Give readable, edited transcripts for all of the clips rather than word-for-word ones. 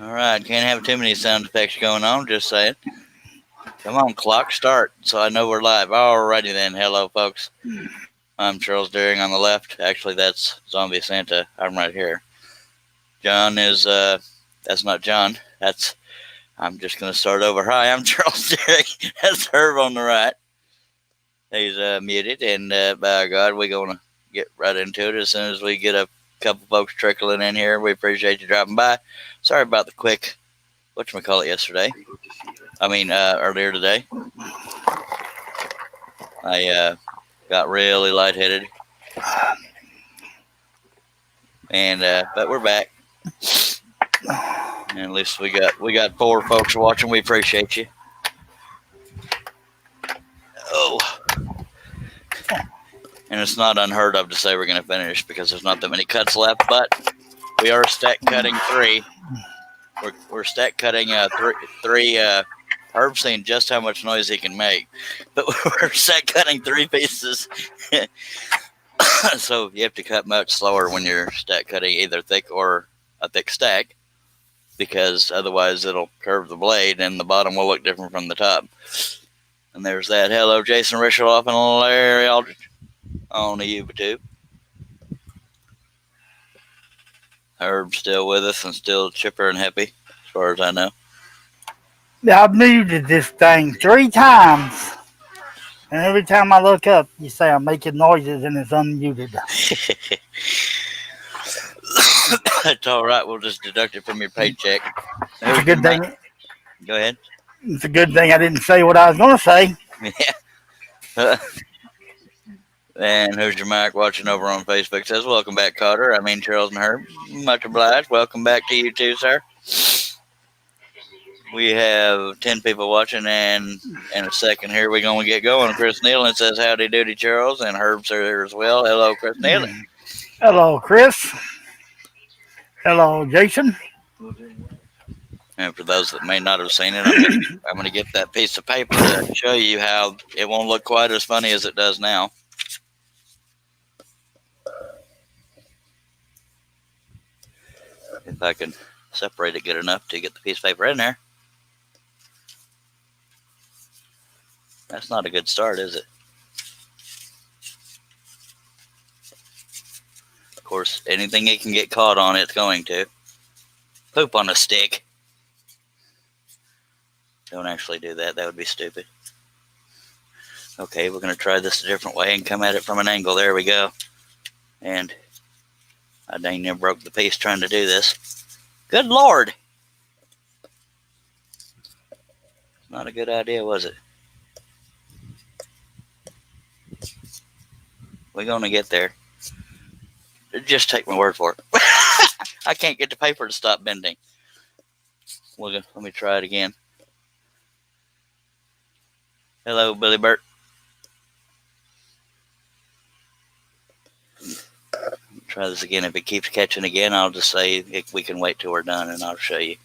All right, can't have too many sound effects going on, just saying. Come on, clock, start, so I know we're live. Alrighty then, hello folks. I'm Charles Deering on the left. Actually, that's Zombie Santa. I'm right here. John is, that's not John. I'm just going to start over. Hi, I'm Charles Deering. That's Herb on the right. He's muted, and by God, we're going to get right into it as soon as we get a couple folks trickling in here. We appreciate you dropping by. Sorry about the quick, whatchamacallit, yesterday. Earlier today. I got really lightheaded. And but we're back. And at least we got 4 folks watching. We appreciate you. Oh. And it's not unheard of to say we're going to finish because there's not that many cuts left, but we are stack cutting 3. We're stack cutting 3 Herb's saying just how much noise he can make, but we're stack cutting 3 pieces. So you have to cut much slower when you're stack cutting either thick or a thick stack, because otherwise it'll curve the blade and the bottom will look different from the top. And there's that. Hello, Jason Risheloff and Larry Aldridge on the YouTube. Herb's still with us and still chipper and happy, as far as I know. I've muted this thing 3 times. And every time I look up, you say I'm making noises and it's unmuted. That's all right. We'll just deduct it from your paycheck. It's a good thing. Go ahead. It's a good thing I didn't say what I was going to say. Yeah. And who's your mic watching over on Facebook? Says, welcome back, Cotter. Charles and Herb. Much obliged. Welcome back to you too, sir. We have 10 people watching, and in a second here we're going to get going. Chris Nealon says, howdy doody, Charles, and Herb's here as well. Hello, Chris Nealon. Hello, Chris. Hello, Jason. And for those that may not have seen it, I'm going to get that piece of paper to show you how it won't look quite as funny as it does now. If I can separate it good enough to get the piece of paper in there. That's not a good start, is it? Of course, anything it can get caught on, it's going to. Poop on a stick. Don't actually do that. That would be stupid. Okay, we're going to try this a different way and come at it from an angle. There we go. And I dang near broke the piece trying to do this. Good Lord. Not a good idea, was it? We're going to get there. Just take my word for it. I can't get the paper to stop bending. Let me try it again. Hello, Billy Burt. Try this again. If it keeps catching again, I'll just say we can wait till we're done and I'll show you.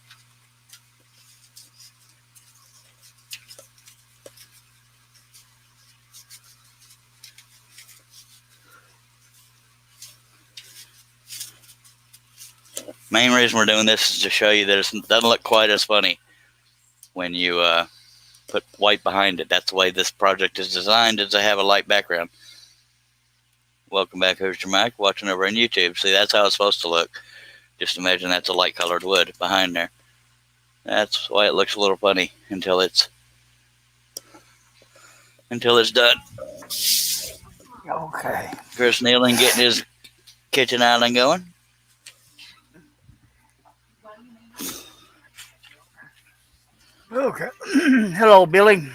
Main reason we're doing this is to show you that it doesn't look quite as funny when you put white behind it. That's the way this project is designed, is to have a light background. Welcome back, who's your mic, watching over on YouTube. See, that's how it's supposed to look. Just imagine that's a light colored wood behind there. That's why it looks a little funny until it's done. Okay. Chris Nealon getting his kitchen island going. Okay. Hello, Billy.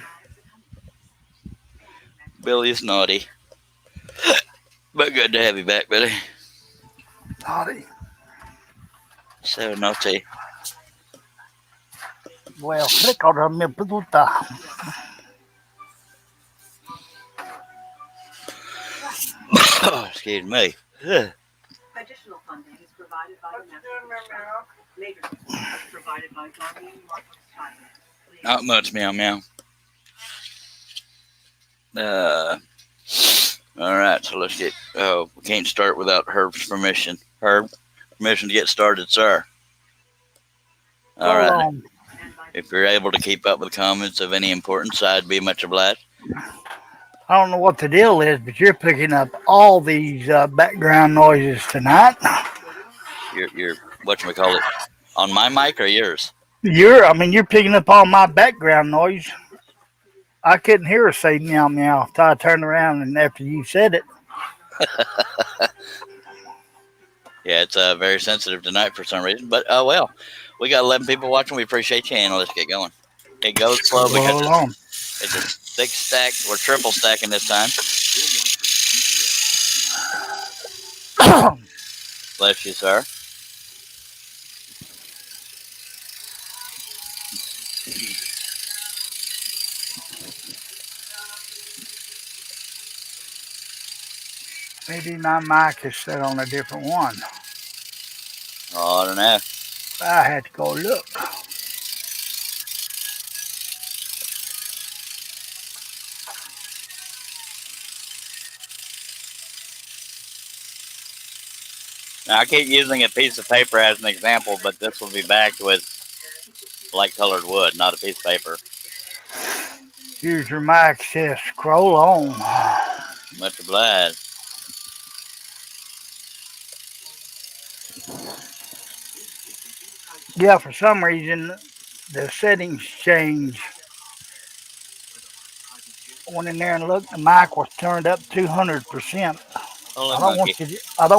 Billy's naughty. But good to have you back, Billy. Howdy. So naughty. Well, ricordo mi puta. Excuse me. Additional funding is provided by the National Later provided by Guardian Marcos China. Not much, meow meow. All right, so let's get. Oh, we can't start without Herb's permission. Herb, permission to get started, sir. All Hold right. on. If you're able to keep up with comments of any importance, I'd be much obliged. I don't know what the deal is, but you're picking up all these background noises tonight. You're whatchamacallit, on my mic or yours? You're picking up all my background noise. I couldn't hear her say meow meow until I turned around and after you said it. Yeah, it's very sensitive tonight for some reason. But well, we got 11 people watching. We appreciate you, and let's get going. It goes slow because Roll on. it's a 6-stack or triple stacking this time. Bless you, sir. Maybe my mic is set on a different one. Oh, I don't know. I had to go look. Now, I keep using a piece of paper as an example, but this will be backed with light colored wood, not a piece of paper. Here's your mic says scroll on. Much obliged. Yeah, for some reason the settings change. I went in there and looked. The mic was turned up 200%. Holy I don't monkey.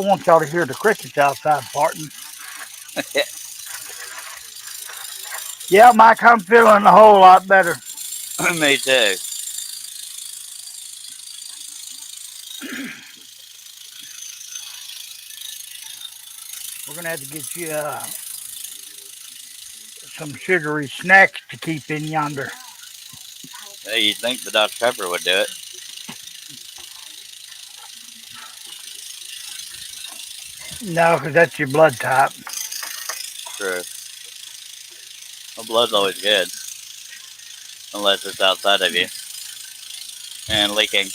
want y'all to hear the crickets outside farting. Yeah, Mike, I'm feeling a whole lot better. Me too. We're gonna have to get you some sugary snacks to keep in yonder. Hey, you'd think the Dr. Pepper would do it. No, because that's your blood type. True. Well, blood's always good. Unless it's outside of you. And leaking.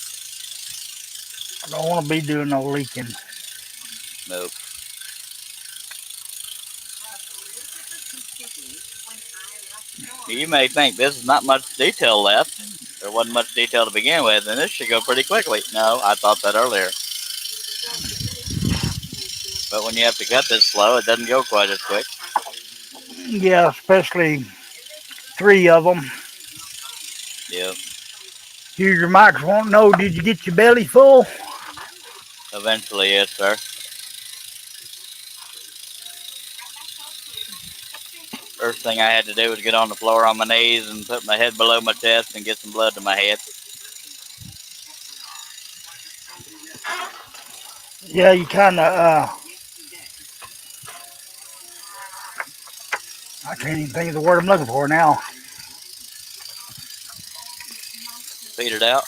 I don't want to be doing no leaking. Nope. You may think this is not much detail left. There wasn't much detail to begin with, and this should go pretty quickly. No, I thought that earlier. But when you have to cut this slow, it doesn't go quite as quick. Yeah, especially 3 of them. Yep. Here's your mics won't know. Did you get your belly full? Eventually, yes, sir. First thing I had to do was get on the floor on my knees and put my head below my chest and get some blood to my head. Yeah, you kind of, I can't even think of the word I'm looking for now. Feed it out.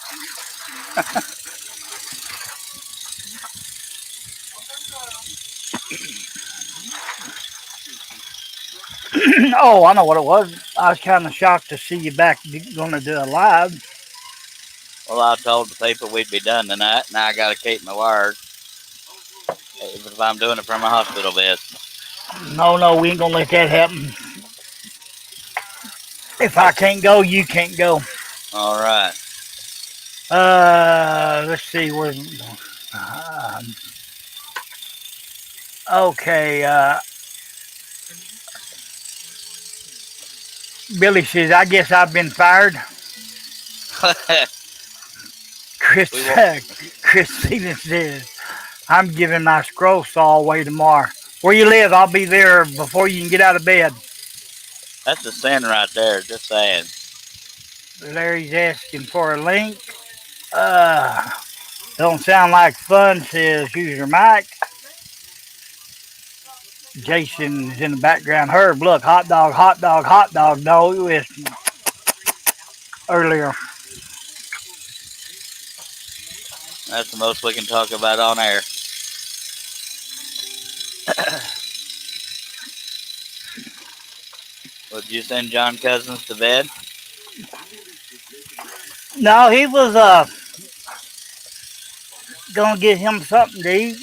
Oh, I know what it was. I was kind of shocked to see you back going to do it live. Well, I told the people we'd be done tonight. Now I got to keep my word. Even if I'm doing it from my hospital bed. No, we ain't going to let that happen. If I can't go, you can't go. All right. Let's see. Okay. Billy says, I guess I've been fired. Chris Stevens says, I'm giving my scroll saw away tomorrow. Where you live, I'll be there before you can get out of bed. That's a sin right there, just saying. Larry's asking for a link. Don't sound like fun, says user Mike. Jason is in the background. Herb, look, hot dog. No, it was earlier. That's the most we can talk about on air. Would you send John Cousins to bed? No, he was gonna get him something to eat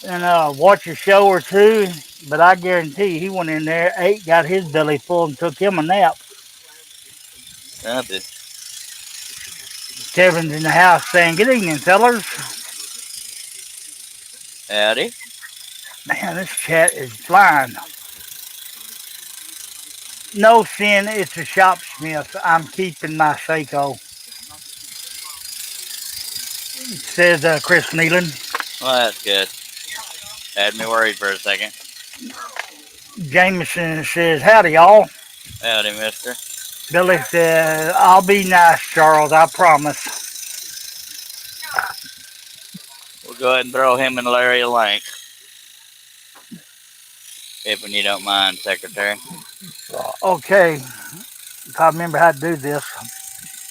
and watch a show or two. But I guarantee you, he went in there, ate, got his belly full, and took him a nap. Nothing. Kevin's in the house saying, "Good evening, fellas." Howdy. Man, this chat is flying. No sin, it's a shopsmith. I'm keeping my Seiko. Says Chris Nealon. Well, that's good. Had me worried for a second. Jameson says, "Howdy, y'all." Howdy, mister. Billy says, "I'll be nice, Charles, I promise." We'll go ahead and throw him and Larry a link. If you don't mind, Secretary. Okay, if I remember how to do this.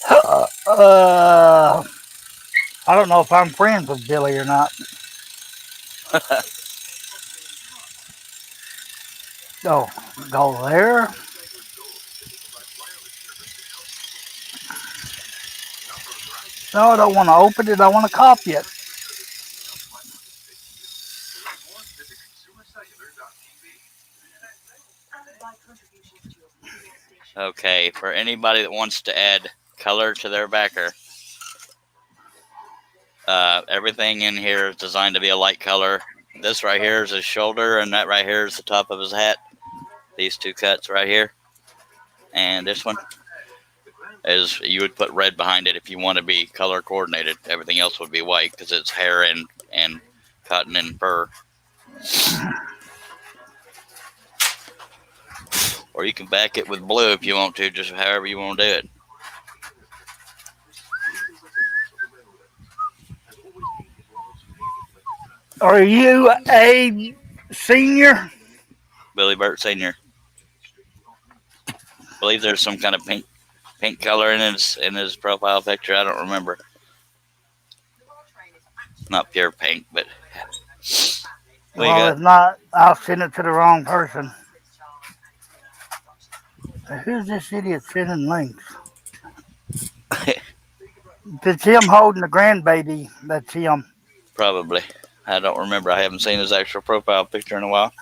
I don't know if I'm friends with Billy or not. Oh, go there. No, I don't want to open it. I want to copy it. Okay, for anybody that wants to add color to their backer, everything in here is designed to be a light color. This right here is his shoulder, and that right here is the top of his hat. These two cuts right here, and this one is, you would put red behind it if you want to be color coordinated. Everything else would be white because it's hair and cotton and fur. Or you can back it with blue if you want to, just however you want to do it. Are you a senior? Billy Burt Sr. I believe there's some kind of pink color in his profile picture. I don't remember. Not pure pink, but Well, if not, I'll send it to the wrong person. Who's this idiot sending links? It's him holding the grandbaby. That's him. Probably. I don't remember. I haven't seen his actual profile picture in a while.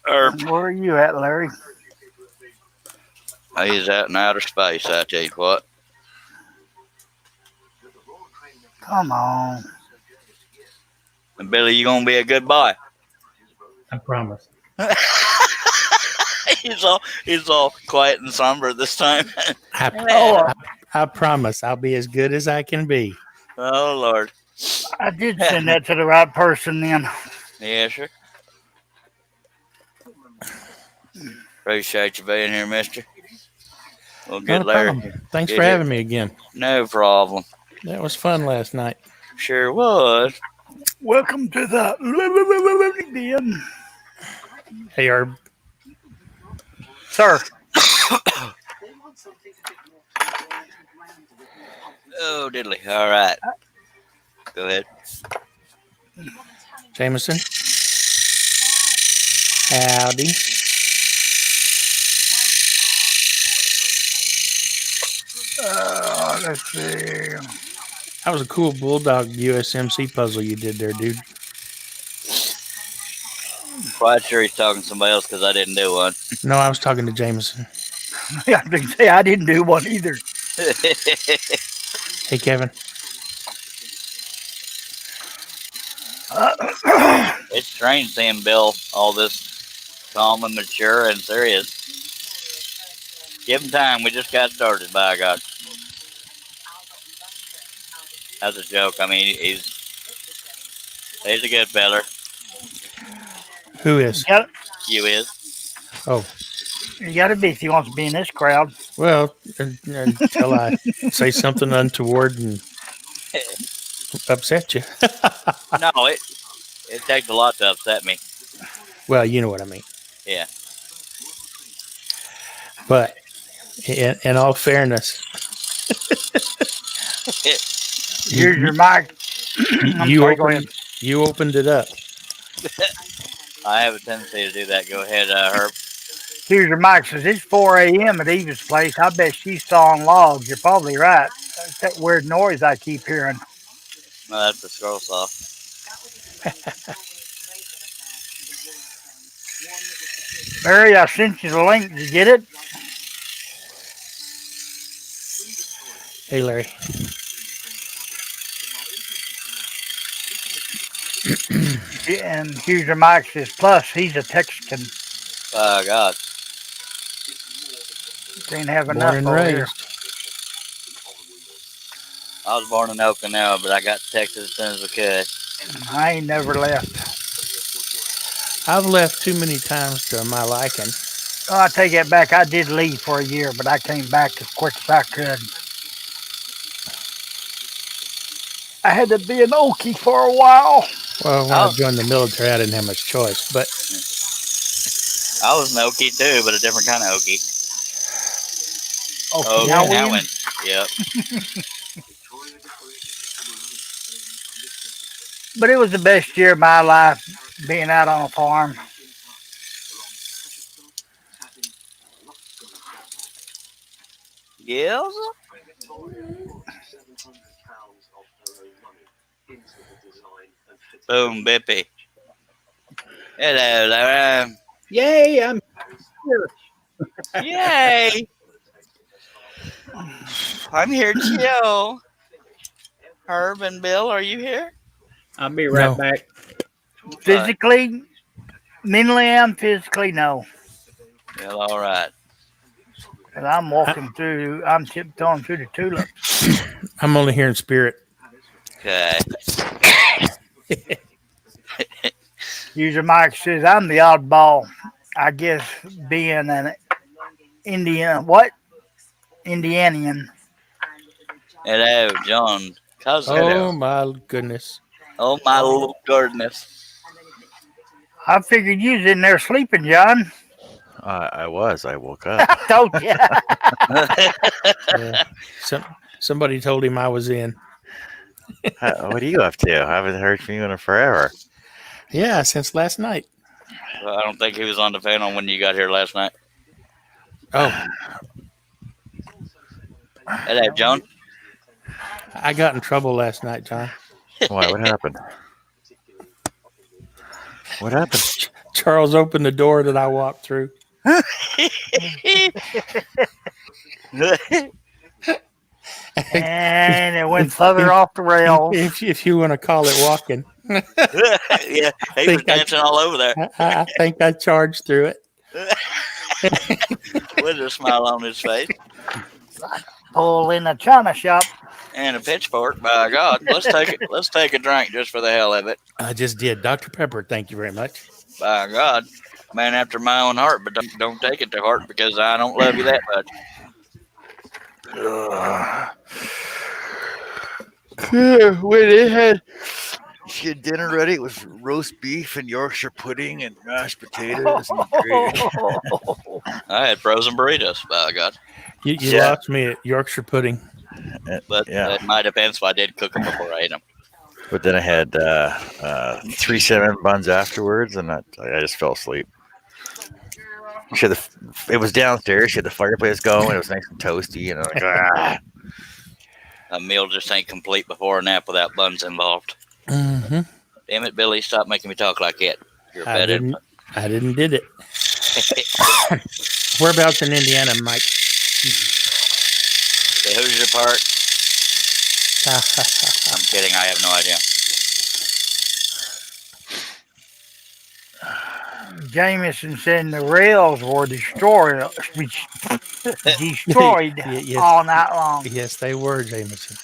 Where are you at, Larry? He's out in outer space, I tell you what. Come on. And Billy, you gonna be a good boy. I promise. he's all quiet and somber this time. I promise I'll be as good as I can be. Oh Lord. I did send that to the right person then. Yeah, sure. Appreciate you being here, mister. We'll get No Larry. problem. Thanks Get for here. having me again. No problem. That was fun last night. Sure was. Welcome to the den. Hey, Herb. Sir. Oh, diddly. All right. Go ahead. Jameson. Howdy. Let's see. That was a cool Bulldog USMC puzzle you did there, dude. Quite sure he's talking to somebody else because I didn't do one. No, I was talking to Jameson. I didn't do one either. Hey, Kevin. It's strange seeing Bill all this calm and mature and serious. Give him time. We just got started, by God. That's a joke. I mean, he's a good feller. Who is? You is. Oh, You got to be if he wants to be in this crowd. well, until I say something untoward and upset you. No, it takes a lot to upset me. Well, you know what I mean. Yeah. But in all fairness, Here's your mic. you opened it up. I have a tendency to do that. Go ahead, Herb. Accuser Mike says it's 4 a.m. at Eva's place. I bet she's sawing logs. You're probably right. That's that weird noise I keep hearing. No, that's the scroll saw. Barry, I sent you the link. Did you get it? Hey, Larry. And Accuser Mike says, plus, he's a Texan. By God. Can't have Born enough and over here. raised. I was born in Okinawa, but I got to Texas as soon as I could. I ain't never left. I've left too many times to my liking. Oh, I take that back. I did leave for a year, but I came back as quick as I could. I had to be an Okie for a while. Well, when I joined the military, I didn't have much choice. But I was an Okie too, but a different kind of Okie. Okinawan. Okinawan. Yep. But it was the best year of my life being out on a farm. Yes. Boom, Bippy. Hello, Laura. Yay, I'm here. Yay! I'm here too. Herb and Bill, are you here? I'll be right No. back. Physically, mentally, and physically, no. Well, all right. And I'm walking through, I'm tiptoeing through the tulips. I'm only here in spirit. Okay. User Mike says, I'm the oddball. I guess being an Indianian. Hello, John. Cousin. Oh, my goodness. Oh, my little goodness. I figured you was in there sleeping, John. I was. I woke up. I told you. Yeah. Somebody told him I was in. What are you up to? I haven't heard from you in forever. Yeah, since last night. Well, I don't think he was on the panel when you got here last night. Oh, Hello, John. I got in trouble last night, John. Why? What happened? What happened? Charles opened the door that I walked through. And it went further off the rails. If you want to call it walking. Yeah, he was dancing all over there I think I charged through it. with a smile on his face Pull in a china shop. and a pitchfork. By God, let's take it. Let's take a drink just for the hell of it. I just did. Dr. Pepper, thank you very much. By God, man after my own heart, but don't take it to heart because I don't love you that much. When they had dinner ready, it was roast beef and Yorkshire pudding and mashed potatoes and gravy. I had frozen burritos. By God, You Yeah. lost me at Yorkshire pudding. but Yeah. in my defense, I did cook them before I ate them. But then I had 3 cinnamon buns afterwards, and I just fell asleep. It was downstairs. She had the fireplace going. It was nice and toasty, and I'm like, ah. A meal just ain't complete before a nap without buns involved. Mm-hmm. Damn it, Billy! Stop making me talk like that. You're I better. didn't did it. Whereabouts in Indiana, Mike? The Hoosier Park. I'm kidding. I have no idea. Jameson said the rails were destroyed Yes. all night long. Yes, they were, Jameson.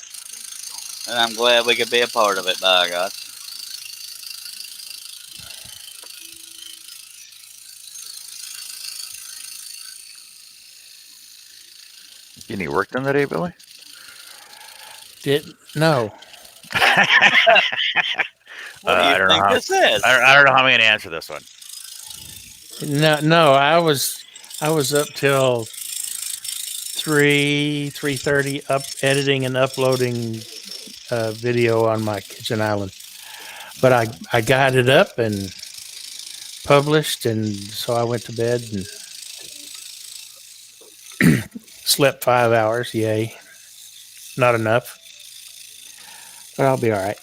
And I'm glad we could be a part of it, by God. You need work done today, Billy? No. What do you I don't know think how- this is? I don't know how I'm going to answer this one. No, I was up till 3:30 up editing and uploading video on my kitchen island. But I got it up and published, and so I went to bed and Slept 5 hours. Yay. Not enough. But I'll be all right.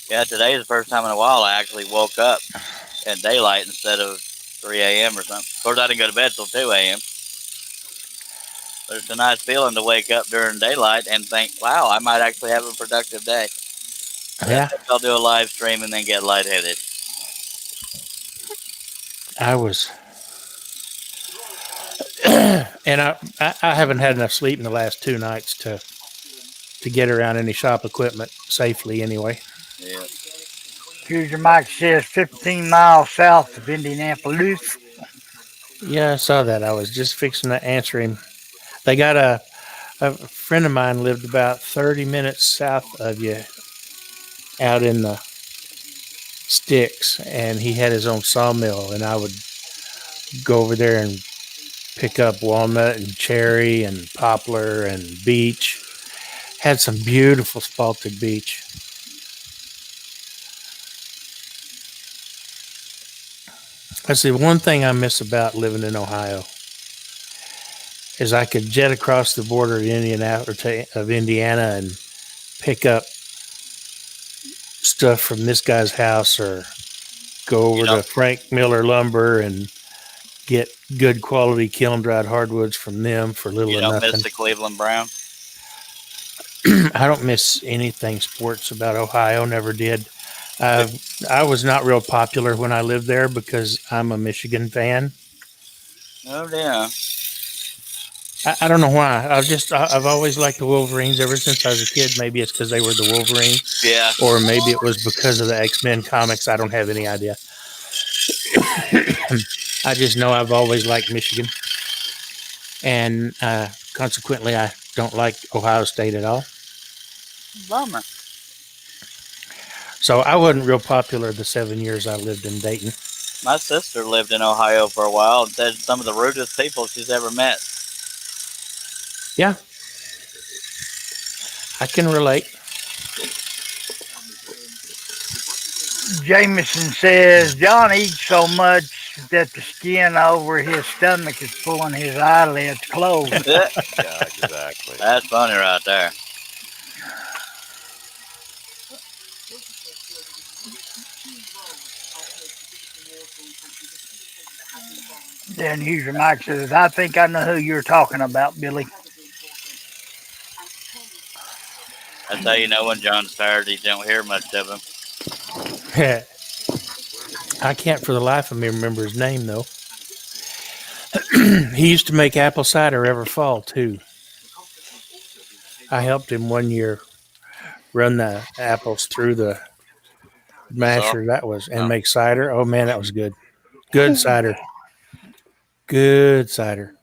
Yeah, today is the first time in a while I actually woke up at daylight instead of 3 a.m. or something. Of course, I didn't go to bed till 2 a.m. But it's a nice feeling to wake up during daylight and think, wow, I might actually have a productive day. Yeah. I'll do a live stream and then get lightheaded. I was. And I haven't had enough sleep in the last 2 nights to get around any shop equipment safely anyway. Yeah. Here's your mic says 15 miles south of Indianapolis. Yeah, I saw that. I was just fixing to answer him. They got a friend of mine lived about 30 minutes south of you out in the sticks, and he had his own sawmill, and I would go over there and pick up walnut and cherry and poplar and beech. Had some beautiful spalted beech. That's the one thing I miss about living in Ohio is I could jet across the border of Indiana and pick up stuff from this guy's house or go over to Frank Miller Lumber and get good quality kiln dried hardwoods from them for little You or don't nothing. miss the Cleveland Brown? I don't miss anything sports about Ohio. Never did. I was not real popular when I lived there because I'm a Michigan fan. Oh, yeah. I don't know why. I've always liked the Wolverines ever since I was a kid. Maybe it's because they were the Wolverines, Yeah. or maybe it was because of the X-Men comics. I don't have any idea. I just know I've always liked Michigan, and consequently, I don't like Ohio State at all. Bummer. So I wasn't real popular the 7 years I lived in Dayton. My sister lived in Ohio for a while and said some of the rudest people she's ever met. Yeah, I can relate. Jameson says John eats so much that the skin over his stomach is pulling his eyelids closed. Yeah, exactly. That's funny right there. Then User Mike says, I think I know who you're talking about, Billy. That's how you know when John's tired. You don't hear much of him. I can't for the life of me remember his name, though. He used to make apple cider every fall, too. I helped him one year run the apples through the masher, and make cider. Oh, man, that was good. Good cider. Good cider.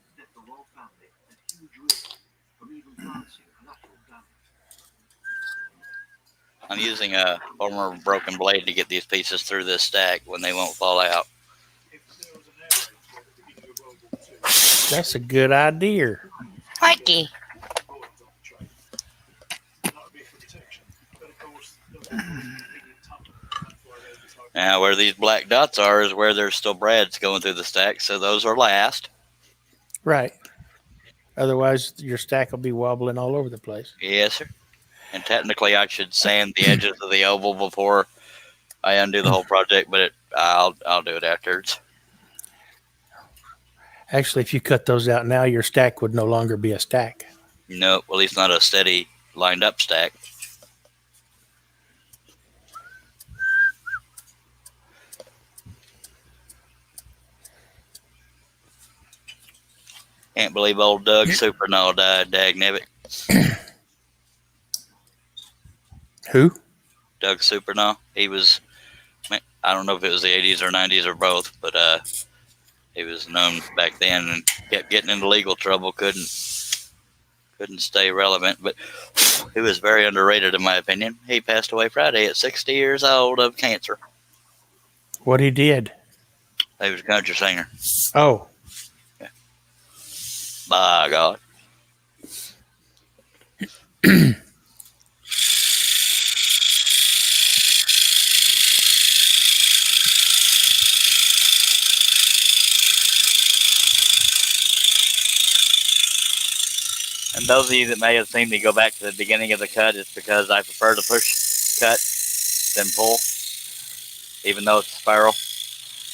I'm using a former broken blade to get these pieces through this stack when they won't fall out. That's a good idea. Mikey. Now, where these black dots are is where there's still brads going through the stack, so those are last. Right. Otherwise, your stack will be wobbling all over the place. Yes, sir. And technically, I should sand the edges of the oval before I undo the whole project, but I'll do it afterwards. Actually, if you cut those out now, your stack would no longer be a stack. No, well, at least not a steady lined up stack. Can't believe old Doug Supernaw died, dagnabbit. Who? Doug Supernaw. He was, I don't know if it was the 80s or 90s or both, but he was known back then and kept getting into legal trouble. Couldn't stay relevant, but he was very underrated in my opinion. He passed away Friday at 60 years old of cancer. What he did? He was a country singer. Oh. By God. those of you that may have seen me go back to the beginning of the cut, it's because I prefer to push cut than pull, even though it's a spiral.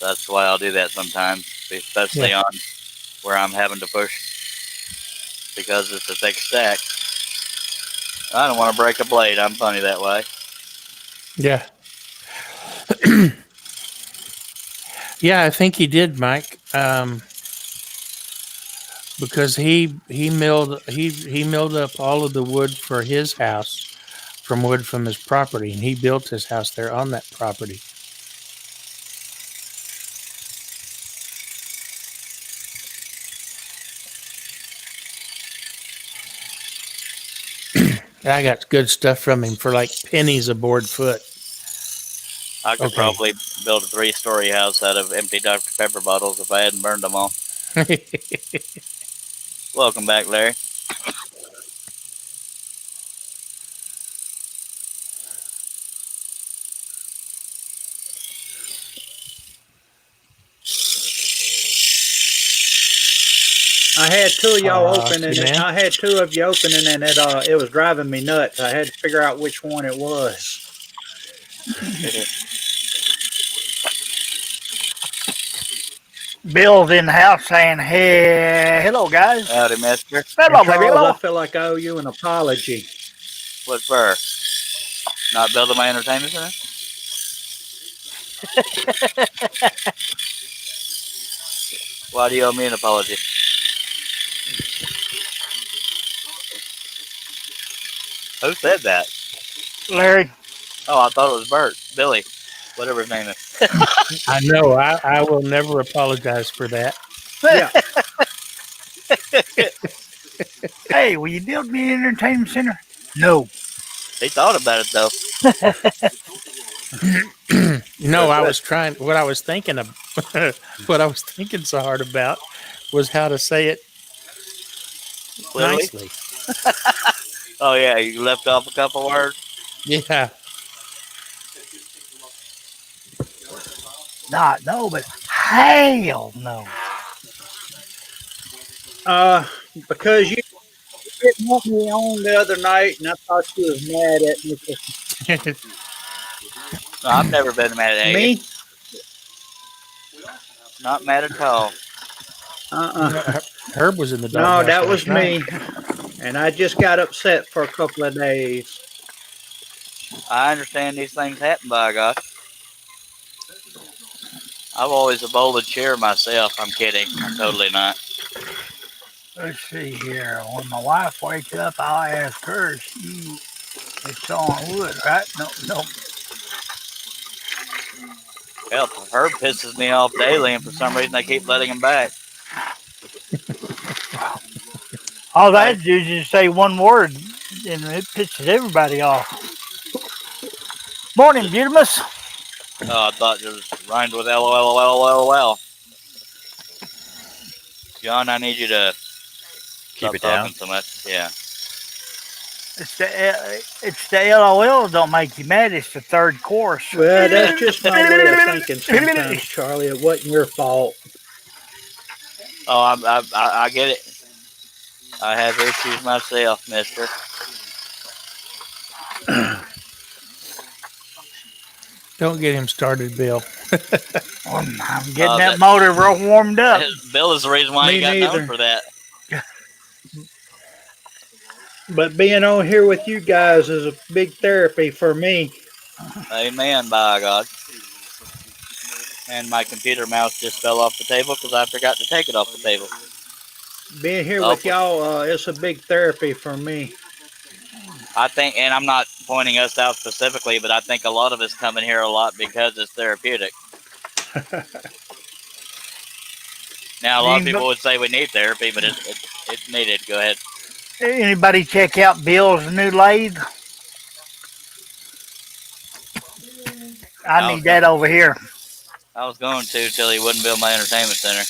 That's why I'll do that sometimes, especially on where I'm having to push, because it's a thick stack. I don't want to break a blade. I'm funny that way. Yeah. Yeah, I think he did, Mike. Because he milled up all of the wood for his house from wood from his property, and he built his house there on that property. I got good stuff from him for like pennies a board foot. I could probably build a 3-story house out of empty Dr. Pepper bottles if I hadn't burned them all. Welcome back, Larry. I had two of y'all opening see, it. man. I had two of you opening, and it was driving me nuts. I had to figure out which one it was. Bill's in the house saying, "Hey, hello, guys." Howdy, mister. Hello, And baby. Charles, Hello. I feel like I owe you an apology. What for? Not building my entertainment center? Why do you owe me an apology? Who said that? Larry. Oh, I thought it was Bert. Billy. Whatever his name is. I know. I will never apologize for that. Yeah. Hey, will you build me an entertainment center? No. He thought about it, though. No, I was trying. What I was thinking of, what I was thinking so hard about, was how to say it Clearly? nicely. Oh, yeah, you left off a couple words? Yeah. Not no, but hell no. Because you didn't want me on the other night, and I thought you was mad at me. No, I've never been mad at you. Me? Not mad at all. Herb was in the No, doghouse that was last night. me. And I just got upset for a couple of days. I understand these things happen, by God. I've always a bowl of cheer myself. I'm kidding. I'm totally not. Let's see here. When my wife wakes up, I'll ask her if it's on wood, right? No. Hell, Herb pisses me off daily, and for some reason I keep letting him back. All I do is just say one word, and it pisses everybody off. Morning, Beautimus. Oh, I thought it was rhymed with LOL. John, I need you to Keep stop it down. talking so much. Yeah. It's the LOL don't make you mad. It's the third course. Well, that's just my way of thinking sometimes, Charlie. It wasn't your fault. Oh, I get it. I have issues myself, mister. Don't get him started, Bill. I'm getting that motor real warmed up. Bill is the reason why Me he got neither. known for that. But being on here with you guys is a big therapy for me. Amen, by God. And my computer mouse just fell off the table because I forgot to take it off the table. Being here with y'all, it's a big therapy for me. I think, and I'm not pointing us out specifically, but I think a lot of us come in here a lot because it's therapeutic. Now, a lot of people would say we need therapy, but it's needed. Go ahead. Anybody check out Bill's new lathe? I need that over here. I was going to till he wouldn't build my entertainment center.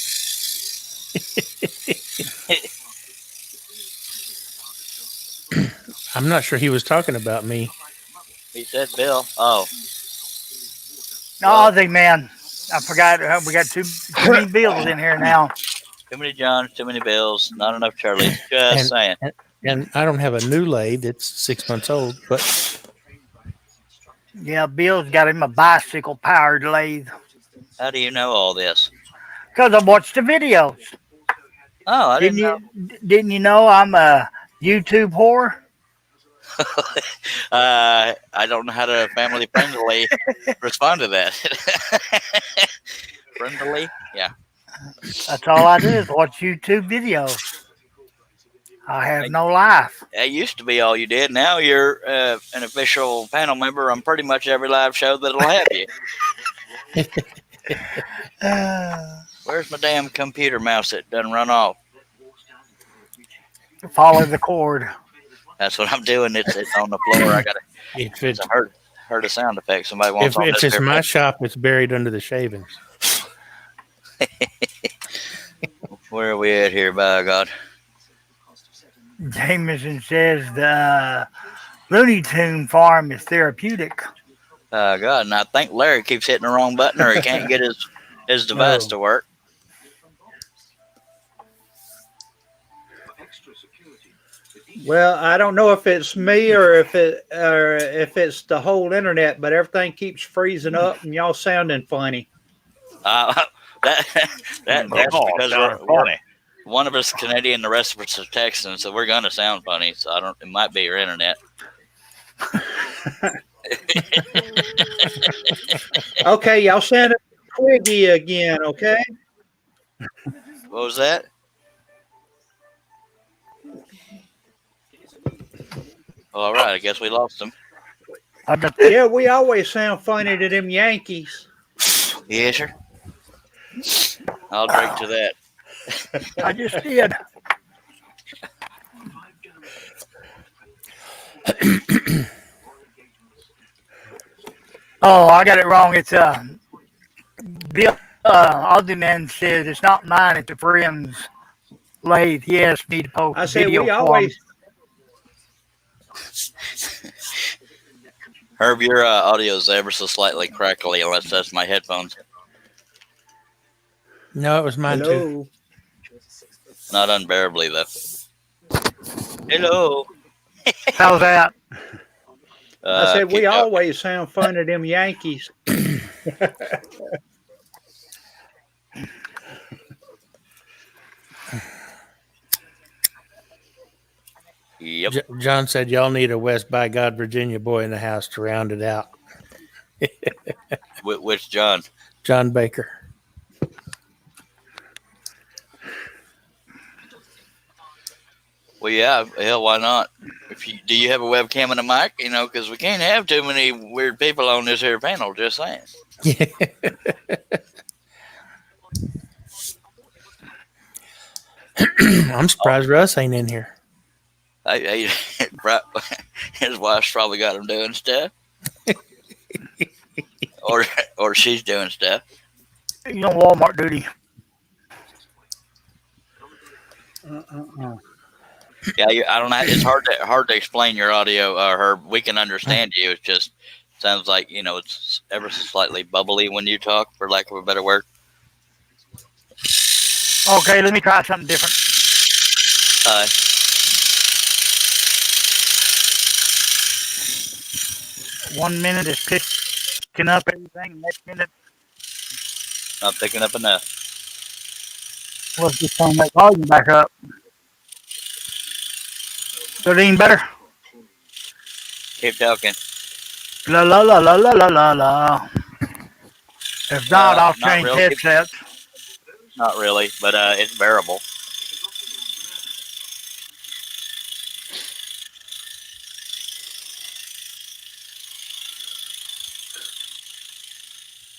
I'm not sure he was talking about me. He said Bill. Oh, Oh, man. I forgot. We got too many Bills in here now. too many Johns, too many Bills, not enough Charlies. Just saying. And I don't have a new lathe. It's 6 months old, but Yeah, Bill's got him a bicycle powered lathe. How do you know all this? Because I watched the videos. Oh, I Didn't didn't know. didn't you know I'm a YouTube whore? I don't know how to family friendly respond to that. Friendly? Yeah. That's all I do is watch YouTube videos. I have no life. That used to be all you did. Now you're an official panel member on pretty much every live show that'll have you. Where's my damn computer mouse that doesn't run off? Follow the cord. That's what I'm doing. It's on the floor. I gotta. if It's it's heard a sound effect. Somebody wants if, on if this it's here my picture. shop, it's buried under the shavings. Where are we at here? By God. Jameson says the Looney Tune farm is therapeutic. God, and I think Larry keeps hitting the wrong button, or he can't get his device to work. Well, I don't know if it's me or if it's the whole internet, but everything keeps freezing up and y'all sounding funny. That's Oh, because sounded we're funny. one of us is Canadian, the rest of us are Texan, so we're gonna sound funny. So I don't. It might be your internet. Okay, y'all sounded Twiggy again, okay? What was that? All right, I guess we lost him. I just, Yeah, we always sound funny to them Yankees. Yeah, sure. I'll drink to that. I just did. Oh, I got it wrong. It's Bill Alderman said it's not mine. It's a friend's lathe. He asked me to post I a said video we for him. always Herb, your audio is ever so slightly crackly, unless that's my headphones. No, it was mine too. hello. Not unbearably though. Hello. How's that? I said we keep talking. always sound funny to them Yankees. Yep. John said y'all need a West by God Virginia boy in the house to round it out. Which John? John Baker. Well, yeah, hell, why not? Do you have a webcam and a mic? You know, because we can't have too many weird people on this here panel. Just saying. I'm surprised Russ ain't in here. His wife's probably got him doing stuff, or she's doing stuff. You know Walmart duty. Yeah, I don't know. It's hard to explain your audio. Herb, we can understand you. It just sounds like it's ever so slightly bubbly when you talk, for lack of a better word. Okay, let me try something different. 1 minute is picking up everything. Next minute Not picking up enough. was just turn that volume back up. 13 better. Keep talking. La la la la la la la la. If not, I'll Not change really. headsets. Not really, but it's bearable.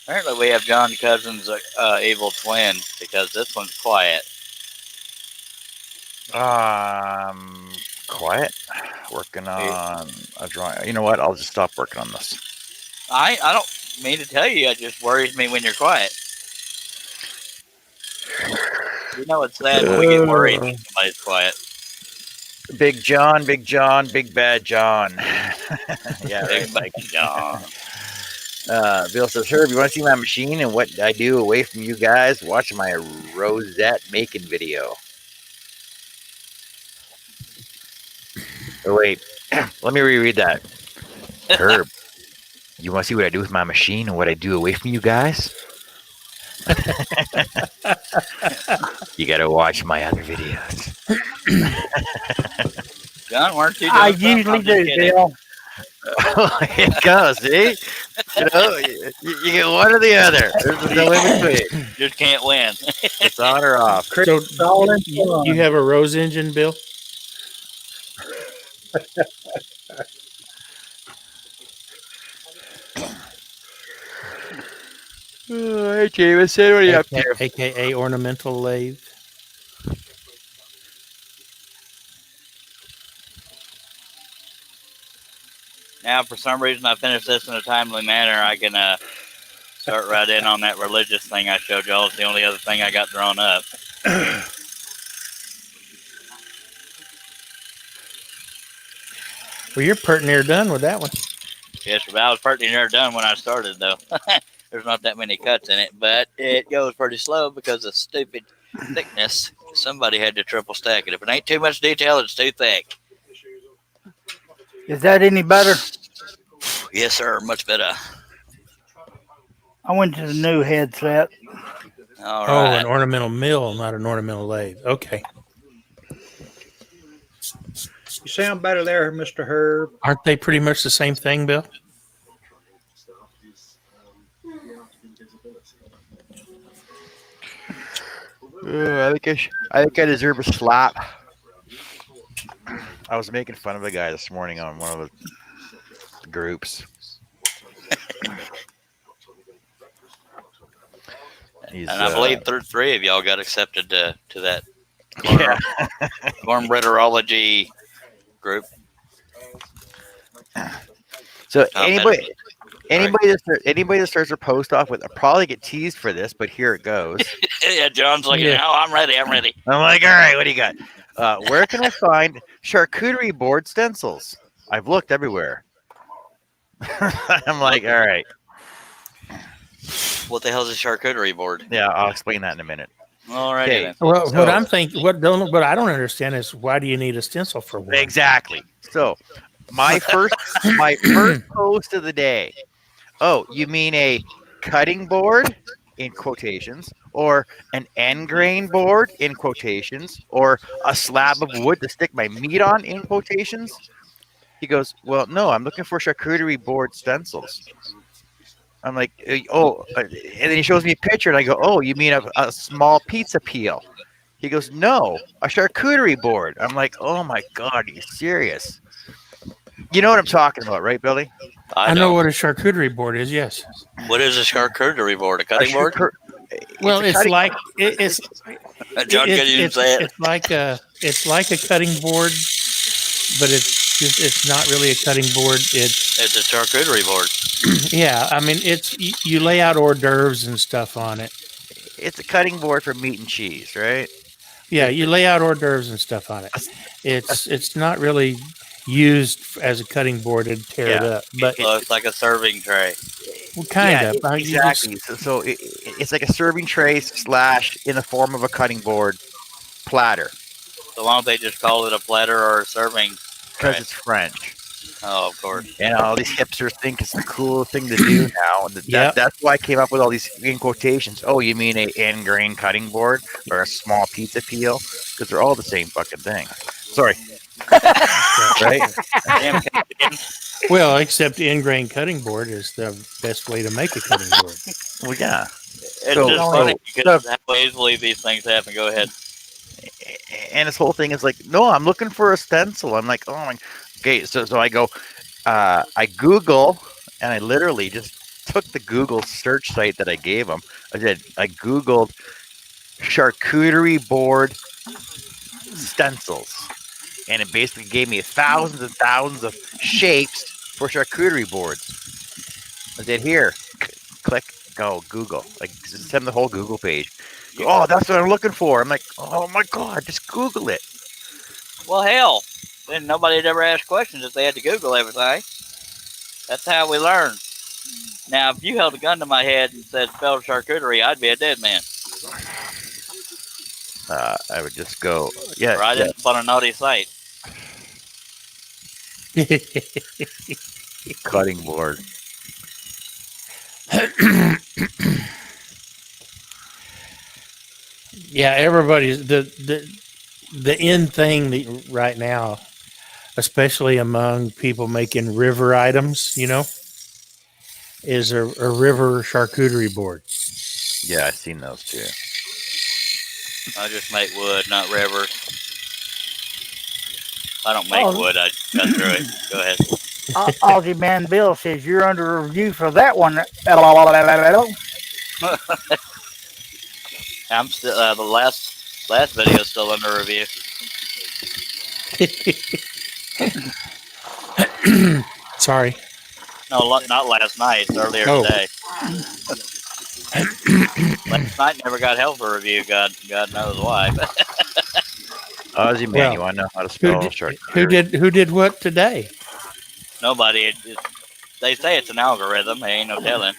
Apparently, we have John Cousins' evil twin, because this one's quiet. Quiet. Working on a drawing. You know what? I'll just stop working on this. I don't mean to tell you, it just worries me when you're quiet. You know it's sad when we get worried when somebody's quiet. Big John, Big Bad John. Yeah, Big Bad John. Bill says, Herb, you want to see my machine and what I do away from you guys? Watch my Rosette making video. Oh, wait, let me reread that. Herb, you want to see what I do with my machine and what I do away from you guys? You got to watch my other videos. John, weren't you doing I something? usually I'm just do, kidding. Bill. Here it goes, see? You know, you get one or the other. There's no in between. Just can't win. It's on or off. Chris, So it's all in you fun. have a Rose engine, Bill? Hey, Jameson, what are you up to? AKA ornamental lathe. Now, for some reason, I finished this in a timely manner. I can start right in on that religious thing I showed y'all. It's the only other thing I got drawn up. Well, you're pretty near done with that one. Yes, but I was pretty near done when I started, though. There's not that many cuts in it, but it goes pretty slow because of stupid thickness. Somebody had to triple stack it. If it ain't too much detail, it's too thick. Is that any better? Yes, sir. Much better. I went to the new headset. All Oh, right. an ornamental mill, not an ornamental lathe. Okay. You sound better there, Mr. Herb. Aren't they pretty much the same thing, Bill? I think I deserve a slap. I was making fun of a guy this morning on one of the groups. He's, And I believe three of y'all got accepted to that yeah. cornbreederology group. So Not anybody that starts their post off with, I'll probably get teased for this, but here it goes. Yeah, John's looking. Yeah. Oh, I'm ready. I'm ready. I'm like, all right, what do you got? Where can I find charcuterie board stencils? I've looked everywhere. I'm like, all right. What the hell's a charcuterie board? Yeah, I'll explain that in a minute. All right. Okay. Well, So- what I'm thinking, what I don't understand is why do you need a stencil for one? Exactly. So my first post of the day. Oh, you mean a cutting board in quotations, or an end grain board in quotations, or a slab of wood to stick my meat on in quotations? He goes, well, no, I'm looking for charcuterie board stencils. I'm like, oh, and then he shows me a picture, and I go, oh, you mean a small pizza peel? He goes, no, a charcuterie board. I'm like, oh my God, are you serious? You know what I'm talking about, right, Billy? I know what a charcuterie board is. Yes. What is a charcuterie board? A cutting board? Well, a it's cutting- like it's John couldn't even say it. it's like a cutting board, but it's not really a cutting board. It's It's a charcuterie board. yeah. I mean, you lay out hors d'oeuvres and stuff on it. It's a cutting board for meat and cheese, right? Yeah, you lay out hors d'oeuvres and stuff on it. It's not really used as a cutting board to tear it Yeah. up, but So it's like a serving tray. kind of. Exactly. So it's like a serving tray / in the form of a cutting board platter So why don't they just call it a platter or a serving? because Right. it's French. Oh, of course. And all these hipsters think it's the coolest thing to do now. Yep. That's why I came up with all these in quotations. Oh, you mean a end grain cutting board or a small pizza peel? Because they're all the same fucking thing. Sorry. Right? Damn, Well, except end grain cutting board is the best way to make a cutting board. Well, yeah. it's So- just funny because how easily these things happen. Go ahead. And this whole thing is like, no, I'm looking for a stencil. I'm like, oh my. Okay, so I go, I Google, and I literally just took the Google search site that I gave them. I Googled charcuterie board stencils, and it basically gave me thousands and thousands of shapes for charcuterie boards. I said, here, click, go, Google. Like, send the whole Google page. Oh, that's what I'm looking for. I'm like, oh my God, just Google it. Well, hell, then nobody had ever asked questions if they had to Google everything. That's how we learn. Now, if you held a gun to my head and said spell charcuterie, I'd be a dead man. I would just go, yeah, Or I'd yeah. end up on a naughty site. Cutting board. Yeah, everybody's the in thing right now, especially among people making river items, is a river charcuterie board. Yeah, I've seen those too. I just make wood, not river. I don't make Oh. wood. I cut through it. Go ahead. Aussie Man Bill says you're under review for that one. I'm still the last video is still under review. Sorry. No, not last night. It's earlier Oh. today. Last night never got held for review. God knows why. Aussie man, Well, you want to know how to spell Who did what today? Nobody. They say it's an algorithm. There ain't no telling.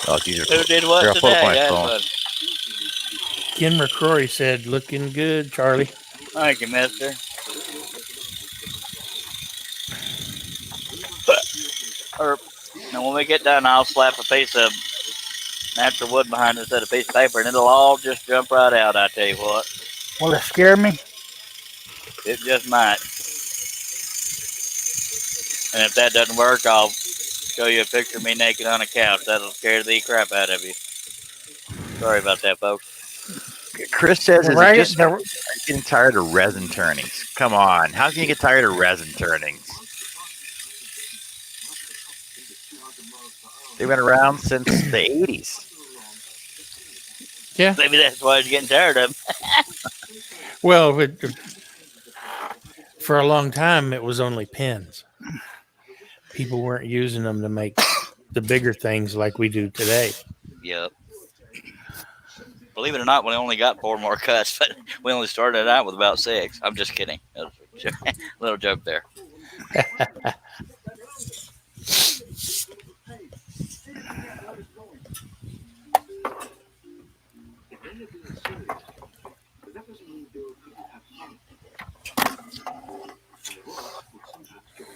Oh, these are Who did Here, what I'll pull up today? my That's phone. what- Ken McCrory said, "Looking good, Charlie." Thank you, mister. Or, when we get done, I'll slap a piece of natural wood behind it instead of a piece of paper, and it'll all just jump right out, I tell you what. Will it scare me? It just might. And if that doesn't work, I'll show you a picture of me naked on a couch. That'll scare the crap out of you. Sorry about that, folks. Chris says, is Right, it just the- getting tired of resin turnings? Come on. How can you get tired of resin turnings? They've been around since the 80s. Yeah. Maybe that's why he's getting tired of them. Well, for a long time, it was only pens. People weren't using them to make the bigger things like we do today. Yep. Believe it or not, we only got 4 more cuts, but we only started out with about 6. I'm just kidding. That was a little joke there.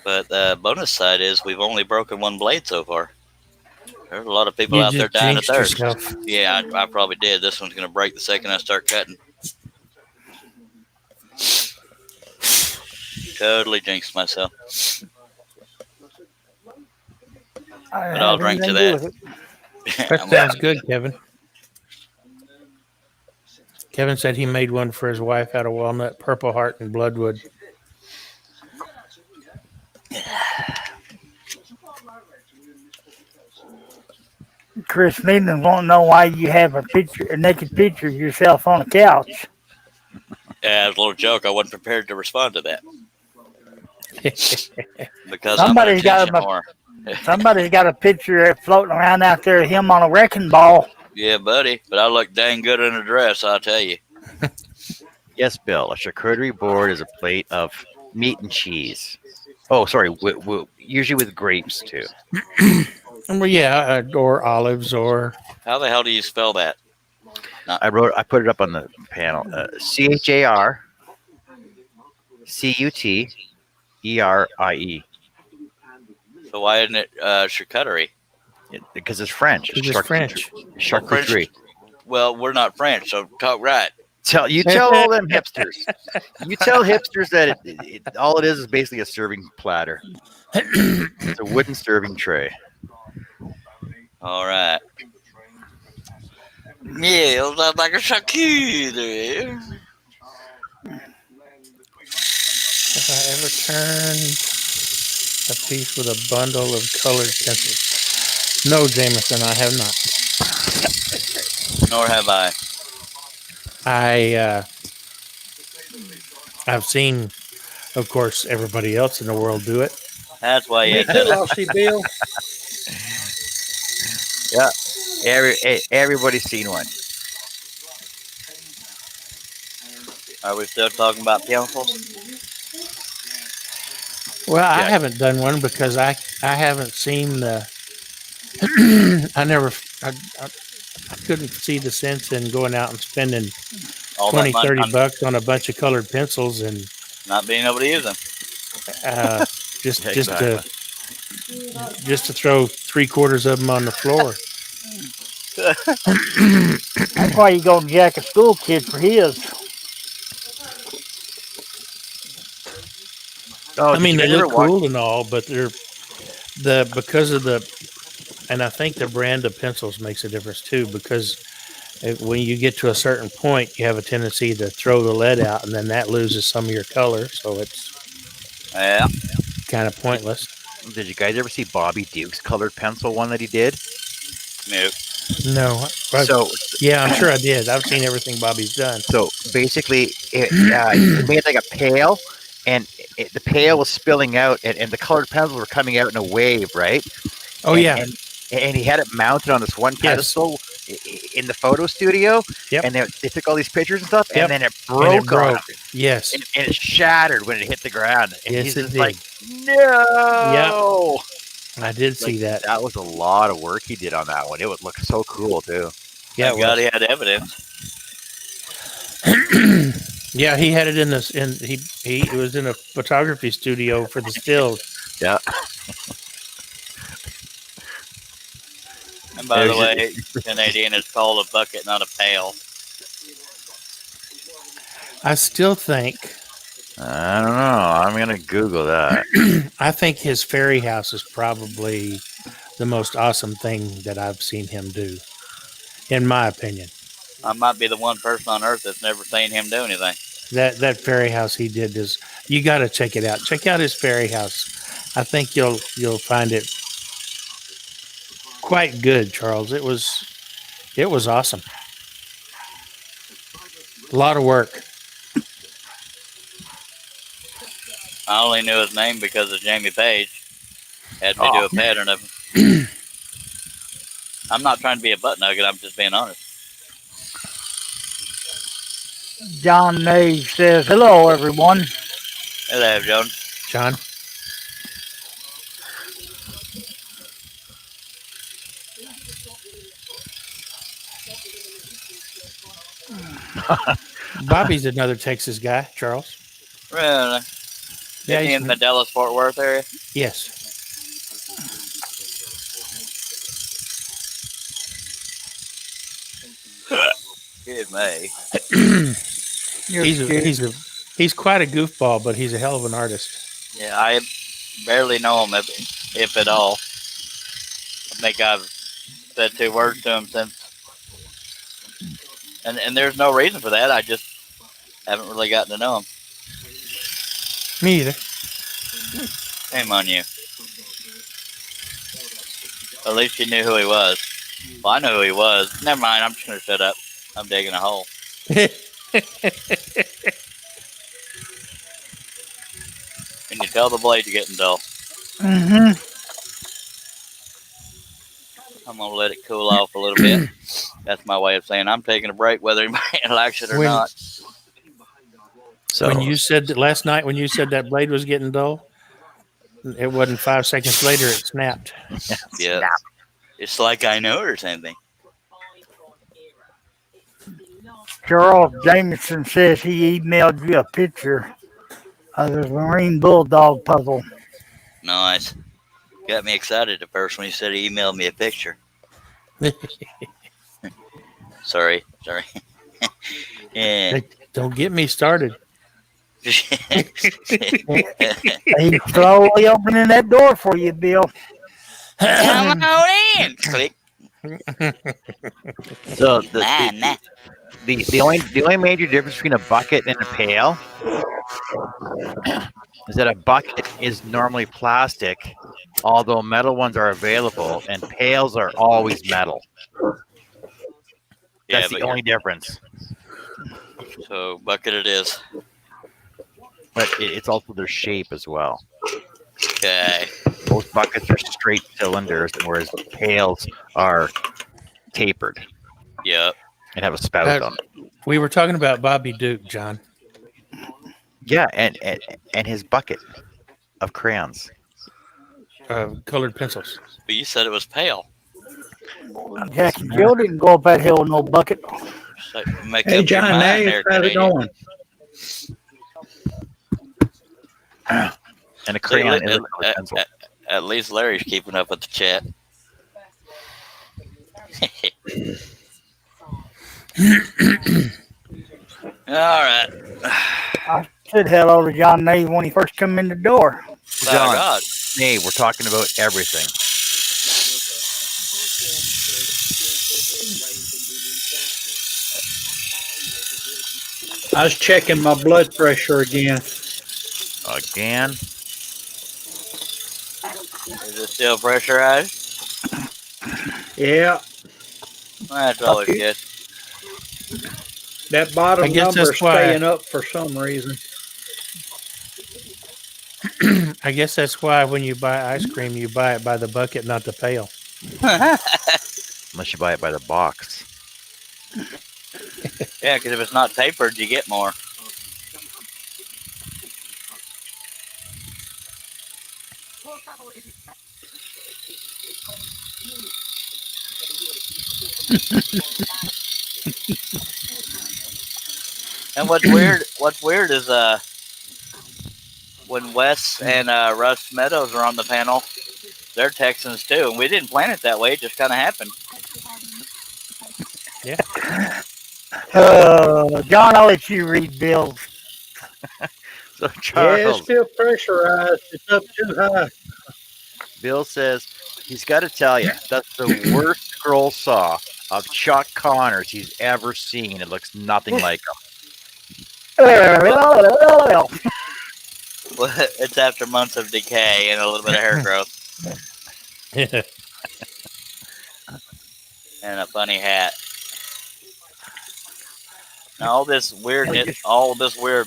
But the bonus side is we've only broken 1 blade so far. There's a lot of people You out there just dying of jinxed thirst. yourself. Yeah, I probably did. This one's going to break the second I start cutting. Totally jinxed myself. But I'll drink to that. That sounds good, Kevin. Kevin said he made one for his wife out of walnut, Purple Heart, and Bloodwood. Chris Needham won't know why you have a naked picture of yourself on a couch. Yeah, it was a little joke. I wasn't prepared to respond to that. Because Somebody's got I'm a- attention more. Somebody's got a picture floating around out there of him on a wrecking ball. Yeah, buddy. But I look dang good in a dress, I'll tell you. Yes, Bill. A charcuterie board is a plate of meat and cheese. Oh, sorry. Usually with grapes, too. Well, yeah, or olives, or How the hell do you spell that? I put it up on the panel. CHARCUTERIE. So why isn't it charcuterie? Because it's French. because it's French. Charcuterie. Well, we're not French, so talk right. Tell all them hipsters. You tell hipsters that all it is basically a serving platter. It's a wooden serving tray. All right. Yeah, it was like a charcuterie. Have I ever turned a piece with a bundle of colored pencils? No, Jameson, I have not. Nor have I. I've seen, of course, everybody else in the world do it. That's why you Hey, Aussie Bill. Yeah. Everybody's seen one. Are we still talking about pencils? Well, I Yeah. haven't done one because I haven't seen the. couldn't see the sense in going out and spending All 20, that money 30 on bucks on a bunch of colored pencils and not being able to use them. just Exactly. just to throw 3/4 of them on the floor. That's why you go jack a school kid for his. Oh, I mean, did they you ever look watch- cool and all, but because of the, and I think the brand of pencils makes a difference too, because when you get to a certain point, you have a tendency to throw the lead out, and then that loses some of your color, so it's Yeah. kind of pointless. Did you guys ever see Bobby Duke's colored pencil one that he did? Nope. No, So yeah, I'm sure I did. I've seen everything Bobby's done. So basically, he made like a pail, and the pail was spilling out, and the colored pencils were coming out in a wave, right? Oh And- yeah, and he had it mounted on this one pedestal in the photo studio. Yep. And they took all these pictures and stuff, Yep. and then it and broke, it broke. on him, Yes, and it shattered when it hit the ground. And yes, he's it just did. like, no. I did see that. That was a lot of work he did on that one. It would look so cool too. Yeah, Thank God he had evidence. yeah, he had it in this, and he was in a photography studio for the stills. Yeah. And by the There's way, Canadian, it's called a bucket, not a pail. I still think, I don't know. I'm gonna Google that. I think his fairy house is probably the most awesome thing that I've seen him do, in my opinion. I might be the one person on earth that's never seen him do anything. That fairy house he did is, you got to check it out. Check out his fairy house. I think you'll find it quite good, Charles. It was awesome. A lot of work. I only knew his name because of Jamie Page. Had me do a pattern of him. I'm not trying to be a butt nugget. I'm just being honest. John May says, hello, everyone. Hello, John. John. Bobby's another Texas guy, Charles. Really? Yeah, Is he he's in the Dallas Fort Worth area? yes. Good me. He's quite a goofball, but he's a hell of an artist. Yeah, I barely know him, if at all. I think I've said 2 words to him since. And there's no reason for that. I just haven't really gotten to know him. Me either. Shame on you. At least you knew who he was. Well, I know who he was. Never mind. I'm just going to shut up. I'm digging a hole. Can you tell the blade's getting dull? Mm-hmm. I'm going to let it cool off a little bit. That's my way of saying I'm taking a break, whether anybody likes it or When- not. So When you said that last night, when you said that blade was getting dull, it wasn't 5 seconds later, it snapped. Yeah. It's like I know or something. Charles Jameson says he emailed you a picture of the Marine Bulldog puzzle. Nice. Got me excited at first when he said he emailed me a picture. Sorry. Yeah. Don't get me started. He's slowly opening that door for you, Bill. Come on in. Click. So Nah. the only major difference between a bucket and a pail is that a bucket is normally plastic, although metal ones are available, and pails are always metal. Yeah, That's the only difference. So bucket it is. But it's also their shape as well. Okay. Most buckets are straight cylinders, whereas pails are tapered Yep. and have a spout Uh, on them. We were talking about Bobby Duke, John. Yeah, and his bucket of crayons. Colored pencils. But you said it was pale. Jackie Jill didn't go up that hill with no bucket. So make Hey, up your John mind Nave, there, how's it Canadian. going? And a See, crayon at, is a pencil. at least Larry's keeping up with the chat. All right. I said hello to John Nave when he first come in the door. By John, God. hey, we're talking about everything. I was checking my blood pressure again. Again. Is it still pressurized? Yeah, That's always good. that bottom I guess number that's is why- staying up for some reason. I guess that's why when you buy ice cream, you buy it by the bucket, not the pail. Unless you buy it by the box. Yeah, because if it's not tapered, you get more. And what's weird is when Wes and Russ Meadows are on the panel, they're Texans too, and we didn't plan it that way. It just kind of happened. John, I'll let you read Bill's. So Yeah, it's Charles, still pressurized. It's up too high. Bill says he's got to tell you that's the worst scroll saw of Chuck Connors he's ever seen. It looks nothing like him. Well, it's after months of decay and a little bit of hair growth and a funny hat. Now, all this weird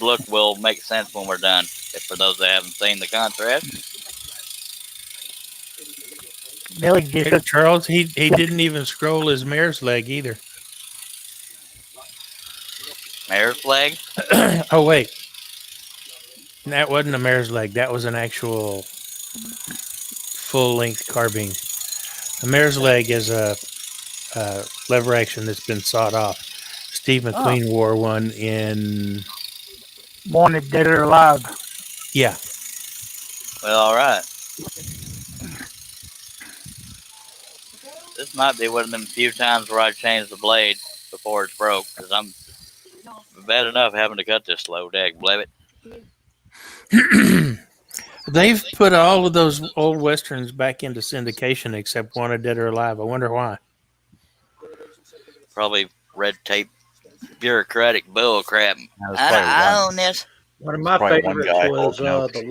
look will make sense when we're done. If for those that haven't seen the contrast, Billy just Charles, he didn't even scroll his mare's leg either. mare's flag. Oh wait, that wasn't a mare's leg. That was an actual full-length carbine. A mare's leg is a lever action that's been sawed off. Steve McQueen wore one in wanted dead or alive. yeah. Well, all right. This might be one of them few times where I changed the blade before it's broke, because I'm bad enough having to cut this slow dag blebbit. They've put all of those old westerns back into syndication except Wanted Dead or Alive. I wonder why. Probably red tape, bureaucratic bull crap. That was probably I one. own this. One of my Probably one favorites guy was holding out. the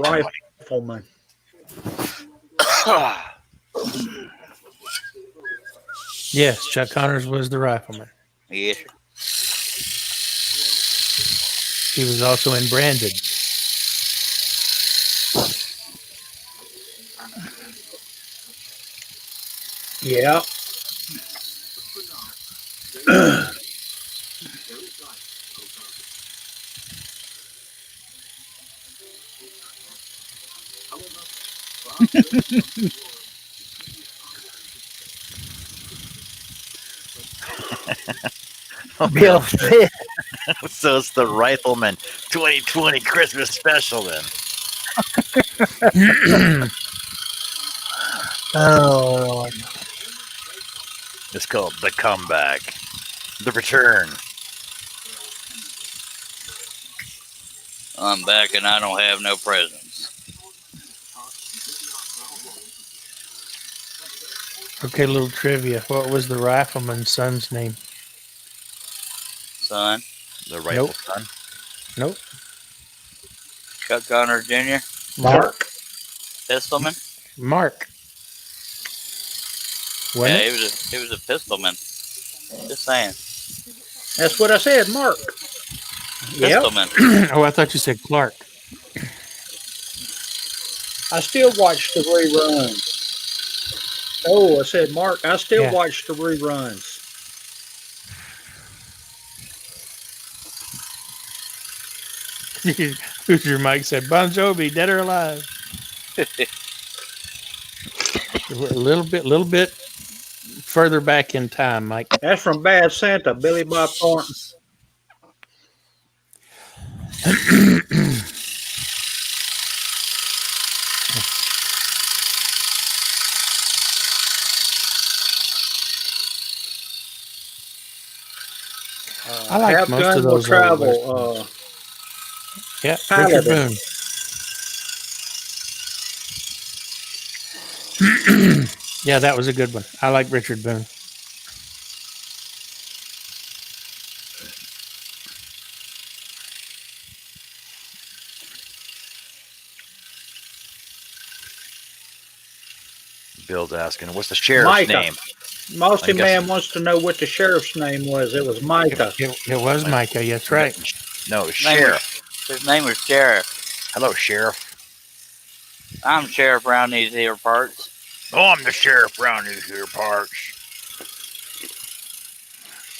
Rifleman. Yes, Chuck Connors was the rifleman. Yes. He was also in Branded. Yeah. Bill said, So it's the Rifleman 2020 Christmas special then. "Oh Lord, It's called The Comeback. The Return. I'm back and I don't have no presents. Okay, little trivia. What was the rifleman's son's name? Son, The Rifle Nope. Son. Nope. Chuck Connors Jr., Mark. pistolman. Mark. Yeah, Wasn't he was a pistolman. Just saying, That's what I said, Mark. Yep. pistolman. it? Oh, I thought you said Clark. I still watch the reruns. Oh, I said Mark. I still Yeah. watch the reruns. Hoosier Mike said, Bon Jovi, dead or alive? A little bit further back in time, Mike. That's from Bad Santa, Billy Bob Thornton. I like Have most Gun of Will those old westerns. Travel. Yeah, Paladin. Richard Boone. Yeah, that was a good one. I like Richard Boone. Bill's asking, what's the sheriff's Micah. name? Mosty I'm guessing- Man wants to know what the sheriff's name was. It was Micah. It was Micah. That's right. No, sheriff. His name was Sheriff. Hello, sheriff. I'm sheriff around these here parts. Oh, I'm the sheriff around these here parts.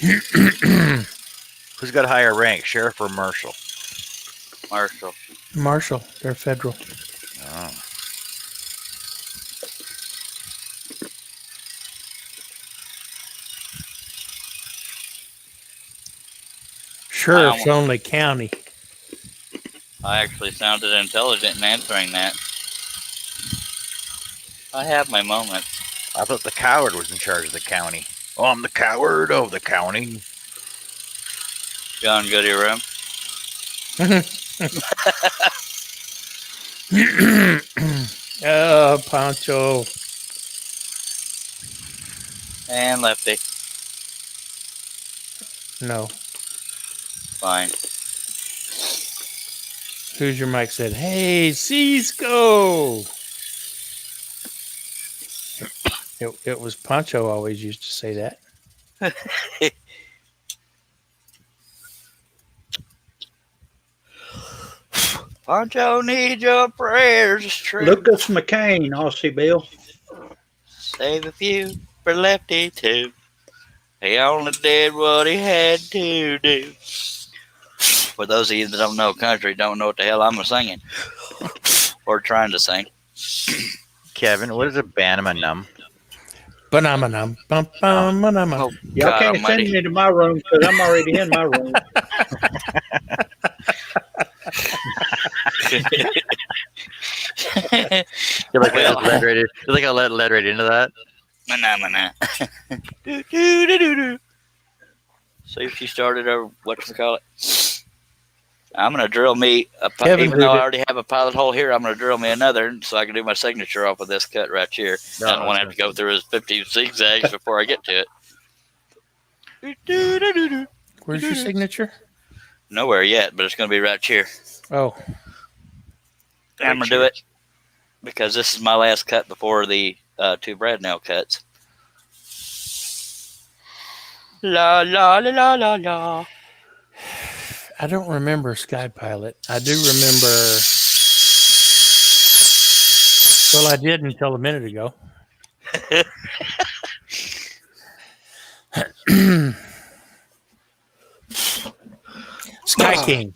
Who's got a higher rank, sheriff or marshal? Marshall. Marshall. They're federal. Oh. Sheriff's only county. I actually sounded intelligent in answering that. I have my moments. I thought the coward was in charge of the county. Oh, I'm the coward of the county. John Goody Room. Oh, Pancho. And Lefty. No. Fine. Who's your mic said, hey, Cisco. It was Pancho always used to say that. Pancho needs your prayers. It's true. Lucas McCain, Aussie Bill. Save a few for Lefty too. He only did what he had to do. For those of you that don't know country, don't know what the hell I'm singing or trying to sing. Kevin, what is a Banama Num? Banana, bum, bum, banana. Oh, Y'all God can't almighty. send me to my room because I'm already in my room. You like Well, I led right into that? Mana. Do, do, do, do, do. See if she started over, whatchamacallit. I'm going to drill me, Kevin even though did I it. already have a pilot hole here, I'm going to drill me another so I can do my signature off of this cut right here. I don't want to have to go through his 50 zigzags before I get to it. Do, do, do, do, do. Where's your signature? Nowhere yet, but it's going to be right here. Oh, I'm going to do it because this is my last cut before the two Brad nail cuts. La, la, la, la, la, la. I don't remember Sky Pilot. I do remember. Well, I did until a minute ago. Sky King.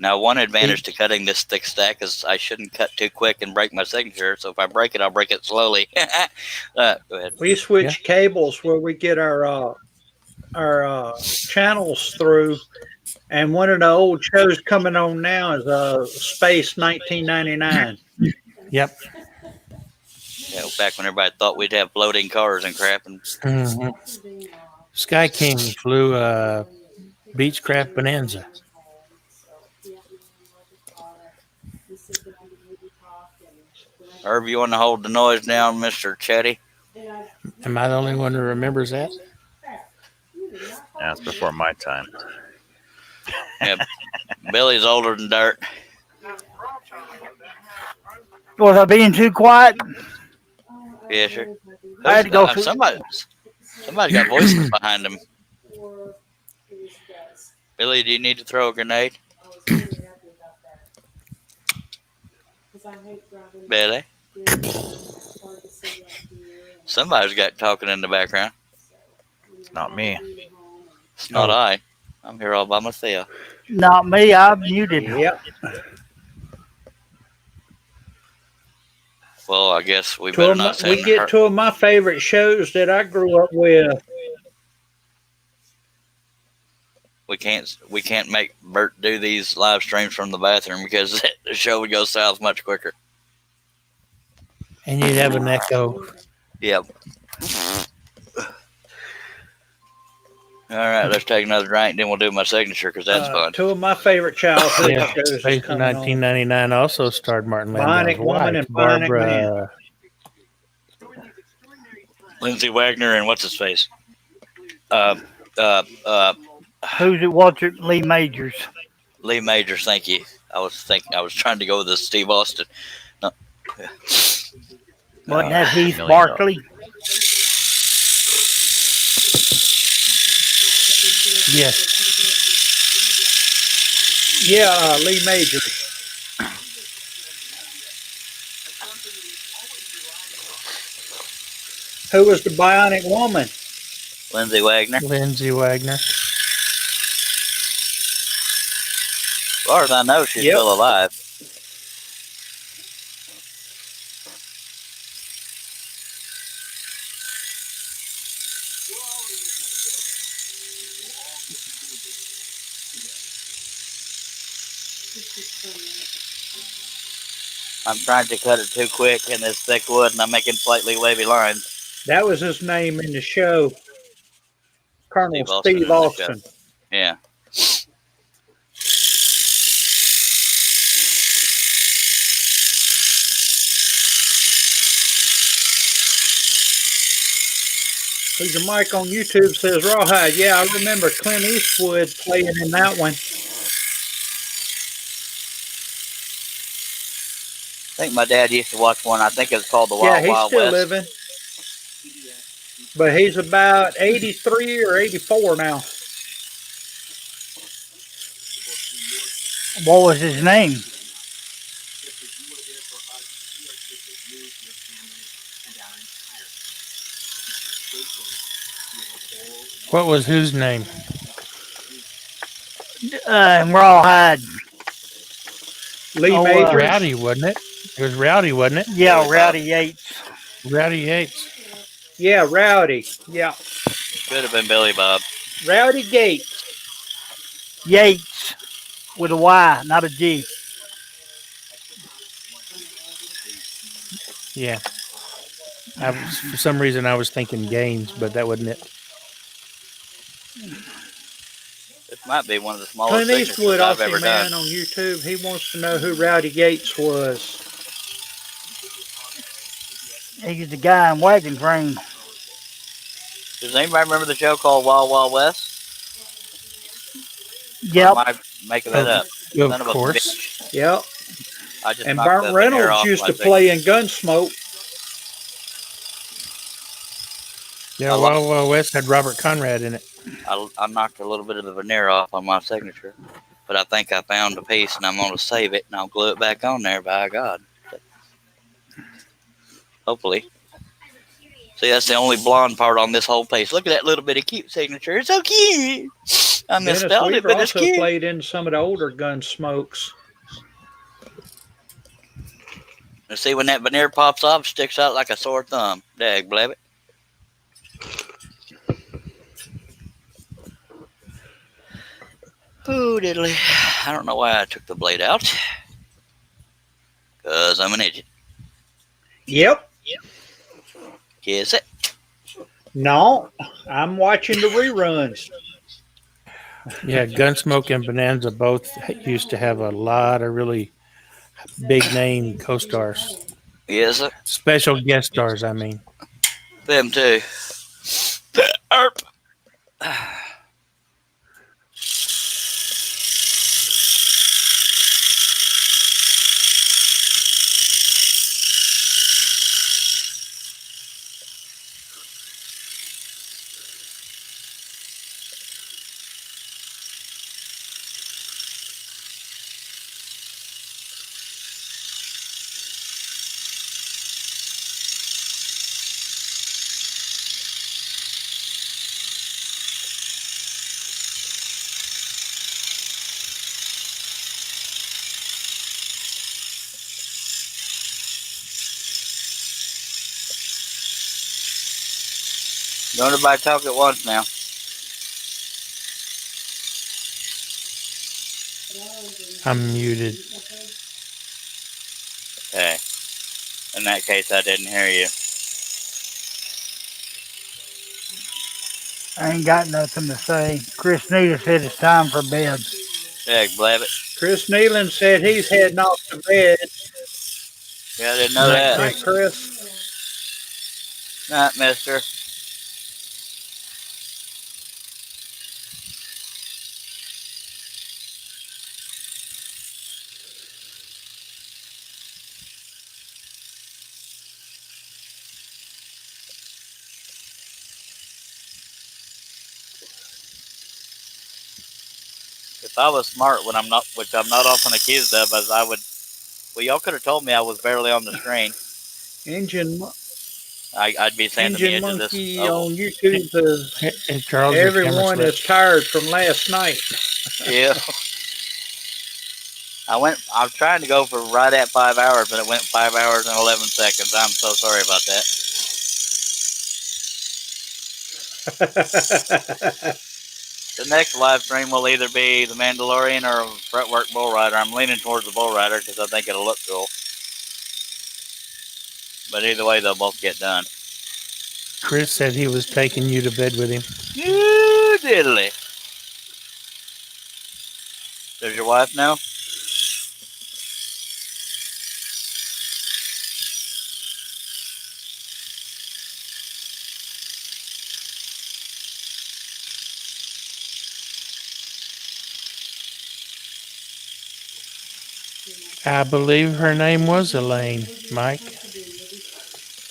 Now, one advantage to cutting this thick stack is I shouldn't cut too quick and break my signature. So if I break it, I'll break it slowly. Go ahead. We switch cables where we get our channels through, and one of the old shows coming on now is Space 1999. Yep. Yeah, back when everybody thought we'd have floating cars and crap. And Mhm. Sky King flew a Beechcraft Bonanza. Herb, you want to hold the noise down, Mr. Chetty? Am I the only one who remembers that? That's before my time. Billy's older than dirt. Was I being too quiet? Yeah, sure. I had to go through- Somebody's got voices behind him. Billy, do you need to throw a grenade? Billy? Somebody's got talking in the background. It's not me. It's not I. I'm here all by myself. Not me. I muted. Yep. Well, I guess we better not send We get her. two of my favorite shows that I grew up with. We can't make Bert do these live streams from the bathroom because the show would go south much quicker. And you'd have an echo. Yep. All right, let's take another drink, then we'll do my signature because that's fun. Two of my favorite childhood Yeah, shows is Space in coming on. 1999 also starred Martin Landau's Bionic Woman wife, and Bionic Man. Barbara. Lindsay Wagner and what's his face? Who's it? Walter Lee Majors. Lee Majors. Thank you. I was trying to go with this Steve Austin. No. Wasn't that Heath $1 million. Barkley? Yes. Yeah, Lee Majors. Who was the Bionic Woman? Lindsay Wagner. Lindsay Wagner. As far as I know, she's Yep. still alive. I'm trying to cut it too quick in this thick wood, and I'm making slightly wavy lines. That was his name in the show. Colonel Steve Steve Austin in Austin. Yeah. Your mic on YouTube says Rawhide. Yeah, I remember Clint Eastwood playing in that one. I think my dad used to watch one. I think it's called The Yeah, Wild he's Wild still West. living. But he's about 83 or 84 now. What was his name? What was whose name? Rawhide. Lee Oh, Majors. Rowdy, wasn't it? It was Rowdy, wasn't it? Yeah, Rowdy Yates. Rowdy Yates. Yeah, Rowdy. Yeah. Could have been Billy Bob. Rowdy Gates. Yates with a Y, not a G. Yeah. For some reason, I was thinking Gaines, but that wasn't it. This might be one of the smallest Clint signatures Eastwood, I've Aussie ever Man done. on YouTube. He wants to know who Rowdy Gates was. He's the guy in Wagon Train. Does anybody remember the show called Wild Wild West? Or Yep. am I making that up? Son Of of a course. bitch. Yep. I just And knocked Burt the veneer Reynolds off used my to signature. play in Gunsmoke. Yeah, Wild Wild West had Robert Conrad in it. I knocked a little bit of the veneer off on my signature, but I think I found a piece, and I'm going to save it, and I'll glue it back on there. By God, hopefully. See, that's the only blonde part on this whole piece. Look at that little bitty cute signature. It's so cute. I Dennis misspelled it, Weaver but it's also cute. played in some of the older Gunsmokes. And see, when that veneer pops off, it sticks out like a sore thumb. Dag blabbit. Ooh, diddly. I don't know why I took the blade out. Because I'm an idiot. Yep. Kiss it. No, I'm watching the reruns. Yeah, Gunsmoke and Bonanza both used to have a lot of really big name co-stars. Yes, sir. Special guest stars, I mean. Them too. Erp. Don't everybody talk at once now. I'm muted. Okay. In that case, I didn't hear you. I ain't got nothing to say. Chris Nita said it's time for bed. Yeah, blab it. Chris Nealon said he's heading off to bed. Yeah, I didn't know Night, that. Night, Chris. Not, mister. If I was smart, when I'm not, which I'm not often accused of, as I would. Well, y'all could have told me I was barely on the screen. I'd be saying to the Engine edge of this. Monkey Oh, on YouTube says And Charles, your camera everyone slipped. is tired from last night. yeah. I was trying to go for right at 5 hours, but it went 5 hours and 11 seconds. I'm so sorry about that. The next live stream will either be The Mandalorian or Fretwork Bull Rider. I'm leaning towards the Bull Rider because I think it'll look cool. But either way, they'll both get done. Chris said he was taking you to bed with him. You diddly. Does your wife know? I believe her name was Elaine, Mike.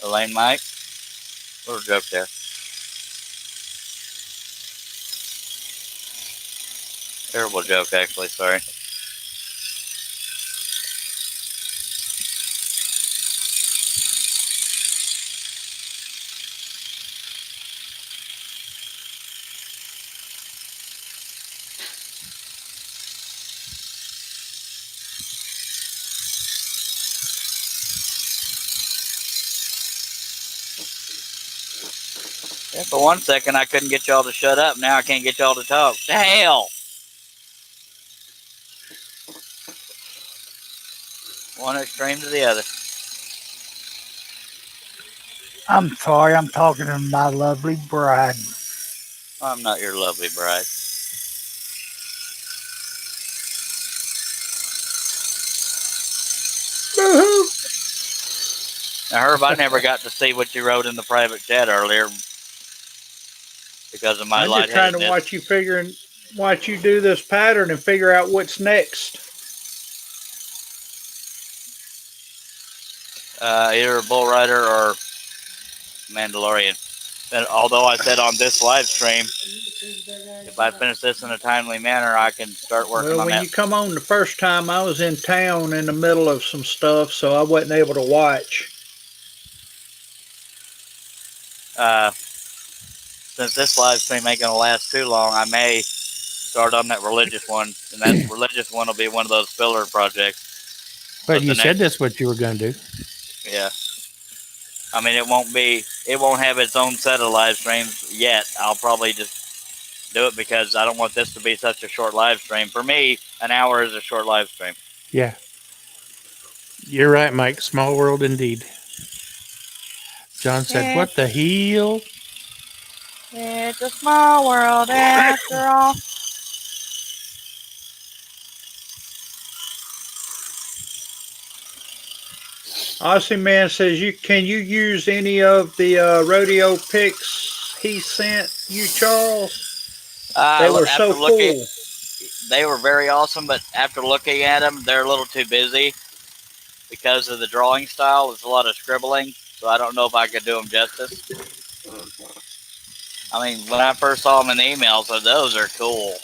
Elaine Mike? Little joke there. Terrible joke, actually. Sorry. Yeah, for 1 second, I couldn't get y'all to shut up. Now I can't get y'all to talk. The hell! One extreme to the other. I'm sorry, I'm talking to my lovely bride. I'm not your lovely bride. Now, Herb, I never got to see what you wrote in the private chat earlier because of my I'm just trying to lightheadedness. watch you do this pattern and figure out what's next. Either Bull Rider or Mandalorian. And although I said on this live stream, if I finish this in a timely manner, I can start working Well, on when that. you come on the first time, I was in town in the middle of some stuff, so I wasn't able to watch. Since this live stream ain't going to last too long, I may start on that religious one. And that religious one will be one of those filler projects. But But you the said next- that's what you were going to do. Yeah. I mean, it won't have its own set of live streams yet. I'll probably just do it because I don't want this to be such a short live stream. For me, an hour is a short live stream. Yeah. You're right, Mike. Small world indeed. John said, what the hell? It's a small world after all. Aussie Man says, can you use any of the rodeo pics he sent you, Charles? They were so cool. They were very awesome, but after looking at them, they're a little too busy because of the drawing style. It's a lot of scribbling, so I don't know if I could do them justice. I mean, when I first saw them in the emails, so those are cool.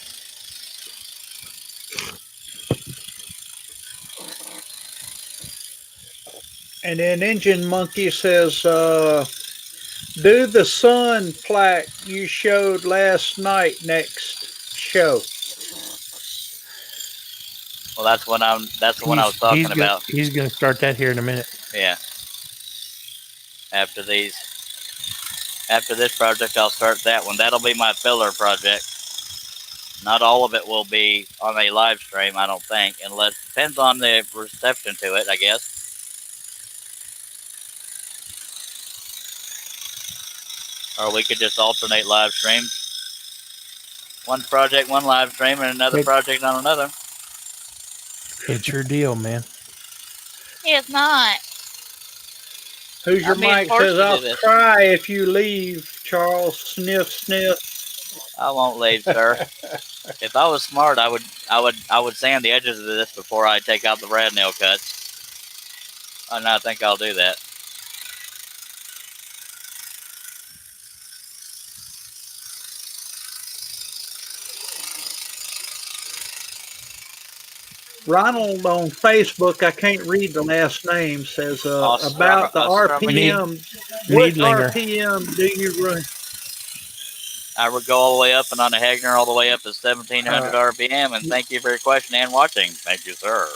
And then Engine Monkey says, do the sun plaque you showed last night next show. Well, that's what I was talking about. He's going to start that here in a minute. Yeah. After these. After this project, I'll start that one. That'll be my filler project. Not all of it will be on a live stream, I don't think, unless depends on the reception to it, I guess. Or we could just alternate live streams. One project, one live stream, and another project on another. It's your deal, man. It's not. Who's your I'm being mic forced says, to do I'll this. cry if you leave, Charles. Sniff, sniff. I won't leave, sir. If I was smart, I would sand the edges of this before I take out the brad nail cuts. And I think I'll do that. Ronald on Facebook, I can't read the last name, says about the RPM. What Needlinger. RPM do you run? I would go all the way up and on the Hagner all the way up to 1700 RPM. And thank you for your question and watching. Thank you, sir.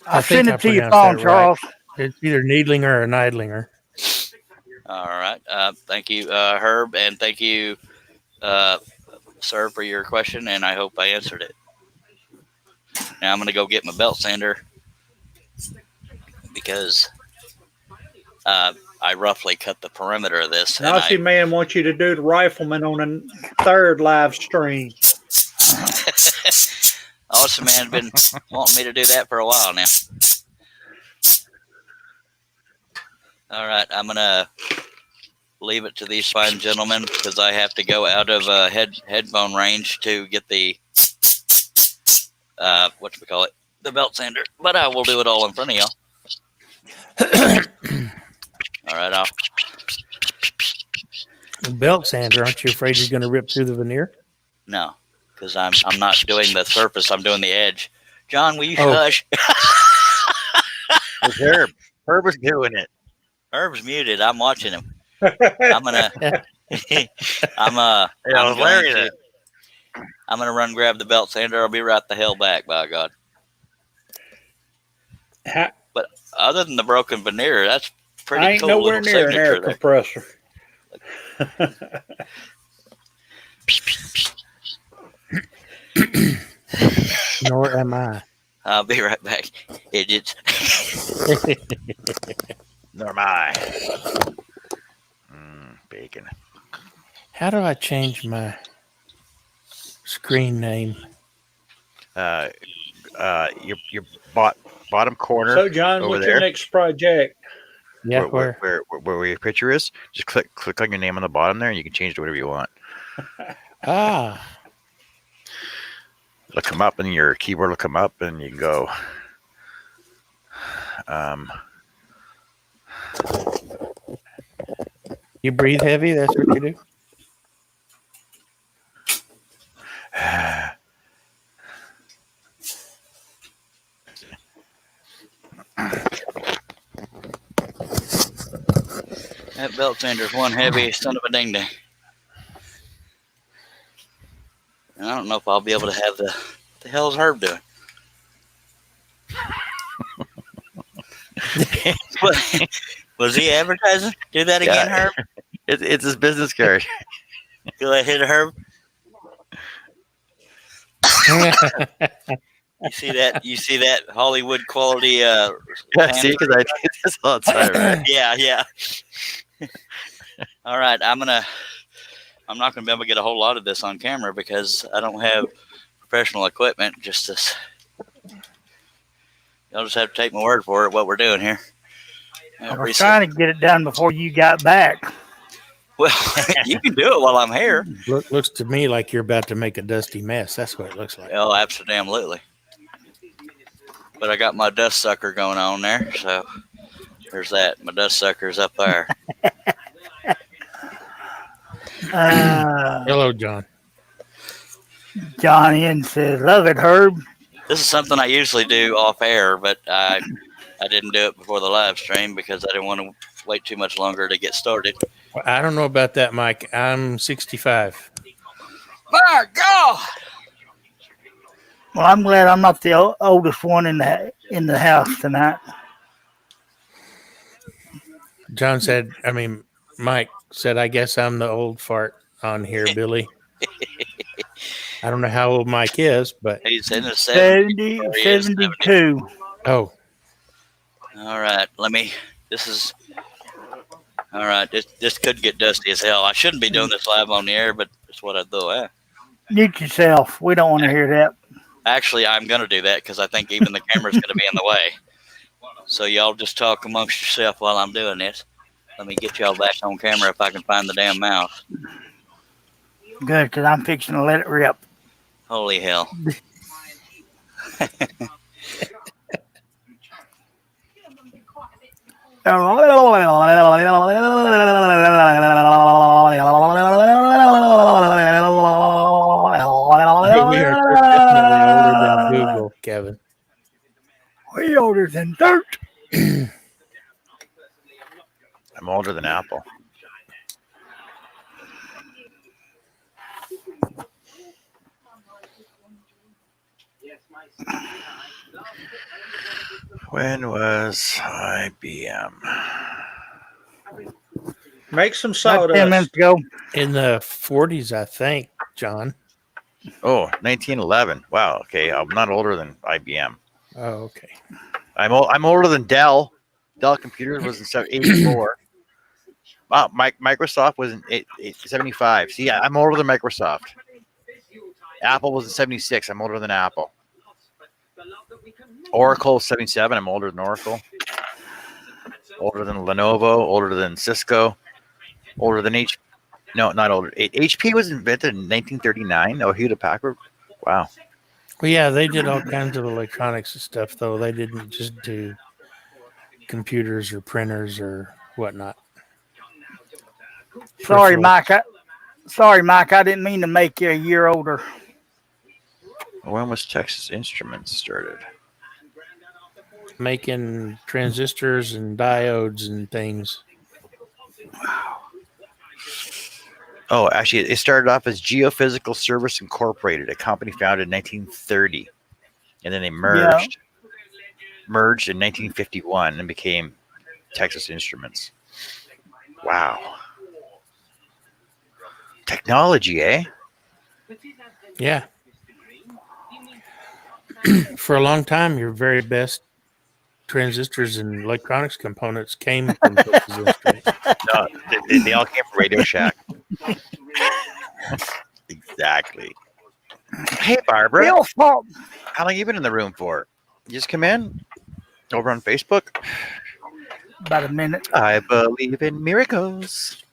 I'll think send I it to your pronounced phone, that right. Charles. It's either Needlinger or Neidlinger. All right. Thank you, Herb, and thank you, sir, for your question, and I hope I answered it. Now I'm going to go get my belt sander because I roughly cut the perimeter of this. And Nazi Man wants you to do the rifleman on a third live stream. Awesome Man been wanting me to do that for a while now. All right, I'm going to leave it to these fine gentlemen because I have to go out of headphone range to get the the belt sander. But I will do it all in front of y'all. All right, Belt sander, aren't you afraid you're going to rip through the veneer? no, because I'm not doing the surface. I'm doing the edge. John, will you shush? It's Herb. Herb is doing it. Herb's muted. I'm watching him. I'm gonna. I'm gonna run grab the belt sander. I'll be right the hell back. By God. But other than the broken veneer, that's pretty I ain't cool. nowhere Little near an air signature compressor. Nor am I. I'll be right back, idiots. Nor am I. Bacon. How do I change my screen name? Your bottom corner. So, John, over what's there. your next project? Yeah, where your picture is, just click on your name on the bottom there, and you can change it to whatever you want. It'll come up, and your keyboard will come up, and you can go. You breathe heavy. That's what you do. That belt sander's one heavy son of a ding ding. And I don't know if I'll be able to have the hell's Herb doing? Was he advertising? Do that again, Herb? It's his business card. Go ahead, Herb. You see that Hollywood quality Yeah, see, because I do this all the time, right? Yeah. All right, I'm not gonna be able to get a whole lot of this on camera because I don't have professional equipment. Y'all just have to take my word for it. What we're doing here. We're trying to get it done before you got back. Well, you can do it while I'm here. Looks to me like you're about to make a dusty mess. That's what it looks like. Oh, absolutely. But I got my dust sucker going on there, so there's that. My dust sucker's up there. Hello, John. John N says, "Love it, Herb." This is something I usually do off air, but I didn't do it before the live stream because I didn't want to wait too much longer to get started. Well, I don't know about that, Mike. I'm 65. My God! Well, I'm glad I'm not the oldest one in the house tonight. John said, Mike said, I guess I'm the old fart on here, Billy. I don't know how old Mike is, but He's in his 70s. 70, 72. oh, All right, all right. This could get dusty as hell. I shouldn't be doing this live on the air, but it's what I do. Mute yourself. We don't want to hear that. Actually, I'm gonna do that because I think even the camera's gonna be in the way. So y'all just talk amongst yourself while I'm doing this. Let me get y'all back on camera if I can find the damn mouse. Good, because I'm fixing to let it rip. Holy hell. we are definitely older than Google, Kevin. Way older than dirt. I'm older than Apple. When was IBM? Make some About 10 sawdust. minutes ago. In the 40s, I think, John. Oh, 1911. Wow. Okay, I'm not older than IBM. Oh, okay. I'm older than Dell. Dell Computers was in 84. Wow, Microsoft was in 75. See, I'm older than Microsoft. Apple was in 76. I'm older than Apple. Oracle 77. I'm older than Oracle. Older than Lenovo. Older than Cisco. Older than No, not older. HP was invented in 1939. Oh, Hewlett Packard. Wow. Well, yeah, they did all kinds of electronics and stuff, though. They didn't just do computers or printers or whatnot. Sorry, Peripherals. Mike. I didn't mean to make you a year older. When was Texas Instruments started? Making transistors and diodes and things. Oh, actually, it started off as Geophysical Service Incorporated, a company founded in 1930, and then they merged in 1951 and became Texas Instruments. Wow. Technology, eh? Yeah. For a long time, your very best transistors and electronics components came from Texas Instruments. No, they all came from Radio Shack. Exactly. Hey, Barbara. Real fault. How long you been in the room for? You just come in? Over on Facebook? About a minute. I believe in miracles.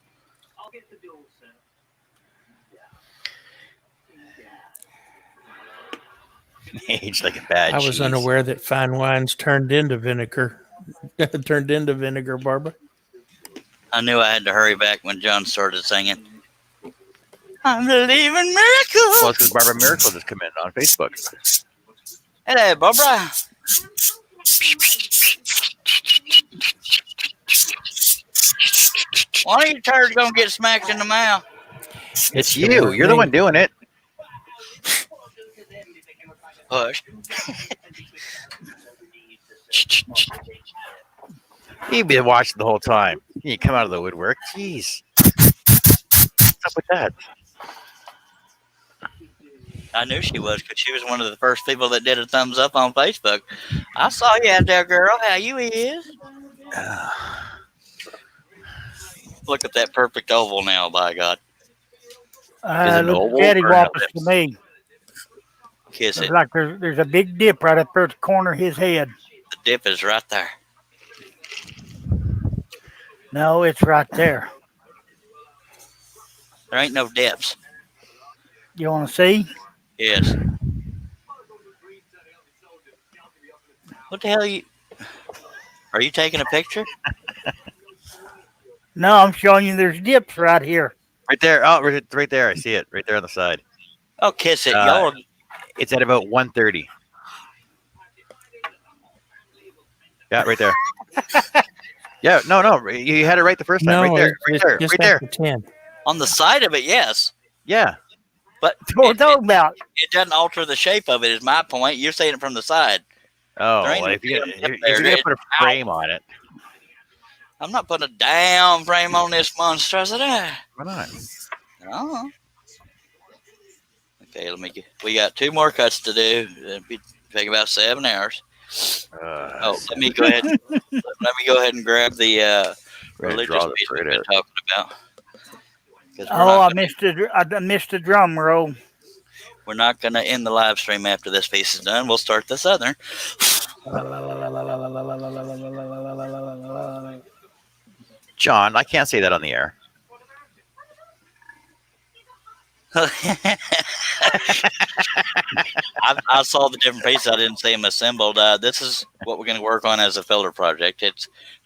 Aged like a bad I was cheese. unaware that fine wines turned into vinegar. Barbara. I knew I had to hurry back when John started singing. I believe in miracles. Well, it's because Barbara Miracle just come in on Facebook. Hello, Barbara. One of you turds gonna get smacked in the mouth. It's you. You're the one doing it. Hush. You've been watching the whole time. You come out of the woodwork. Jeez. What's up with that? I knew she was because she was one of the first people that did a thumbs up on Facebook. I saw you out there, girl. How you is? Look at that perfect oval now, by God. it Look oval at or Cattywampus ellipse? to me. Kiss It's it. like there's a big dip right up there at the corner of his head. The dip is right there. No, it's right there. There ain't no dips. You want to see? Yes. What the hell are you taking a picture? No, I'm showing you there's dips right here. Right there. Oh, right there. I see it. Right there on the side. Oh, kiss it. Uh, It's at about 1:30. Yeah, right there. Yeah, no. You had it right the first time. No, right there. Right it's there. just Right there. after 10. On the side of it, yes. Yeah. But What I'm talking about? it doesn't alter the shape of it, is my point. You're saying it from the side. Oh, There ain't well, no if you're dip gonna there, put a frame on it. I'm not putting a down frame on this monstrosity. Why not? Oh. Okay, we got 2 more cuts to do. It'll take about 7 hours. Let me go ahead. Let me go ahead and grab the religious piece we've been talking about. Oh, I missed the drum roll. We're not going to end the live stream after this piece is done. We'll start the Southern. John, I can't say that on the air. I saw the different pieces. I didn't see them assembled. This is what we're going to work on as a filler project.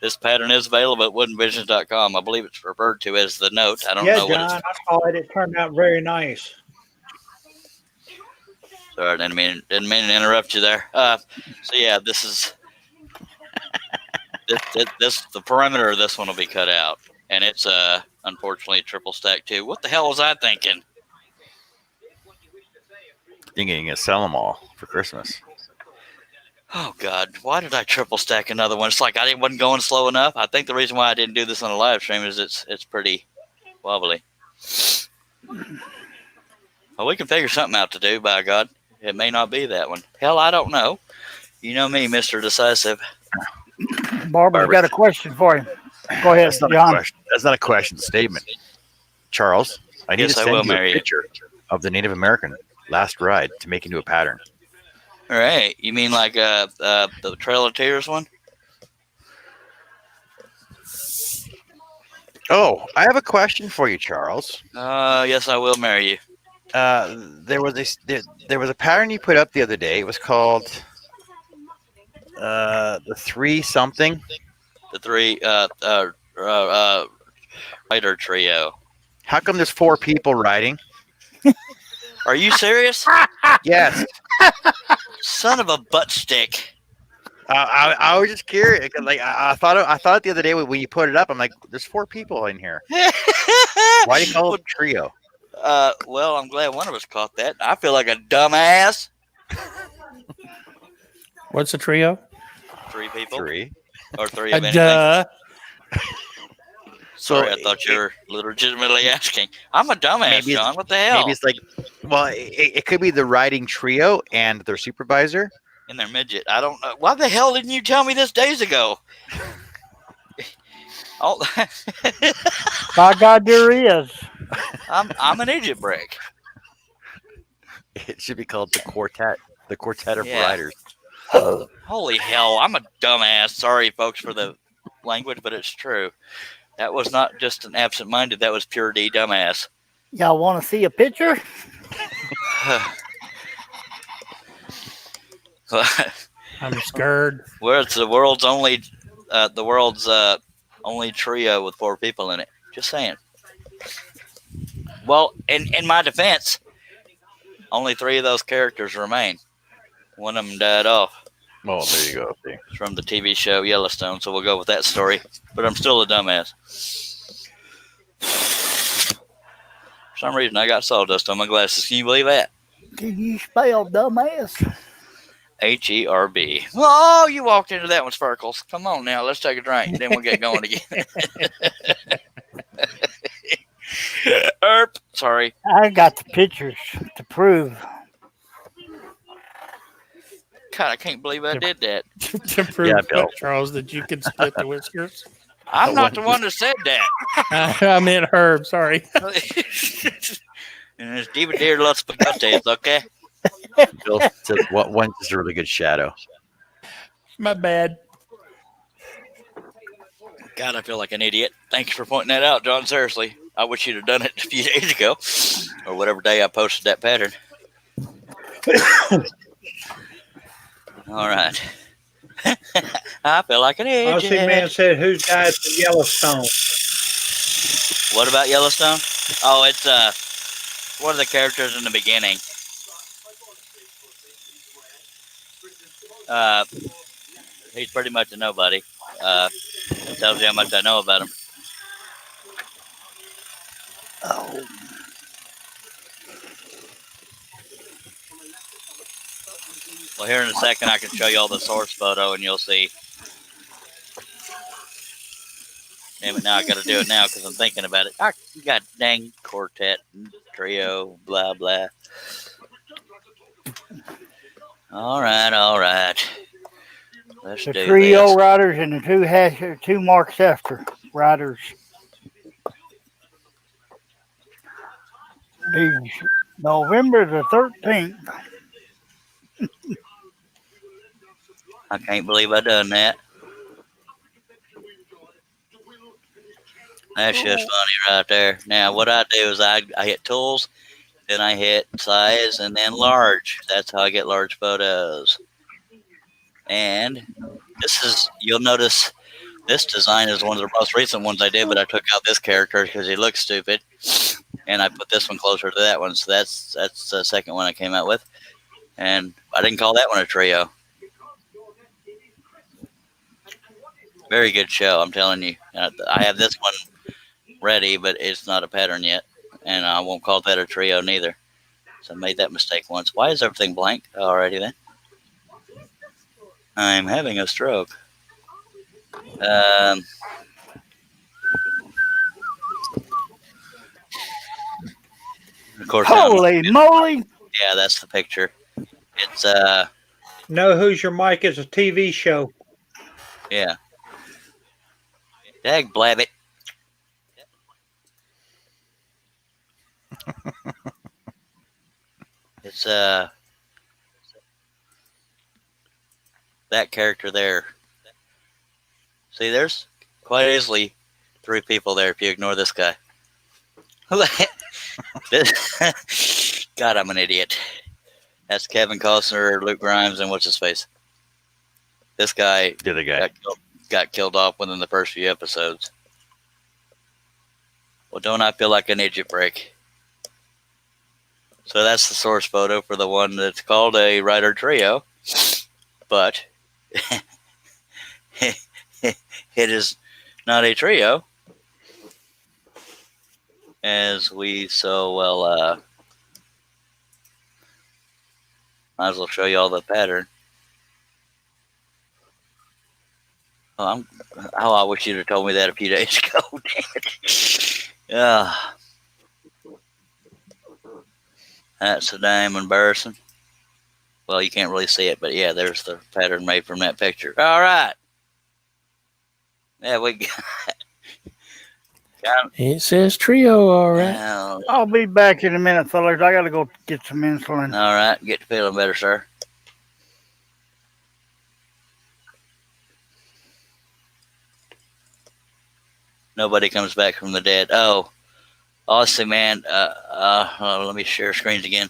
This pattern is available at woodenvisions.com. I believe it's referred to as the note. I don't know John, what it's. I saw it. It turned out very nice. Sorry, didn't mean to interrupt you there. So yeah, this is this the perimeter of this one will be cut out, and it's unfortunately triple stack too. What the hell was I thinking? Thinking you sell them all for Christmas. Oh God, why did I triple stack another one? It's like I wasn't going slow enough. I think the reason why I didn't do this on a live stream is it's pretty wobbly. Well, we can figure something out to do. By God, it may not be that one. Hell, I don't know. You know me, Mr. Decisive. Barbara's got a question for you. Go ahead, That's not John. a question. That's not a question. It's a statement. Charles, I need Yes, to I send will you a marry you. picture of the Native American last ride to make into a pattern. All right, you mean like the Trail of Tears one? Oh, I have a question for you, Charles. Yes, I will marry you. There was a pattern you put up the other day. It was called the 3 something. The 3 rider trio. How come there's 4 people riding? Are you serious? Yes. Son of a butt stick. I was just curious. Like I thought it the other day when you put it up. I'm like, there's 4 people in here. Why do you call it a trio? Well, I'm glad one of us caught that. I feel like a dumbass. What's a trio? 3 people. 3. Or 3 of anything. Duh. Sorry, I thought you were legitimately asking. I'm a dumbass, John. What the hell? Maybe it's like, well, it could be the riding trio and their supervisor. In their midget. I don't know. Why the hell didn't you tell me this days ago? Oh, By God, there is. I'm an idiot brick. It should be called the quartet. The quartet of Yeah. riders. Holy hell, I'm a dumbass. Sorry, folks, for the language, but it's true. That was not just an absent-minded. That was pure D dumbass. Y'all want to see a picture? I'm scared. Where it's the world's only trio with 4 people in it. Just saying. Well, in my defense, only 3 of those characters remain. One of them died off. Oh, there you go. See. It's from the TV show Yellowstone, so we'll go with that story. But I'm still a dumbass. For some reason, I got sawdust on my glasses. Can you believe that? Can you spell dumbass? Herb. Oh, you walked into that one, Sparkles. Come on now, let's take a drink. Then we'll get going again. Erp. Sorry. I got the pictures to prove. God, I can't believe I did that. To prove, Yeah, Bill. Charles, that you can split the whiskers. I'm not the one that said that. I meant Herb. Sorry. And Steven Deere loves spaghetti, okay? Bill says, "What one is a really good shadow?" My bad. God, I feel like an idiot. Thanks for pointing that out, John. Seriously. I wish you'd have done it a few days ago. Or whatever day I posted that pattern. All right. I feel like an Aussie idiot. Man said, "Who's died in Yellowstone?" What about Yellowstone? Oh, it's one of the characters in the beginning. He's pretty much a nobody. It tells you how much I know about him. Oh, Well, here in a second, I can show you all the source photo, and you'll see. Damn it! Now I got to do it now because I'm thinking about it. I got dang quartet, trio, blah blah. All right. Let's The do trio this. riders and the two Mark Sefter riders. These November the 13th. I can't believe I done that. That's just funny right there. Now, what I do is I hit tools, then I hit size, and then large. That's how I get large photos. And you'll notice this design is one of the most recent ones I did, but I took out this character because he looks stupid. And I put this one closer to that one. So that's the second one I came out with. And I didn't call that one a trio. Very good show, I'm telling you. I have this one ready, but it's not a pattern yet. And I won't call that a trio neither. So I made that mistake once. Why is everything blank? Alrighty then. I'm having a stroke. Of course, Holy moly! yeah, that's the picture. It's Know Who's Your Mike is a TV show. yeah. Dag blabbit. It's that character there. See, there's quite easily 3 people there if you ignore this guy. God, I'm an idiot. That's Kevin Costner, Luke Grimes, and what's his face? This guy The other guy. got killed off within the first few episodes. Well, don't I feel like an idiot break? So that's the source photo for the one that's called a Rider Trio, but it is not a trio, as we so well. Might as well show you all the pattern. Oh, I wish you'd have told me that a few days ago. Damn it. Yeah. That's so damn embarrassing. Well, you can't really see it, but yeah, there's the pattern made from that picture. All right. Yeah, we got It says trio, all right. now. I'll be back in a minute, fellas. I gotta go get some insulin. All right, get to feeling better, sir. Nobody comes back from the dead. Oh, honestly, man. Let me share screens again.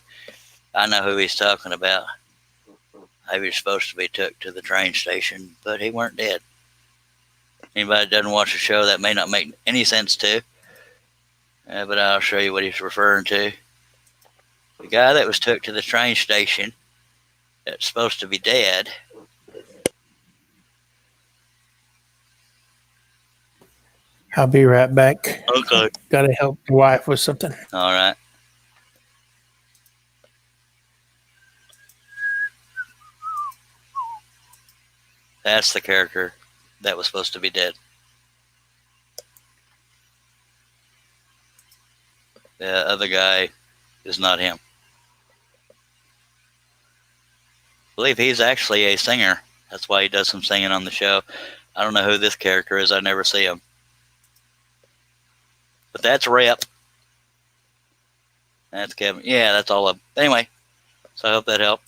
I know who he's talking about. He was supposed to be took to the train station, but he weren't dead. Anybody that doesn't watch the show, that may not make any sense to. But I'll show you what he's referring to. The guy that was took to the train station that's supposed to be dead. I'll be right back. Okay. Gotta help your wife with something. All right. That's the character that was supposed to be dead. The other guy is not him. I believe he's actually a singer. That's why he does some singing on the show. I don't know who this character is. I never see him. But that's Rep. That's Kevin. Yeah, that's all of them. Anyway, so I hope that helped.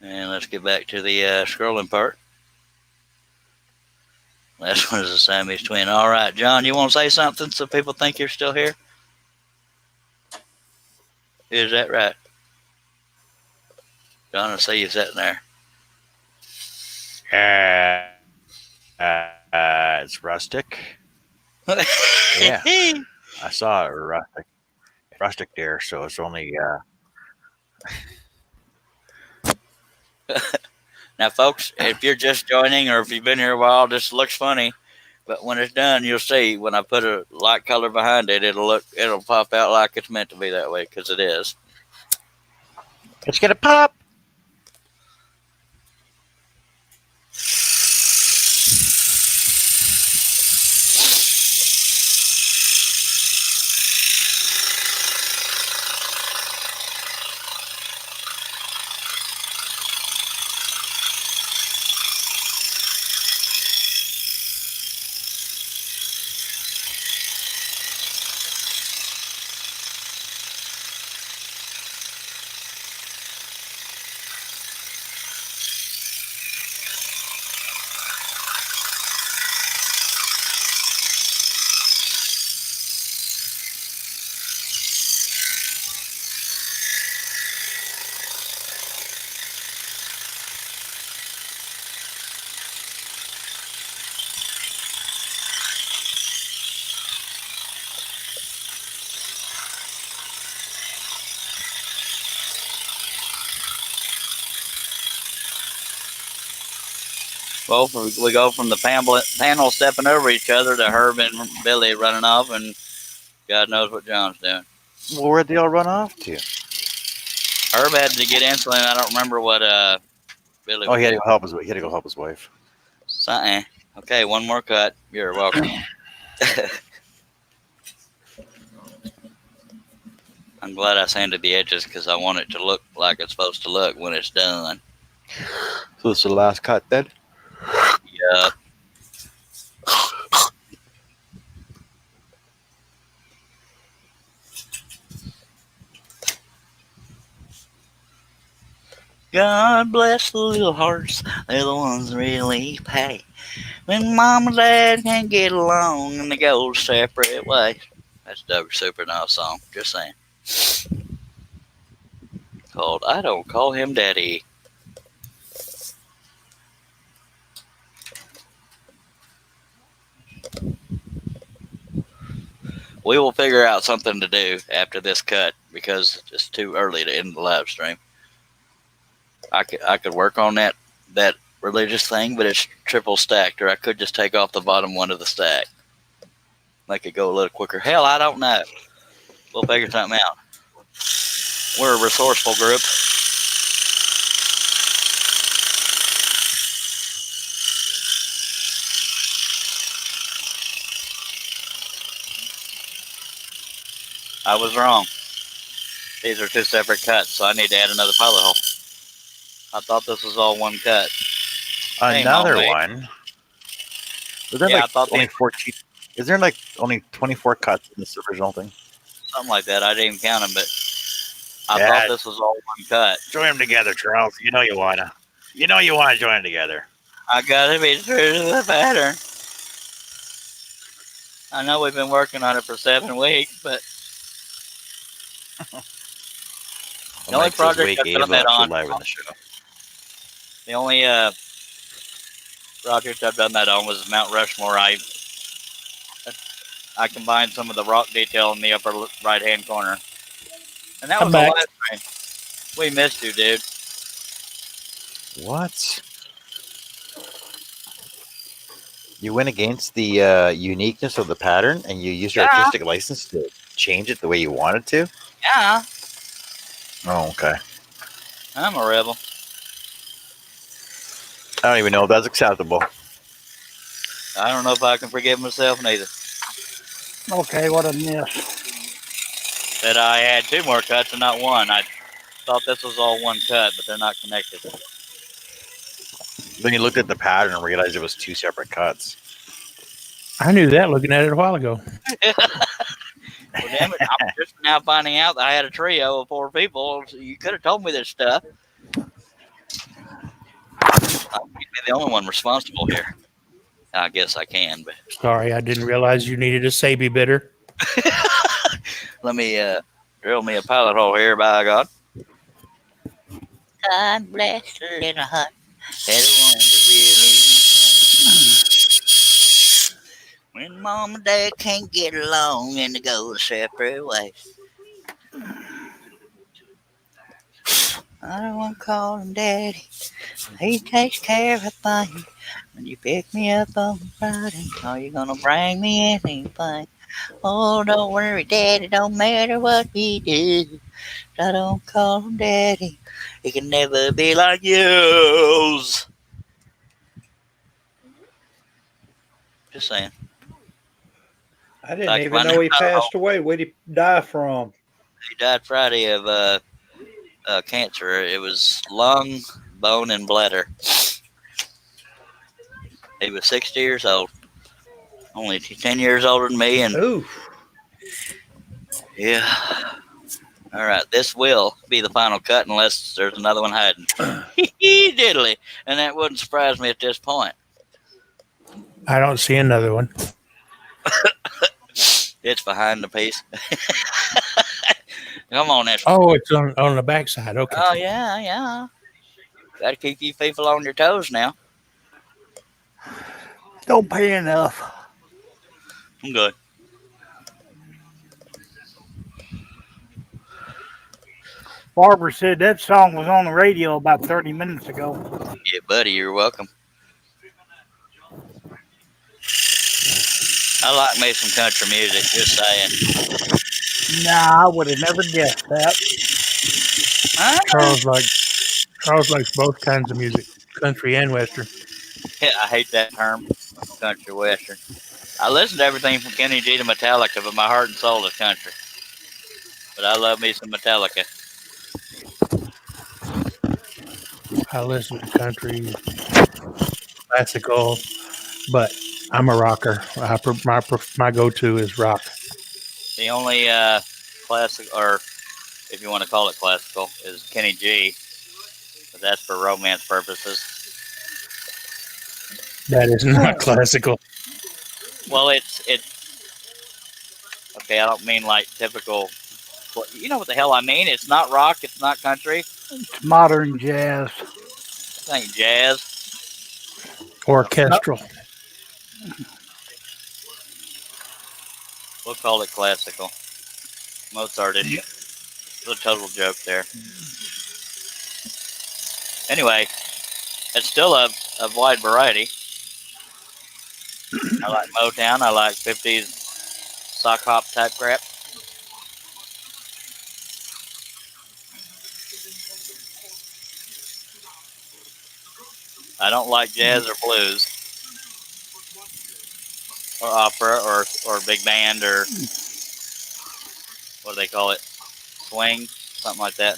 And let's get back to the scrolling part. Last one is a Siamese twin. All right, John, you want to say something so people think you're still here? Is that right? John, I see you sitting there. It's rustic. Yeah. I saw a rustic there, so it's only Now, folks, if you're just joining or if you've been here a while, this looks funny. But when it's done, you'll see when I put a light color behind it, it'll pop out like it's meant to be that way, because it is. it's gonna pop. Well, we go from the panel stepping over each other to Herb and Billy running off, and God knows what John's doing. Well, where'd they all run off to? Herb had to get insulin. I don't remember what Billy. Oh, he had to go help his. He had to go help his wife. Something. Okay, one more cut. You're welcome. I'm glad I sanded the edges because I want it to look like it's supposed to look when it's done. So this is the last cut then? Yeah. God bless the little hearts. They're the ones that really pay. When mom and dad can't get along and they go separate ways. That's Doug Supernow's song. Just saying. Called I Don't Call Him Daddy. We will figure out something to do after this cut because it's too early to end the live stream. I could work on that religious thing, but it's triple stacked, or I could just take off the bottom one of the stack. Make it go a little quicker. Hell, I don't know. We'll figure something out. We're a resourceful group. I was wrong. These are two separate cuts, so I need to add another pilot hole. I thought this was all one cut. Another one. Was there Yeah, I like thought only they- 14? Is there like only 24 cuts in this original thing? Something like that. I didn't even count them, but I Yeah. thought this was all one cut. Join them together, Charles. You know you wanna. You know you wanna join them together. I gotta be true to the pattern. I know we've been working on it for 7 weeks, but The only project I've done that on- live in the show. the only project I've done that on was Mount Rushmore. I combined some of the rock detail in the upper right hand corner, and that I'm was the back. last time. We missed you, dude. What? You went against the uniqueness of the pattern, and you used your Yeah. artistic license to change it the way you wanted to. Yeah, Oh, okay. I'm a rebel. I don't even know if that's acceptable. I don't know if I can forgive myself neither. Okay, what a miss. That I had 2 more cuts and not one. I thought this was all one cut, but they're not connected. Then you looked at the pattern and realized it was 2 separate cuts. I knew that looking at it a while ago. Well, damn it, I'm just now finding out that I had a trio of 4 people. So you could have told me this stuff. I'm the only one responsible here. I guess I can, but Sorry, I didn't realize you needed a Sabi bitter. let me drill me a pilot hole here, by God. God bless the little hut. When mom and dad can't get along and they go separate ways. I don't want to call him daddy. He takes care of everything. When you pick me up on Friday, are you gonna bring me anything? Oh, don't worry, daddy, don't matter what we do. I don't call him daddy. He can never be like yours. Just saying. I didn't Like, even if I know knew he how- passed away. Where'd he die from? He died Friday of cancer. It was lung, bone, and bladder. He was 60 years old. Only 10 years older than me, and Ooh, yeah. All right, this will be the final cut unless there's another one hiding. Diddly, and that wouldn't surprise me at this point. I don't see another one. It's behind the piece. Come on, that's Oh, it's on the backside. Okay. Oh yeah, yeah. Got to keep you people on your toes now. Don't pay enough. I'm good. Barbara said that song was on the radio about 30 minutes ago. Yeah, buddy, you're welcome. I like me some country music. Just saying. Nah, I would have never guessed that. Charles likes both kinds of music, country and western. Yeah, I hate that term, country western. I listen to everything from Kenny G to Metallica, but my heart and soul is country. But I love me some Metallica. I listen to country, classical, but I'm a rocker. My go-to is rock. The only classic, or if you want to call it classical, is Kenny G. But that's for romance purposes. That is not classical. Well, it's okay. I don't mean like typical. Well, you know what the hell I mean? It's not rock. It's not country. It's modern jazz. It ain't jazz. Orchestral. We'll call it classical. Mozart-ish. It's a total joke there. Anyway, it's still a wide variety. I like Motown. I like 50s sock hop type crap. I don't like jazz or blues or opera or big band or what do they call it? Swing, something like that.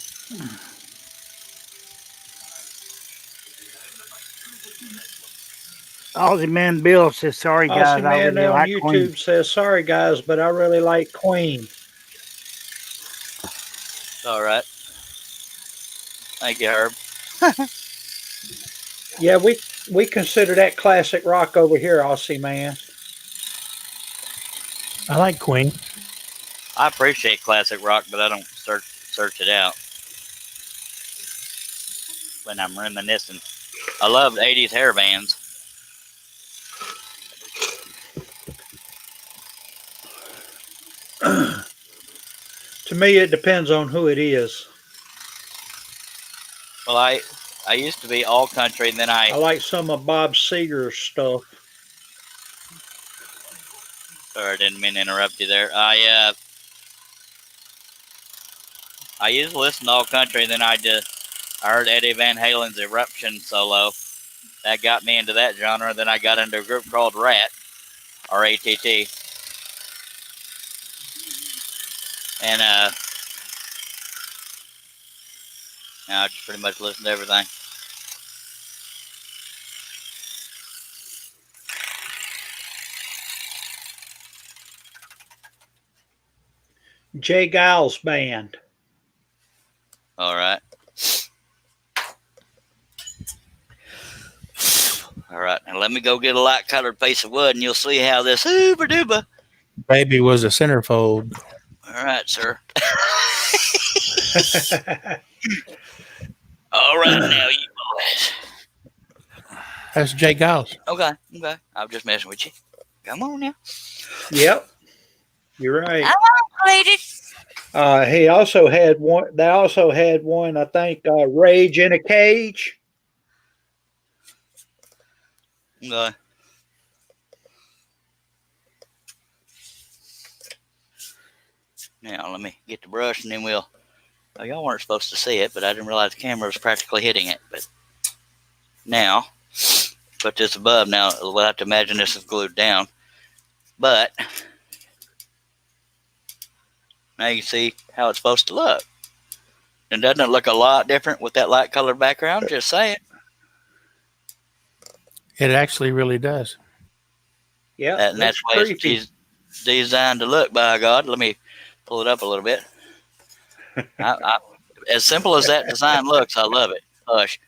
Aussie Man Bill says, sorry guys, Aussie I Man really on like YouTube Queen. says, sorry guys, but I really like Queen. All right. Thank you, Herb. Yeah, we consider that classic rock over here, Aussie Man. I like Queen. I appreciate classic rock, but I don't search it out when I'm reminiscing. I love 80s hair bands. To me, it depends on who it is. Well, I used to be all country, and then I like some of Bob Seger's stuff. Sorry, I didn't mean to interrupt you there. I used to listen to all country, and then I heard Eddie Van Halen's Eruption solo. That got me into that genre. Then I got into a group called Rat, R-A-T-T. And now I just pretty much listen to everything. Jay Giles Band. All right. All right. Now let me go get a light colored piece of wood and you'll see how this hoover dooba. Baby was a centerfold. All right, sir. All right, now you boys. That's Jay Giles. Okay. I was just messing with you. Come on now. Yep. You're right. Come on, ladies. He also had one. They also had one, I think, Rage in a Cage. Okay. Now let me get the brush and then we'll. Oh, y'all weren't supposed to see it, but I didn't realize the camera was practically hitting it. But now, put this above. Now we'll have to imagine this is glued down. But now you can see how it's supposed to look. And doesn't it look a lot different with that light colored background? Just saying. It actually really does. Yeah, And that's the way it's designed to look, by God. Let me pull it up a little bit. As simple as that design looks, I love it. Hush.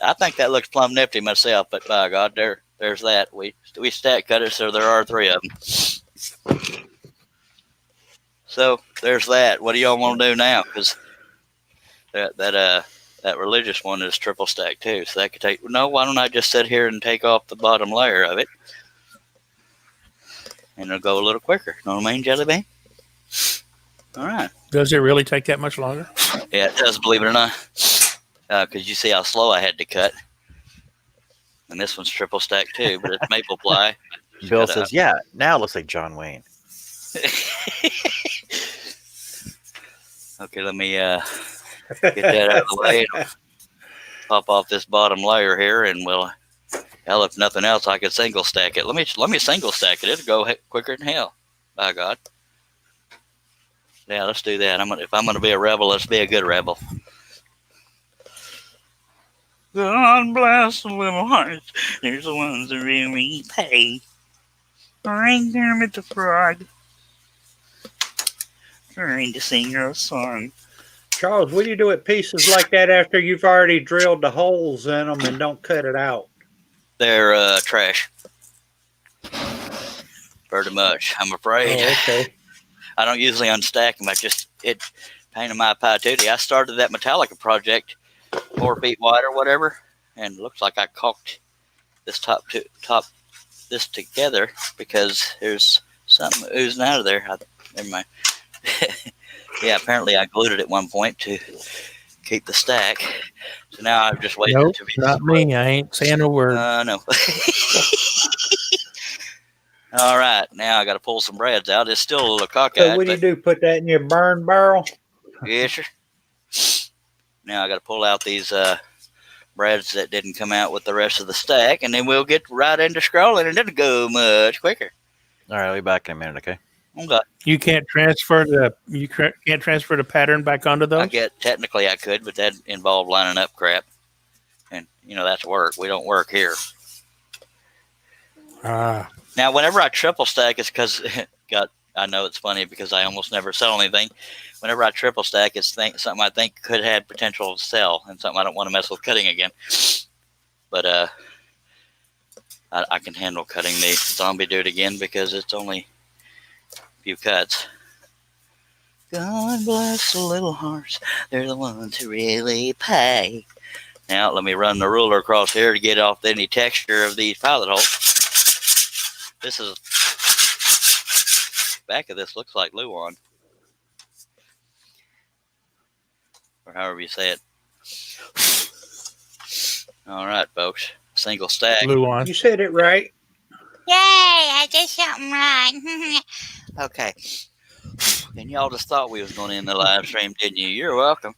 I think that looks plumb nifty myself, but by God, there's that. We stack cut it, so there are 3 of them. So there's that. What do y'all want to do now? Because that religious one is triple stack too, so that could take. No, why don't I just sit here and take off the bottom layer of it, and it'll go a little quicker. Know what I mean, Jelly Bean? All right. Does it really take that much longer? Yeah, it does, believe it or not. Because you see how slow I had to cut. And this one's triple stack too, but it's maple ply. Bill gotta- says, "Yeah, now it looks like John Wayne." Okay, let me get that out of the way. Pop off this bottom layer here, and we'll. Hell, if nothing else, I could single stack it. Let me single stack it. It'll go quicker than hell. By God. Yeah, let's do that. If I'm gonna be a rebel, let's be a good rebel. God bless the little hearts. There's the ones that really pay. I'm Kermit the Frog. Trying to sing your song. Charles, what do you do with pieces like that after you've already drilled the holes in them and don't cut it out? They're trash. Pretty much, I'm afraid. Oh, okay. I don't usually unstack them. It pain in my patootie. I started that Metallica project 4 feet wide or whatever, and it looks like I caulked this top this together because there's something oozing out of there. Never mind. Yeah, apparently I glued it at one point to keep the stack. So now I've just waited Nope, to be not me. I ain't saying a word. No. All right, now I got to pull some breads out. It's still a little cockeyed. So what do you do? Put that in your burn barrel? Yes, sir. Now I got to pull out these breads that didn't come out with the rest of the stack, and then we'll get right into scrolling, and it'll go much quicker. All right, I'll be back in a minute. Okay. Okay. You can't transfer the pattern back onto those. Technically I could, but that involved lining up crap, and that's work. We don't work here. Ah, Now, whenever I triple stack, it's because I know it's funny because I almost never sell anything. Whenever I triple stack, it's something I think could have potential to sell and something I don't want to mess with cutting again. But I can handle cutting the zombie dude again because it's only a few cuts. God bless the little hearts. They're the ones who really pay. Now, let me run the ruler across here to get off any texture of these pilot holes. This is back of this looks like Luan, or however you say it. All right, folks, single stack. Luan. You said it right. Yay, I did something right. Okay, and y'all just thought we was going to end the live stream, didn't you? You're welcome.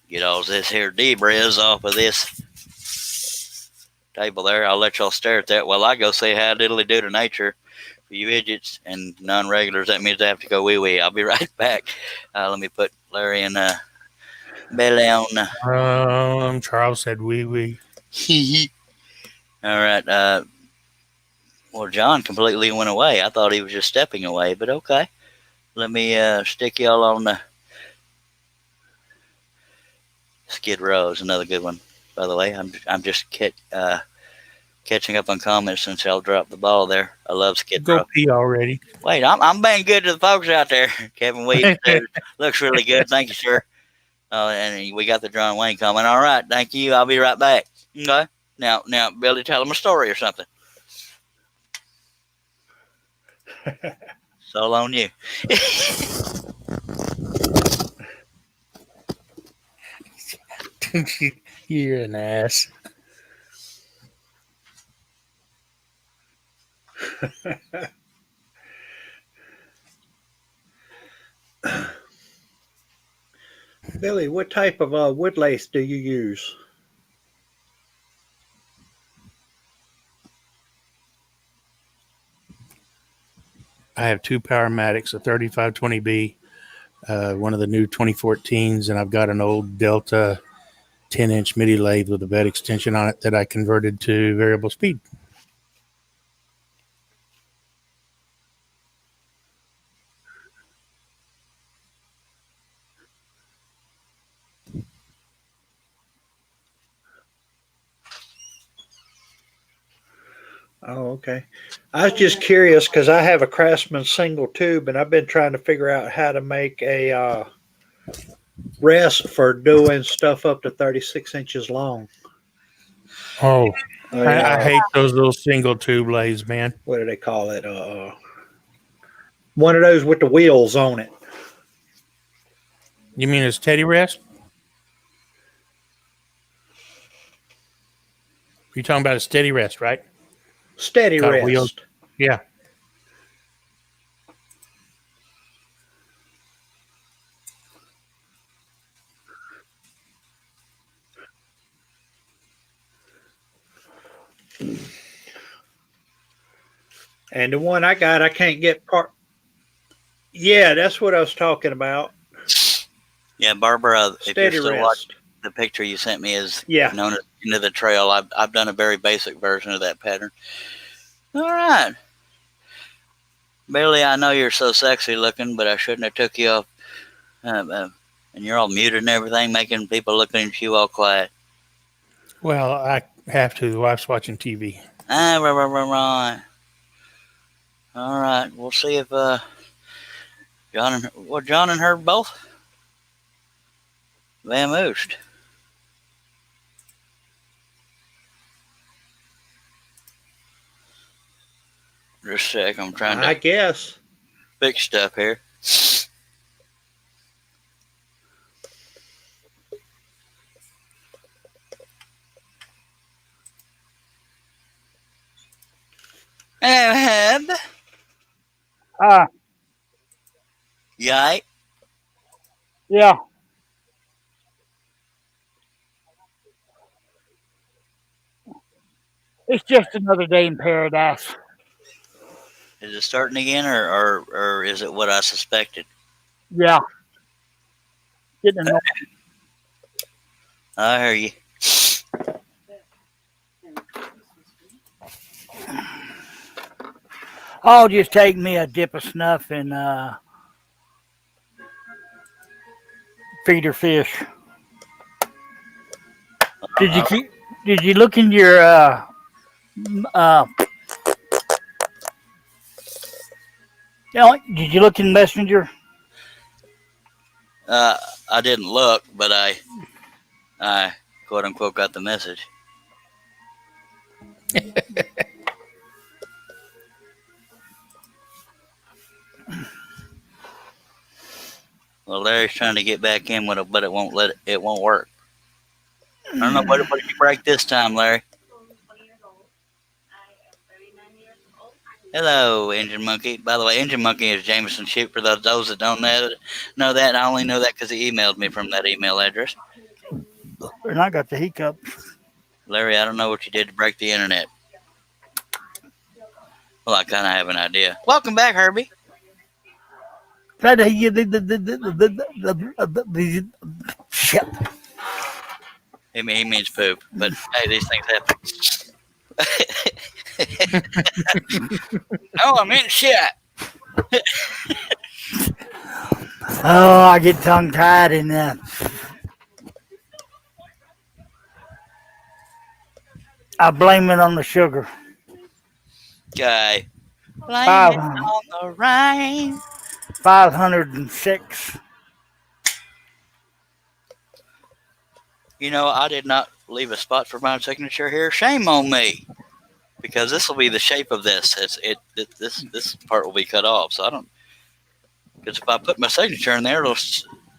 Get all this here debris off of this table there. I'll let y'all stare at that while I go say hi diddly do to nature. For you idiots and non-regulars, that means I have to go wee-wee. I'll be right back. Let me put Larry and Belly on. Charles said wee. All right. Well, John completely went away. I thought he was just stepping away, but okay. Let me stick y'all on the Skid Row is another good one, by the way. I'm just catching up on comments since y'all dropped the ball there. I love Skid Row. Go pee already. Wait, I'm being good to the folks out there. Kevin Weed looks really good. Thank you, sir. And we got the John Wayne coming. All right, thank you. I'll be right back. Okay. Now, Billy, tell him a story or something. Solo on you. You're an ass. Billy, what type of wood lace do you use? I have two Powermatics, a 3520B, one of the new 2014s, and I've got an old Delta 10-inch MIDI lathe with a bed extension on it that I converted to variable speed. Oh, okay. I was just curious because I have a Craftsman single tube, and I've been trying to figure out how to make a rest for doing stuff up to 36 inches long. Oh, I hate those little single tube lathes, man. What do they call it? One of those with the wheels on it. You mean it's Teddy Rest? You're talking about a steady rest, right? Steady Got rest. wheels. Yeah. And the one I got, I can't get part. Yeah, that's what I was talking about. Yeah, Barbara, if you're Steady still watching, rest. the picture you sent me is Yeah. known as Into the Trail. I've done a very basic version of that pattern. All right. Bailey, I know you're so sexy looking, but I shouldn't have took you off. And you're all muted and everything, making people looking at you all quiet. Well, I have to. The wife's watching TV. Right. All right. We'll see if John and Herb both vamoosed. Just a sec. I'm trying I to guess. fix stuff here. And yay. Yeah. It's just another day in paradise. Is it starting again, or is it what I suspected? Yeah. Getting annoyed. I hear you. I'll just take me a dip of snuff and feed her fish. Did you look into your did you look in Messenger? I didn't look, but I quote unquote got the message. Well, Larry's trying to get back in with it, but it won't work. I don't know what did you break this time, Larry. Hello, Engine Monkey. By the way, Engine Monkey is Jameson Shoot. For those that don't know that, I only know that because he emailed me from that email address. And I got the hiccup. Larry, I don't know what you did to break the internet. Well, I kind of have an idea. Welcome back, Herbie. Shit. He means poop, but hey, these things happen. No, I meant shit. Oh, I get tongue tied in that. I blame it on the sugar. Guy. Blame Five. it on the rain. 506. You know, I did not leave a spot for my signature here. Shame on me, because this will be the shape of this. This part will be cut off. So I don't. Because if I put my signature in there, it'll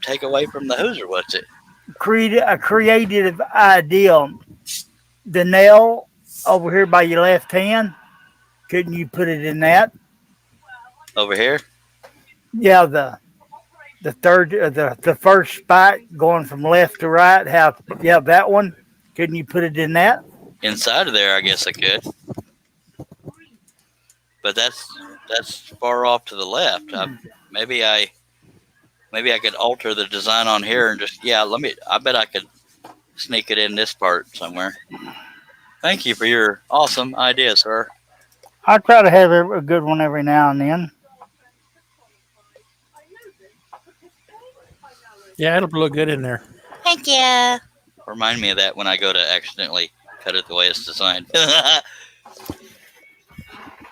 take away from the Hoosier. What's it? A creative idea. The nail over here by your left hand. Couldn't you put it in that? Over here? Yeah, the first spike going from left to right. That one. Couldn't you put it in that? Inside of there, I guess I could. But that's far off to the left. Maybe I could alter the design on here and just I bet I could sneak it in this part somewhere. Thank you for your awesome idea, sir. I try to have a good one every now and then. Yeah, it'll look good in there. Thank you. Remind me of that when I go to accidentally cut it the way it's designed. I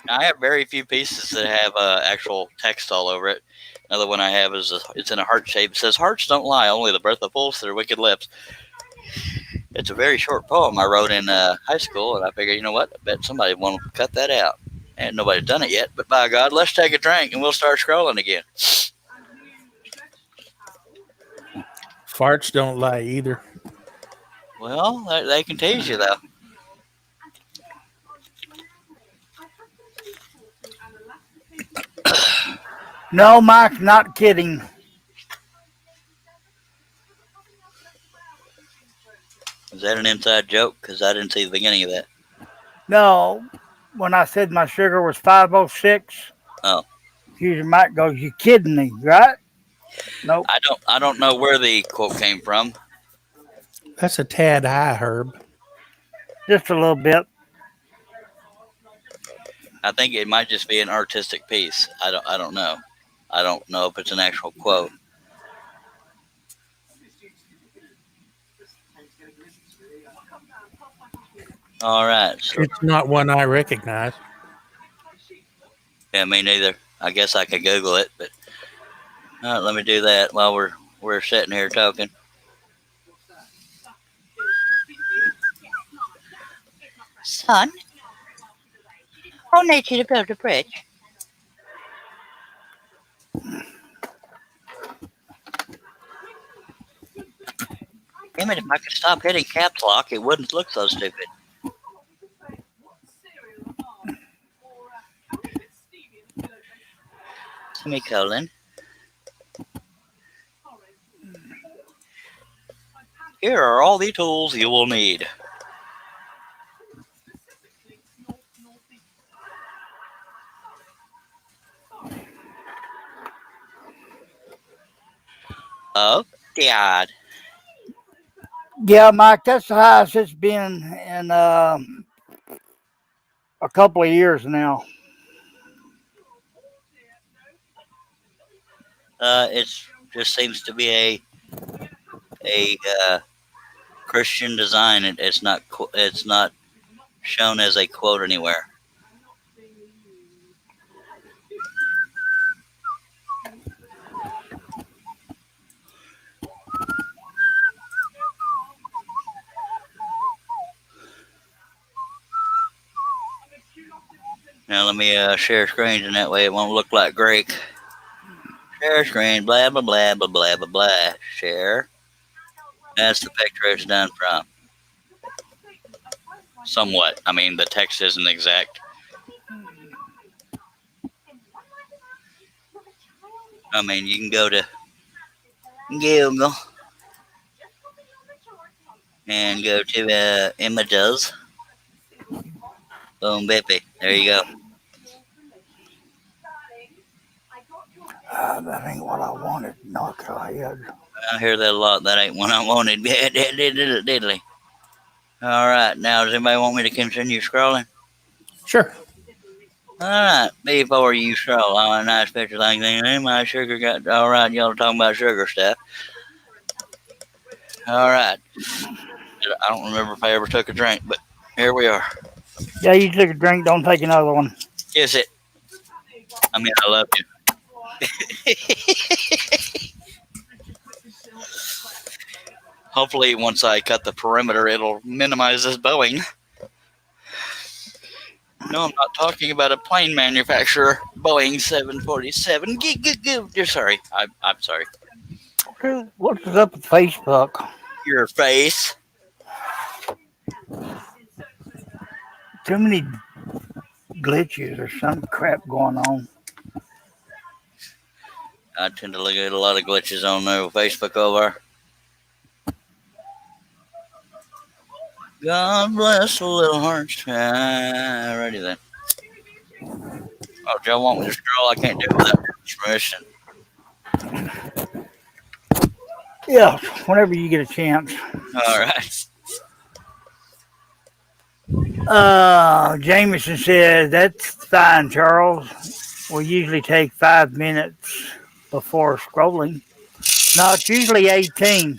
have very few pieces that have actual text all over it. Another one I have it's in a heart shape. It says, "Hearts don't lie, only the breath of fools to their wicked lips." It's a very short poem I wrote in high school, and I figured, you know what? I bet somebody will want to cut that out. And nobody's done it yet, but by God, let's take a drink and we'll start scrolling again. Farts don't lie either. Well, they can tease you, though. No, Mike's not kidding. Is that an inside joke? Because I didn't see the beginning of that. No, when I said my sugar was 506, Oh. usually Mike goes, "You kidding me, right?" Nope. I don't know where the quote came from. That's a tad high, Herb. Just a little bit. I think it might just be an artistic piece. I don't know. I don't know if it's an actual quote. All right. So, It's not one I recognize. yeah, me neither. I guess I could Google it, but all right, let me do that while we're sitting here talking. Son, I need you to build a bridge. Damn it, if I could stop hitting caps lock, it wouldn't look so stupid. Semicolon. Here are all the tools you will need. Oh, God. Yeah, Mike, that's the highest it's been in a couple of years now. It just seems to be a Christian design. It's not shown as a quote anywhere. Now let me share screens, and that way it won't look like Greek. Share screen, blah blah blah blah blah blah blah. Share. That's the picture it's done from. Somewhat. I mean, the text isn't exact. I mean, you can go to Google and go to images. Boom, bippy. There you go. That ain't what I wanted. Knock it ahead. I hear that a lot. That ain't what I wanted. Diddly. All right. Now, does anybody want me to continue scrolling? Sure. All right. Before you scroll, I want a nice picture like that. My sugar got. All right. Y'all are talking about sugar stuff. All right. I don't remember if I ever took a drink, but here we are. Yeah, you took a drink. Don't take another one. Kiss it. I mean, I love you. Hopefully, once I cut the perimeter, it'll minimize this Boeing. No, I'm not talking about a plane manufacturer. Boeing 747. You're sorry. I'm sorry. What's up with Facebook? Your face. Too many glitches or some crap going on. I tend to look at a lot of glitches on there with Facebook over. God bless the little hearts. Alrighty then. Oh, Joe want me to scroll? I can't do it without permission. Yeah, whenever you get a chance. All right. Jameson said, that's fine, Charles. We usually take 5 minutes before scrolling. No, it's usually 18.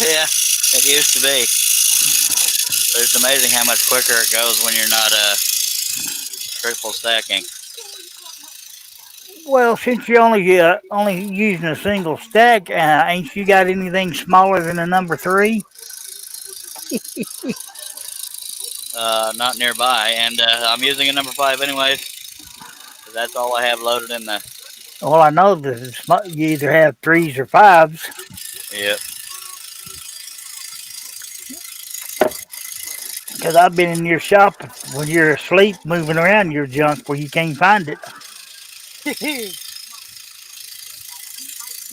Yeah, it used to be. But it's amazing how much quicker it goes when you're not triple stacking. Well, since you're only using a single stack, ain't you got anything smaller than a number 3? Not nearby, and I'm using a number 5 anyways. So that's all I have loaded in the. Well, I know that you either have 3s or 5s. Yep. Because I've been in your shop when you're asleep, moving around your junk where you can't find it.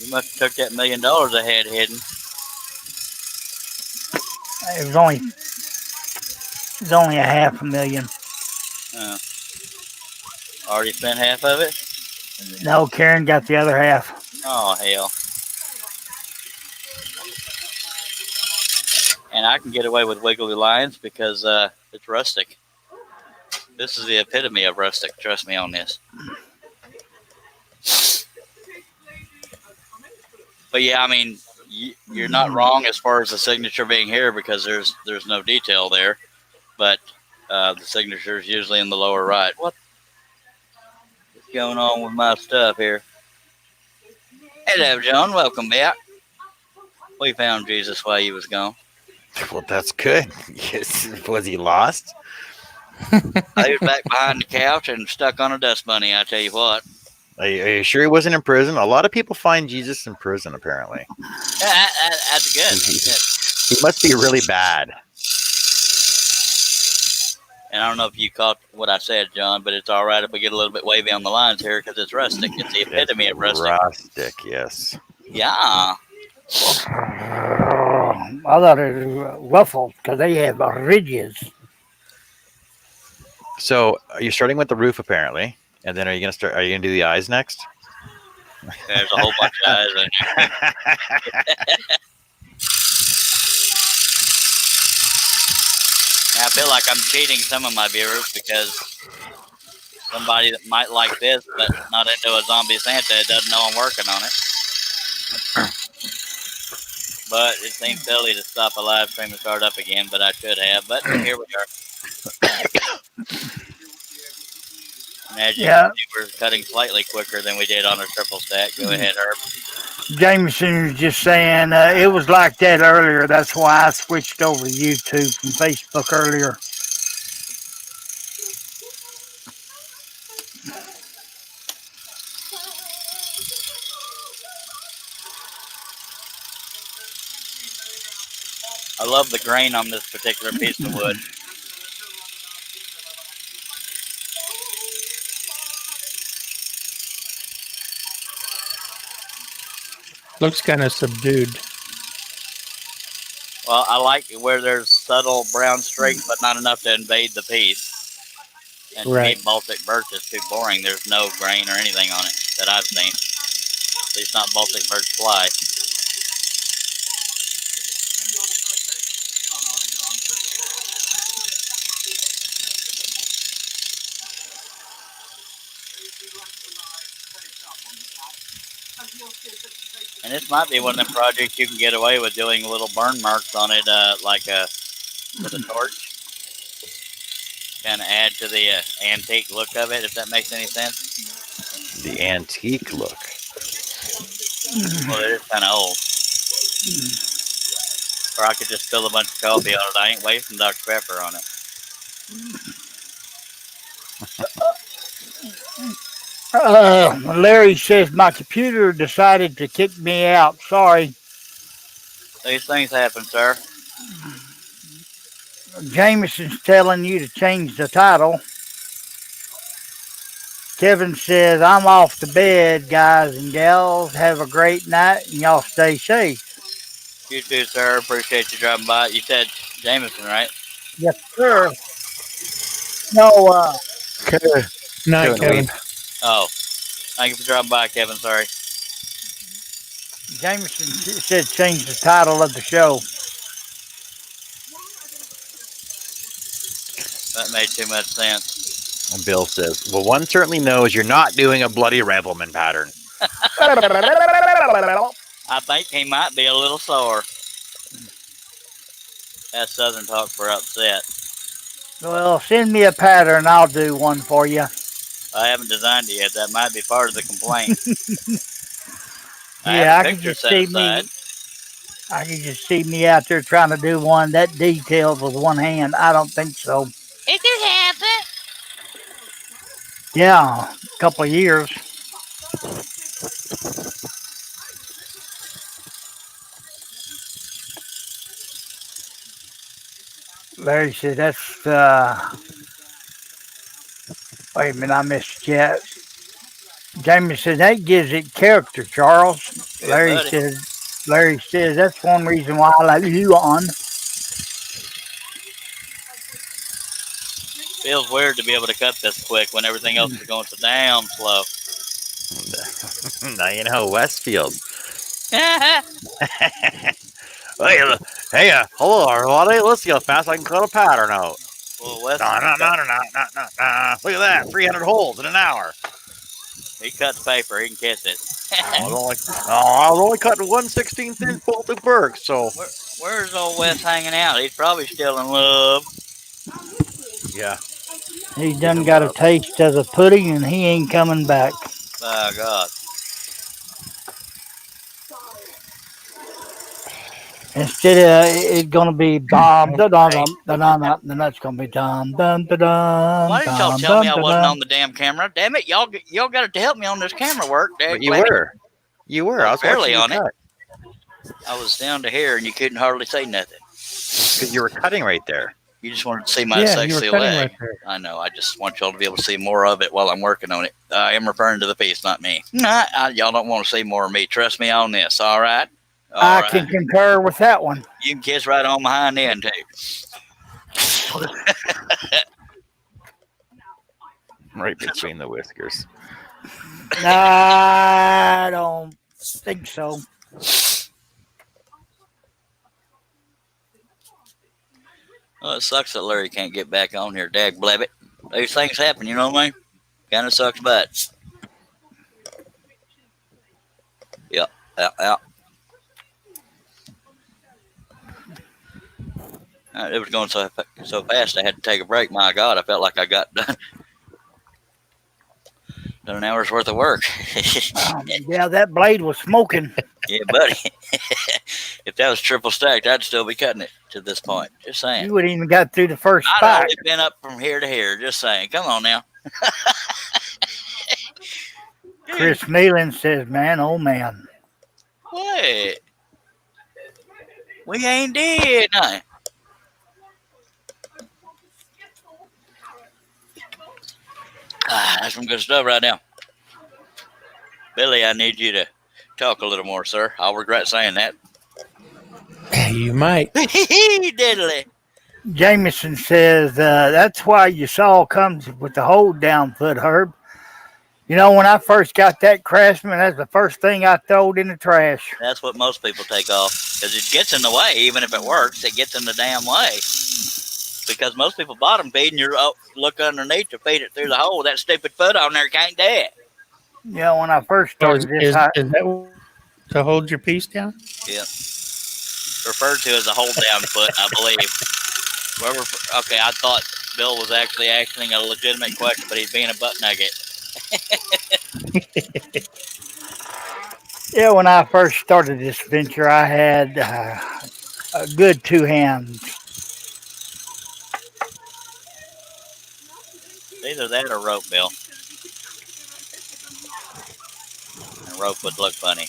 You must have took that $1 million I had hidden. It was only a $500,000. Already spent half of it? No, Karen got the other half. Oh, hell. And I can get away with wiggly lines because it's rustic. This is the epitome of rustic. Trust me on this. But yeah, I mean, you're not wrong as far as the signature being here because there's no detail there. But the signature is usually in the lower right. What's going on with my stuff here? Hello, John. Welcome back. We found Jesus while he was gone. Well, that's good. Yes. Was he lost? He was back behind the couch and stuck on a dust bunny, I tell you what. Are you sure he wasn't in prison? A lot of people find Jesus in prison, apparently. Yeah, that's good. He must be really bad. And I don't know if you caught what I said, John, but it's all right if we get a little bit wavy on the lines here because it's rustic. It's the epitome of rustic. Rustic, yes. Yeah. I thought it was waffles because they have ridges. So you're starting with the roof, apparently, and then are you gonna do the eyes next? There's a whole bunch of eyes in there. I feel like I'm cheating some of my viewers because somebody that might like this but not into a zombie Santa doesn't know I'm working on it. But it seems silly to stop a live stream and start up again, but I should have. But here we are. And as you can see, we're cutting slightly quicker than we did on our triple stack. Go ahead, Herb. Jameson was just saying it was like that earlier. That's why I switched over to YouTube from Facebook earlier. I love the grain on this particular piece of wood. Looks kind of subdued. Well, I like where there's subtle brown streaks, but not enough to invade the piece. And to me, Baltic birch is too boring. There's no grain or anything on it that I've seen. At least not Baltic birch fly. And this might be one of them projects you can get away with doing little burn marks on it, like with a torch. Kind of add to the antique look of it, if that makes any sense. The antique look. Well, it is kind of old. Or I could just spill a bunch of coffee on it. I ain't wasting Dr. Pepper on it. Larry says my computer decided to kick me out. Sorry. These things happen, sir. Jameson's telling you to change the title. Kevin says, I'm off to bed, guys and gals. Have a great night, and y'all stay safe. You too, sir. Appreciate you dropping by. You said Jameson, right? Yes, sir. No, Night, Kevin. Oh. Thank you for dropping by, Kevin. Sorry. Jameson said change the title of the show. That made too much sense. And Bill says, well, one certainly knows you're not doing a bloody Revelman pattern. I think he might be a little sore. That's Southern talk for upset. Well, send me a pattern. I'll do one for you. I haven't designed it yet. That might be part of the complaint. Yeah, I can just see me. I can just see me out there trying to do one that detailed with one hand. I don't think so. It could happen. Yeah, a couple of years. Larry said that's wait a minute, I missed chat. Jamie said that gives it character, Charles. Larry buddy. says that's one reason why I like you on. Feels weird to be able to cut this quick when everything else is going so damn slow. Now you know Westfield. Well, Hey, hello everybody. Let's see how fast I can cut a pattern out. Wes, Look at that, 300 holes in an hour. he cuts paper. He can kiss it. I was only cutting 1/16 inch bolted Berg, so Where's old Wes hanging out? He's probably still in love. yeah. He done got a taste of the pudding and he ain't coming back. My God. Instead of it gonna be dum da dum dum da dum dum, then that's gonna be dum dum da dum. Why didn't y'all tell me I wasn't on the damn camera? Damn it, y'all got to help me on this camera work. But you were. You were. I was barely watching on you it. I was down to here and you couldn't hardly say nothing. because you were cutting right there. You just wanted to see my Yeah, you were sexy cutting leg. right there. I know. I just want y'all to be able to see more of it while I'm working on it. I am referring to the piece, not me. Y'all don't want to see more of me. Trust me on this. All right. All I right. can concur with that one. You can kiss right on behind the end too. Right between the whiskers. I don't think so. Well, it sucks that Larry can't get back on here. Dag blebbit. These things happen, you know what I mean? Kind of sucks, but. Yep. Yep. It was going so fast I had to take a break. My God, I felt like I got done an hour's worth of work. Yeah, that blade was smoking. Yeah, buddy. If that was triple stacked, I'd still be cutting it to this point. Just saying. You wouldn't even got through the first I'd spot. only been up from here to here. Just saying. Come on now. Chris Nealon says, "Man, oh man." What? We ain't dead, nothing. That's some good stuff right now. Billy, I need you to talk a little more, sir. I'll regret saying that. You might. Diddly. Jameson says, that's why your saw comes with the hold down foot, Herb. You know, when I first got that Craftsman, that's the first thing I throwed in the trash. That's what most people take off because it gets in the way. Even if it works, it gets in the damn way. Because most people bottom feed and you look underneath to feed it through the hole. That stupid foot on there can't do it. Yeah, when I first Or started is this, that to hold your piece down? Yeah. Referred to as a hold down foot, I believe. Okay, I thought Bill was actually asking a legitimate question, but he's being a butt nugget. yeah, when I first started this venture, I had a good 2 hands. Either that or rope, Bill. And rope would look funny.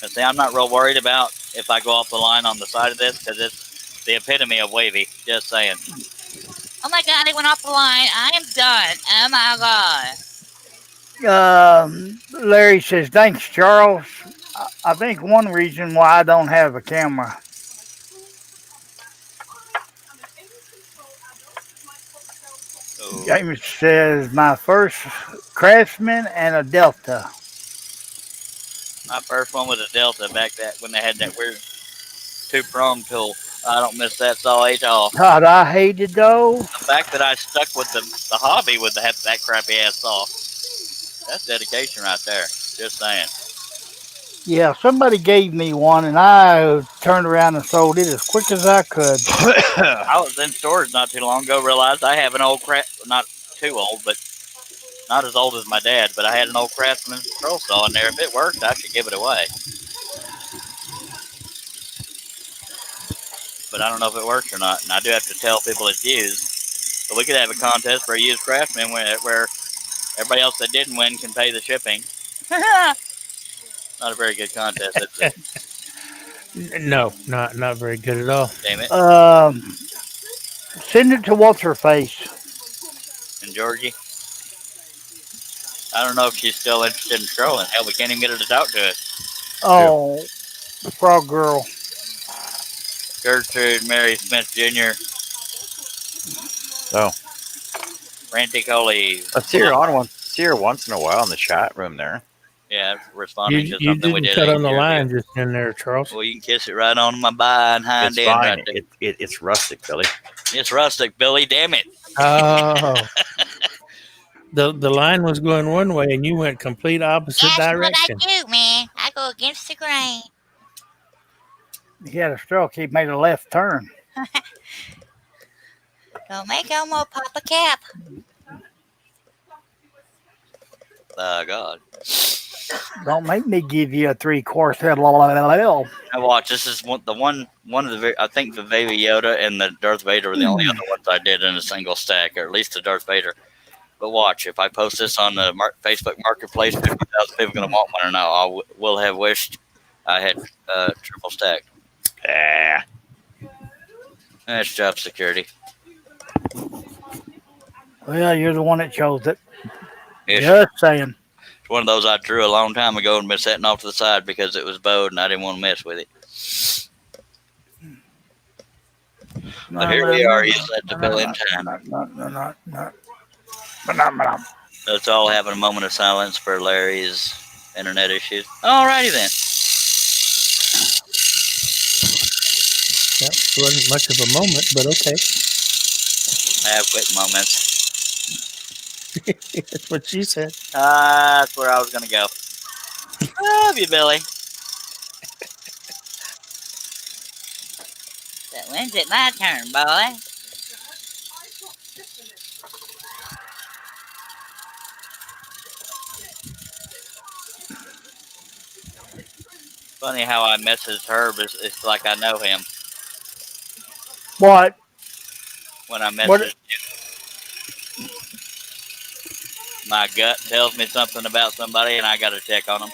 But see, I'm not real worried about if I go off the line on the side of this because it's the epitome of wavy. Just saying. Oh my God, it went off the line. I am done. Oh my God. Larry says, thanks, Charles. I think one reason why I don't have a camera. Oh. James says, my first Craftsman and a Delta. My first one was a Delta back when they had that weird 2-prong tool. I don't miss that saw at all. God, I hated those. The fact that I stuck with the hobby with that crappy ass saw, that's dedication right there. Just saying. Yeah, somebody gave me one, and I turned around and sold it as quick as I could. I was in storage not too long ago, realized I have an old not too old, but not as old as my dad, but I had an old Craftsman scroll saw in there. If it worked, I should give it away. But I don't know if it works or not, and I do have to tell people it's used. But we could have a contest for a used Craftsman where everybody else that didn't win can pay the shipping. Not a very good contest, is it? No, not very good at all. Damn it. Send it to what's her face. And Georgie? I don't know if she's still interested in scrolling. Hell, we can't even get her to talk to us. Oh, frog girl. Gertrude Mary Smith Jr. Oh. Ranty Coley. Let's see her once in a while in the chat room there. Yeah, responding You to something we didn't did. cut on the 8 years line ago. just in there, Charles. Well, you can kiss it right on my behind It's end fine. right there. It's rustic, Billy. It's rustic, Billy. Damn it. Oh. The line was going one way and you went complete opposite That's direction. what I do, man. I go against the grain. He had a stroke. He made a left turn. Don't make Elmo pop a cap. God. Don't make me give you a 3-course LLL. Now watch. This is one of the. I think the Baby Yoda and the Darth Vader were the only other ones I did in a single stack, or at least the Darth Vader. But watch, if I post this on the Facebook Marketplace, 50,000 people are gonna want one, and I will have wished I had triple stacked. Yeah. That's job security. Well, you're the one that chose it. It's Just saying. one of those I drew a long time ago and been setting off to the side because it was bowed and I didn't want to mess with it. But here we are. He's at the bill in time. Let's all have a moment of silence for Larry's internet issues. Alrighty then. That wasn't much of a moment, but okay. I have quick moments. That's what she said. That's where I was going to go. Love you, Billy. So when's it my turn, boy? Funny how I messaged Herb. It's like I know him What? when I message What- him. My gut tells me something about somebody, and I got to check on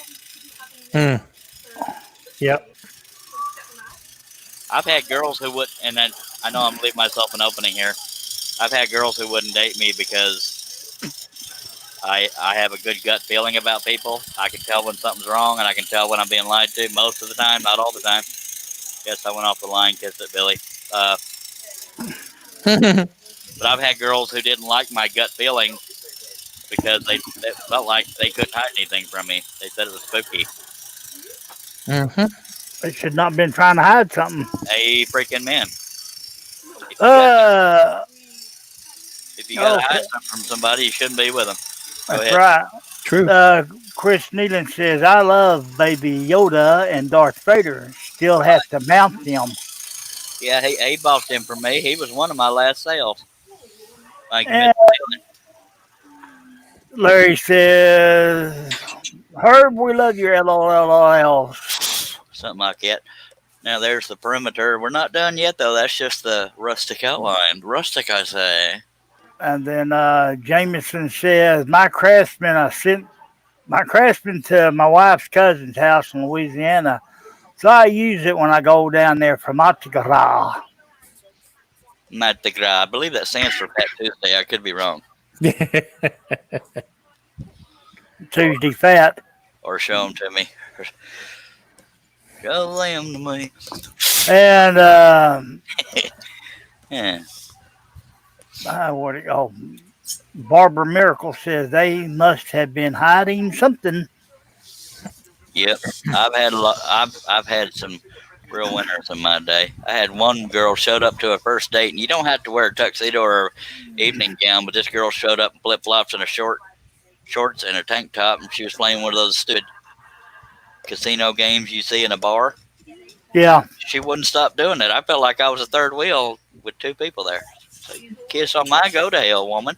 them. Yep. I've had girls who would, and then I know I'm leaving myself an opening here. I've had girls who wouldn't date me because I have a good gut feeling about people. I can tell when something's wrong, and I can tell when I'm being lied to most of the time, not all the time. Guess I went off the line, kissed it, Billy. But I've had girls who didn't like my gut feeling because they felt like they couldn't hide anything from me. They said it was spooky. Mm-hmm. They should not been trying to hide something. Hey, freaking man. If you gotta hide something from somebody, you shouldn't be with them. Go That's ahead. right. True. Chris Nealon says, I love Baby Yoda and Darth Vader. Still have to mount them. Yeah, he bought them from me. He was one of my last sales. Thank you, And- Mr. Dillon. Larry says, Herb, we love your LOL. Something like that. Now there's the perimeter. We're not done yet, though. That's just the rustic outline. Rustic, I say. And then Jameson says, my craftsman, I sent my craftsman to my wife's cousin's house in Louisiana. So I use it when I go down there for Mardi Gras. Mardi Gras. I believe that stands for Fat Tuesday. I could be wrong. Tuesday Fat. Or show them to me. Show them to me. And Yeah. Barbara Miracle says they must have been hiding something. Yep. I've had a lot. I've had some real winners in my day. I had one girl showed up to a first date, and you don't have to wear a tuxedo or evening gown, but this girl showed up in flip flops and a shorts and a tank top, and she was playing one of those stupid casino games you see in a bar. Yeah. She wouldn't stop doing it. I felt like I was a third wheel with two people there. So you kiss on my go to hell, woman.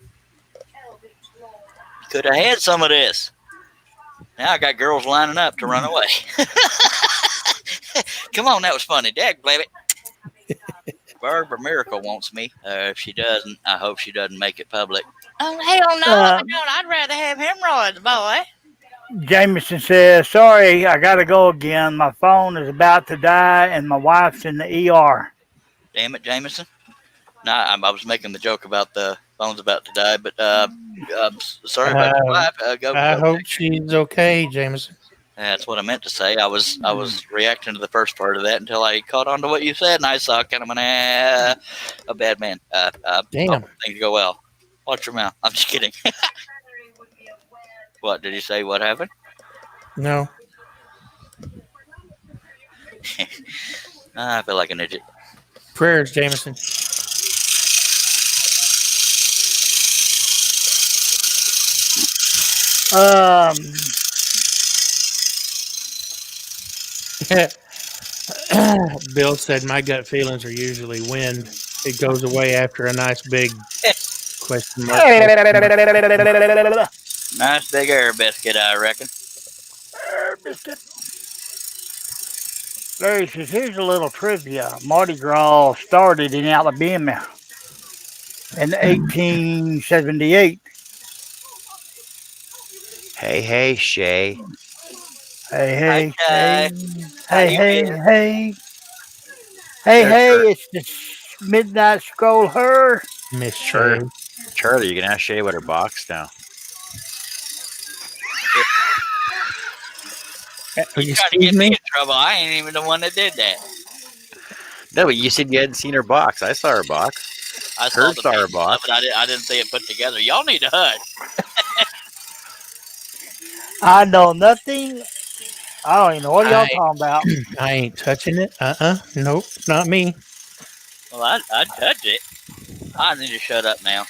Could have had some of this. Now I got girls lining up to run away. Come on, that was funny. Dag, blab it. Barbara Miracle wants me. If she doesn't, I hope she doesn't make it public. Oh, hell no, I don't. I'd rather have hemorrhoids, boy. Jameson says, sorry, I got to go again. My phone is about to die and my wife's in the ER. Damn it, Jameson. No, I was making the joke about the Phone's about to die, but sorry about your wife. I hope she's okay, Jameson. That's what I meant to say. I was reacting to the first part of that until I caught on to what you said, and I saw kind of a bad man. Damn. Hope things go well. Watch your mouth. I'm just kidding. What did you say? What happened? No. I feel like an idiot. Prayers, Jameson. Bill said my gut feelings are usually wind. It goes away after a nice big question mark. Nice big air biscuit, I reckon. Larry says, here's a little trivia. Mardi Gras started in Alabama in 1878. Hey, Shay. Hey, Hi, hey, it's the Midnight Scroll her. Miss Sure. Shay. Charlie, you can ask Shay what her box now. You're trying to get me in trouble. I ain't even the one that did that. No, but you said you hadn't seen her box. I saw her box. I Her the star pictures box. of it. I didn't see it put together. Y'all need to hush. I know nothing. I don't even know what y'all I- talking about. I ain't touching it. Nope, not me. Well, I'd touch it. I need to shut up now.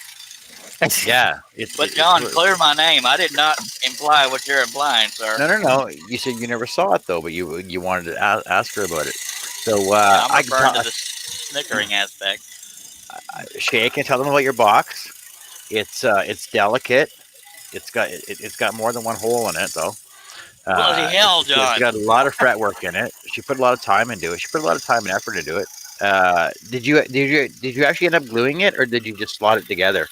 Yeah. But John, clear my name. I did not imply what you're implying, sir. No. You said you never saw it though, but you wanted to ask her about it. So I'm I referring can to the snickering aspect. Shay can tell them about your box. It's delicate. It's got more than one hole in it though. Bloody hell, It's John. got a lot of fretwork in it. She put a lot of time into it. She put a lot of time and effort into it. Did you actually end up gluing it, or did you just slot it together?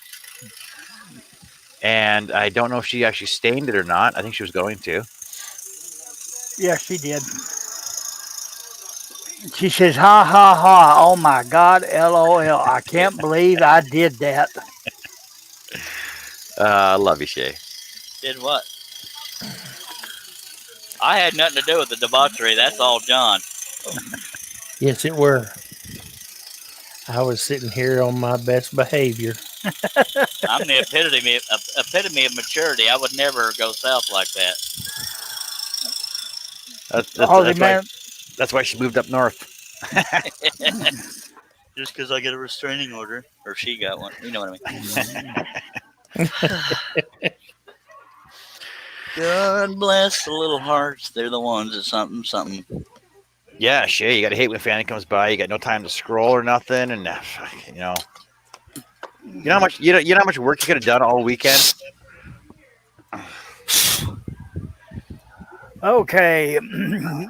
And I don't know if she actually stained it or not. I think she was going to. Yeah, she did. She says, ha, ha, ha. Oh, my God, LOL. I can't believe I did that. I love you, Shay. Did what? I had nothing to do with the debauchery. That's all John. Yes, it were. I was sitting here on my best behavior. I'm the epitome of maturity. I would never go south like that. That's why she moved up north. Just because I get a restraining order, or she got one. You know what I mean. God bless the little hearts. They're the ones that something. Yeah, Shay, you gotta hate when Fanny comes by. You got no time to scroll or nothing, and you know how much how much work you could have done all weekend. Okay.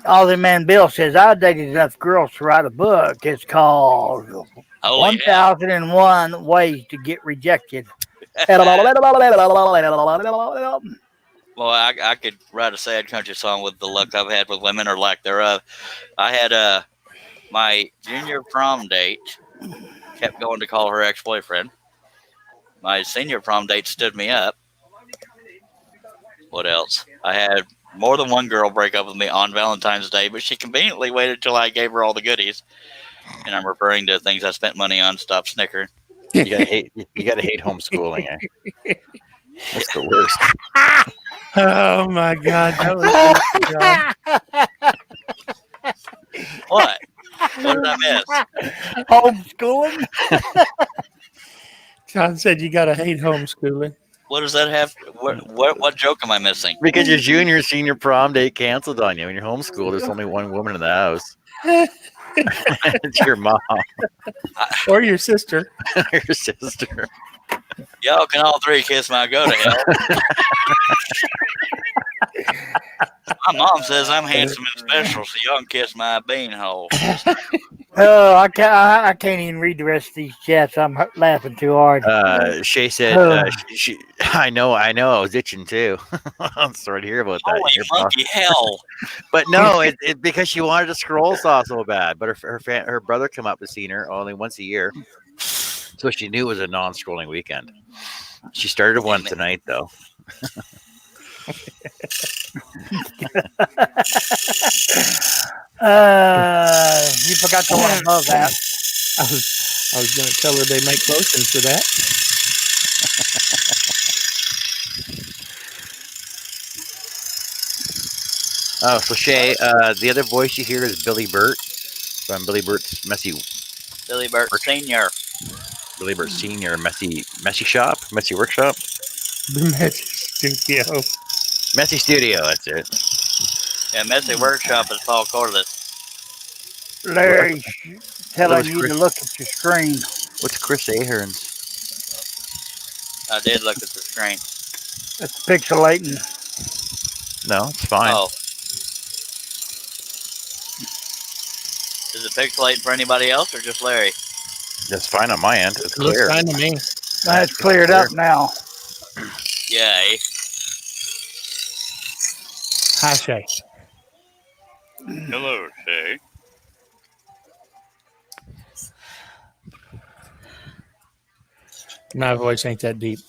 Aussie Man Bill says, I dated enough girls to write a book. It's called 1001 Ways to Get Rejected. Well, I could write a sad country song with the luck I've had with women or lack thereof. I had my junior prom date kept going to call her ex-boyfriend. My senior prom date stood me up. What else? I had more than one girl break up with me on Valentine's Day, but she conveniently waited till I gave her all the goodies. And I'm referring to things I spent money on. Stop snickering. You gotta hate homeschooling. Eh? That's the worst. Oh my God, that was What? What did I miss? Homeschooling? John said you gotta hate homeschooling. What does that have? What joke am I missing? Because your junior, senior prom date canceled on you. When you're homeschooled, there's only one woman in the house. It's your mom or your sister. Your sister. Y'all can all three kiss my go to hell. My mom says I'm handsome and special, so y'all can kiss my beanhole. Oh, I can't even read the rest of these chats. I'm laughing too hard. Shay said, I know, I was itching too. I'm sorry to hear about that. Holy monkey hell. But no, it because she wanted to scroll saw so bad. But her brother come up to see her only once a year. So she knew it was a non-scrolling weekend. She started one tonight, though. You forgot the one above that. I was going to tell her they make lotions for that. Oh, so Shay, the other voice you hear is Billy Burt from Billy Burt's Billy Burt Senior. Billy Burt Senior Messy Workshop, The Magic Studio. Messy Studio. That's it. Yeah, Messy Workshop is Paul Cordless. Larry's telling was you Chris. to look at your screen. What's Chris Ahern's? I did look at the screen. It's pixelating. No, it's fine. Oh. Is it pixelating for anybody else or just Larry? That's fine on my end. It's Looks clear. fine to me. That's cleared up now. Yay. Hi, Shay. Hello, Shay. My voice ain't that deep.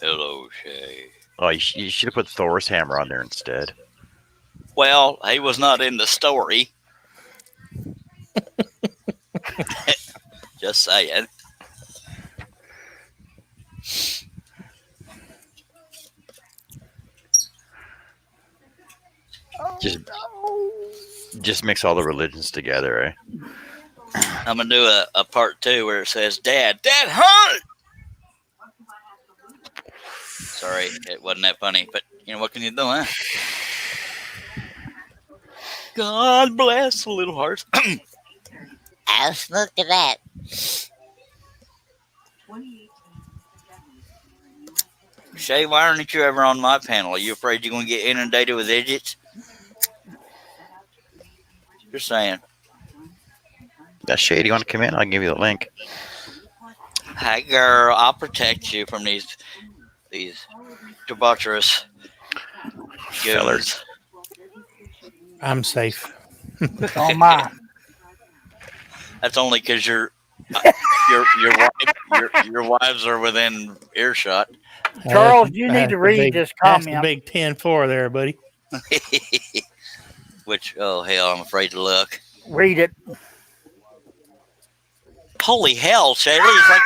Hello, Shay. Oh, you should have put Thor's hammer on there instead. Well, he was not in the story. Just saying. Just mix all the religions together, eh? I'm going to do a part 2 where it says, Dad hunt! Sorry, it wasn't that funny, but you know, what can you do, huh? God bless the little hearts. I'll smoke to that. 2018 Shay, why aren't you ever on my panel? Are you afraid you're going to get inundated with idiots? Just saying. That's Shay. Do you want to come in? I'll give you the link. Hi, girl. I'll protect you from these debaucherous Fellers. goons. I'm safe. On mine. That's only because your wives are within earshot. Charles, you need to read this That's the comment. big 10-4 there, buddy. Which, oh hell, I'm afraid to look. Read it. Holy hell, Shaylee, it's like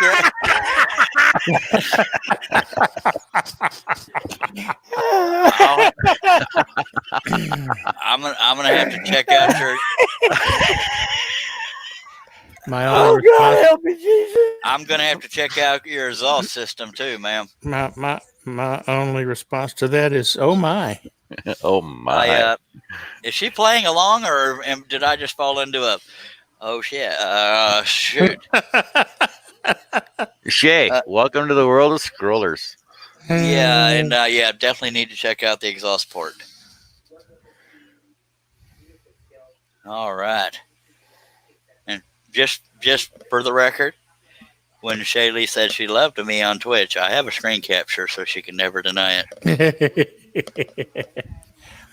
I'm gonna have to check out your. My Oh, only God, response, help me, Jesus. I'm gonna have to check out your exhaust system too, ma'am. my only response to that is, oh my. Oh my! Is she playing along, or did I just fall into a? Oh shit! Shoot! Shay, welcome to the world of scrollers. Yeah, and yeah, definitely need to check out the exhaust port. All right, and just for the record, when Shaylee said she loved me on Twitch, I have a screen capture so she can never deny it.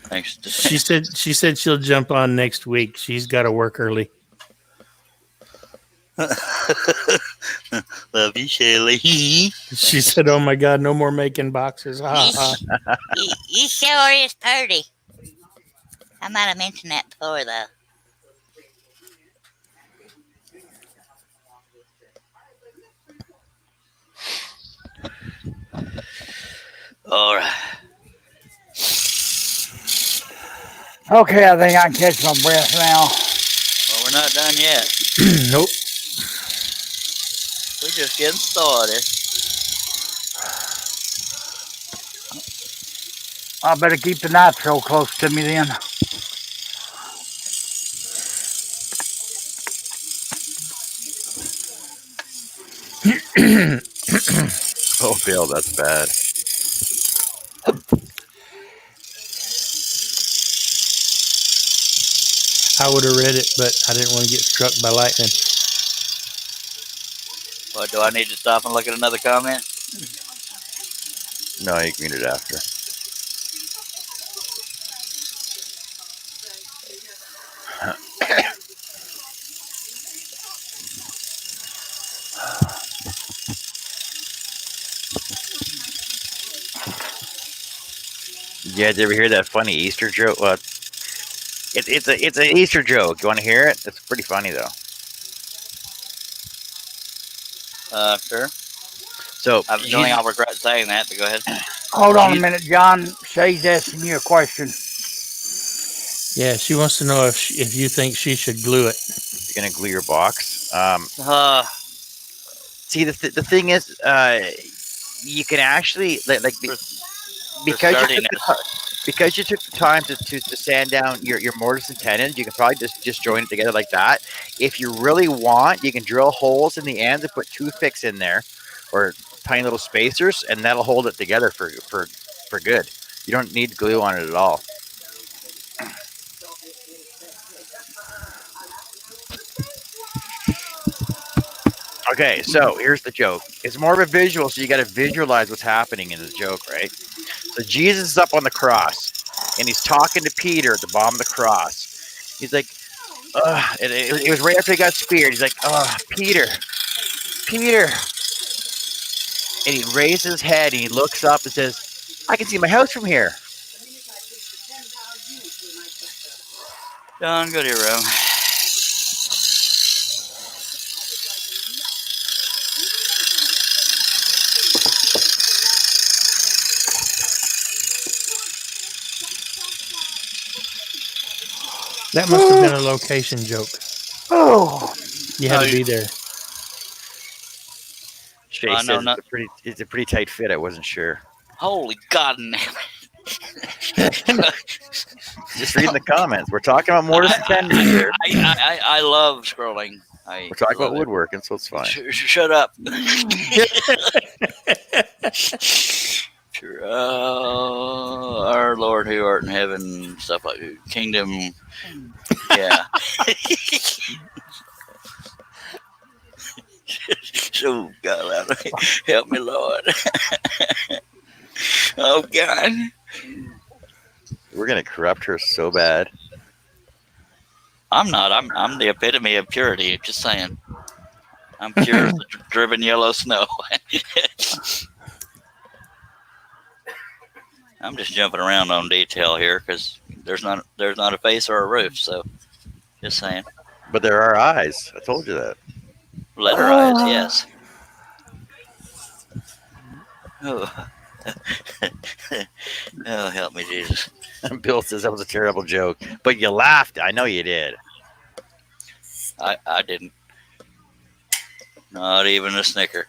Thanks. To she said she'll jump on next week. She's got to work early. love you, Shaylee. She said, "Oh my God, no more making boxes." Ha, ha. You sure is pretty. I might have mentioned that before, though. All right. Okay, I think I can catch my breath now. Well, we're not done yet. Nope. We're just getting started. I better keep the nitro close to me then. Oh, Bill, that's bad. I would have read it, but I didn't want to get struck by lightning. What, do I need to stop and look at another comment? No, you can read it after. Yeah, did you ever hear that funny Easter joke? Well, it's an Easter joke. You want to hear it? It's pretty funny though. Sure. So I don't think I'll regret saying that, but go ahead. Hold on a minute, John. Shay's asking you a question. Yeah, she wants to know if you think she should glue it. you're gonna glue your box. See, the thing is, you can actually because you took the time to sand down your mortise and tenons, you can probably just join it together like that. If you really want, you can drill holes in the ends and put toothpicks in there, or tiny little spacers, and that'll hold it together for good. You don't need glue on it at all. Okay, so here's the joke. It's more of a visual, so you got to visualize what's happening in this joke, right? So Jesus is up on the cross, and he's talking to Peter at the bottom of the cross. He's like, it was right after he got speared. He's like, Peter. And he raises his head, and he looks up and says, I can see my house from here. John, go to your room. That must have been a location joke. Oh, You had to be there. Shay I know says it's a pretty tight fit. I wasn't sure. Holy God damn it. Just reading the comments. We're talking about mortise and tenon here. I love scrolling. We're talking about woodworking, so it's fine. Shut up. Our Lord who art in heaven, stuff like kingdom. Yeah. So God, help me, Lord. Oh God. We're gonna corrupt her so bad. I'm not. I'm the epitome of purity. Just saying. I'm pure as the driven yellow snow. I'm just jumping around on detail here because there's not a face or a roof. So, just saying. But there are eyes. I told you that. Letter eyes, yes. Oh. Oh, help me, Jesus. Bill says that was a terrible joke, but you laughed. I know you did. I didn't. Not even a snicker.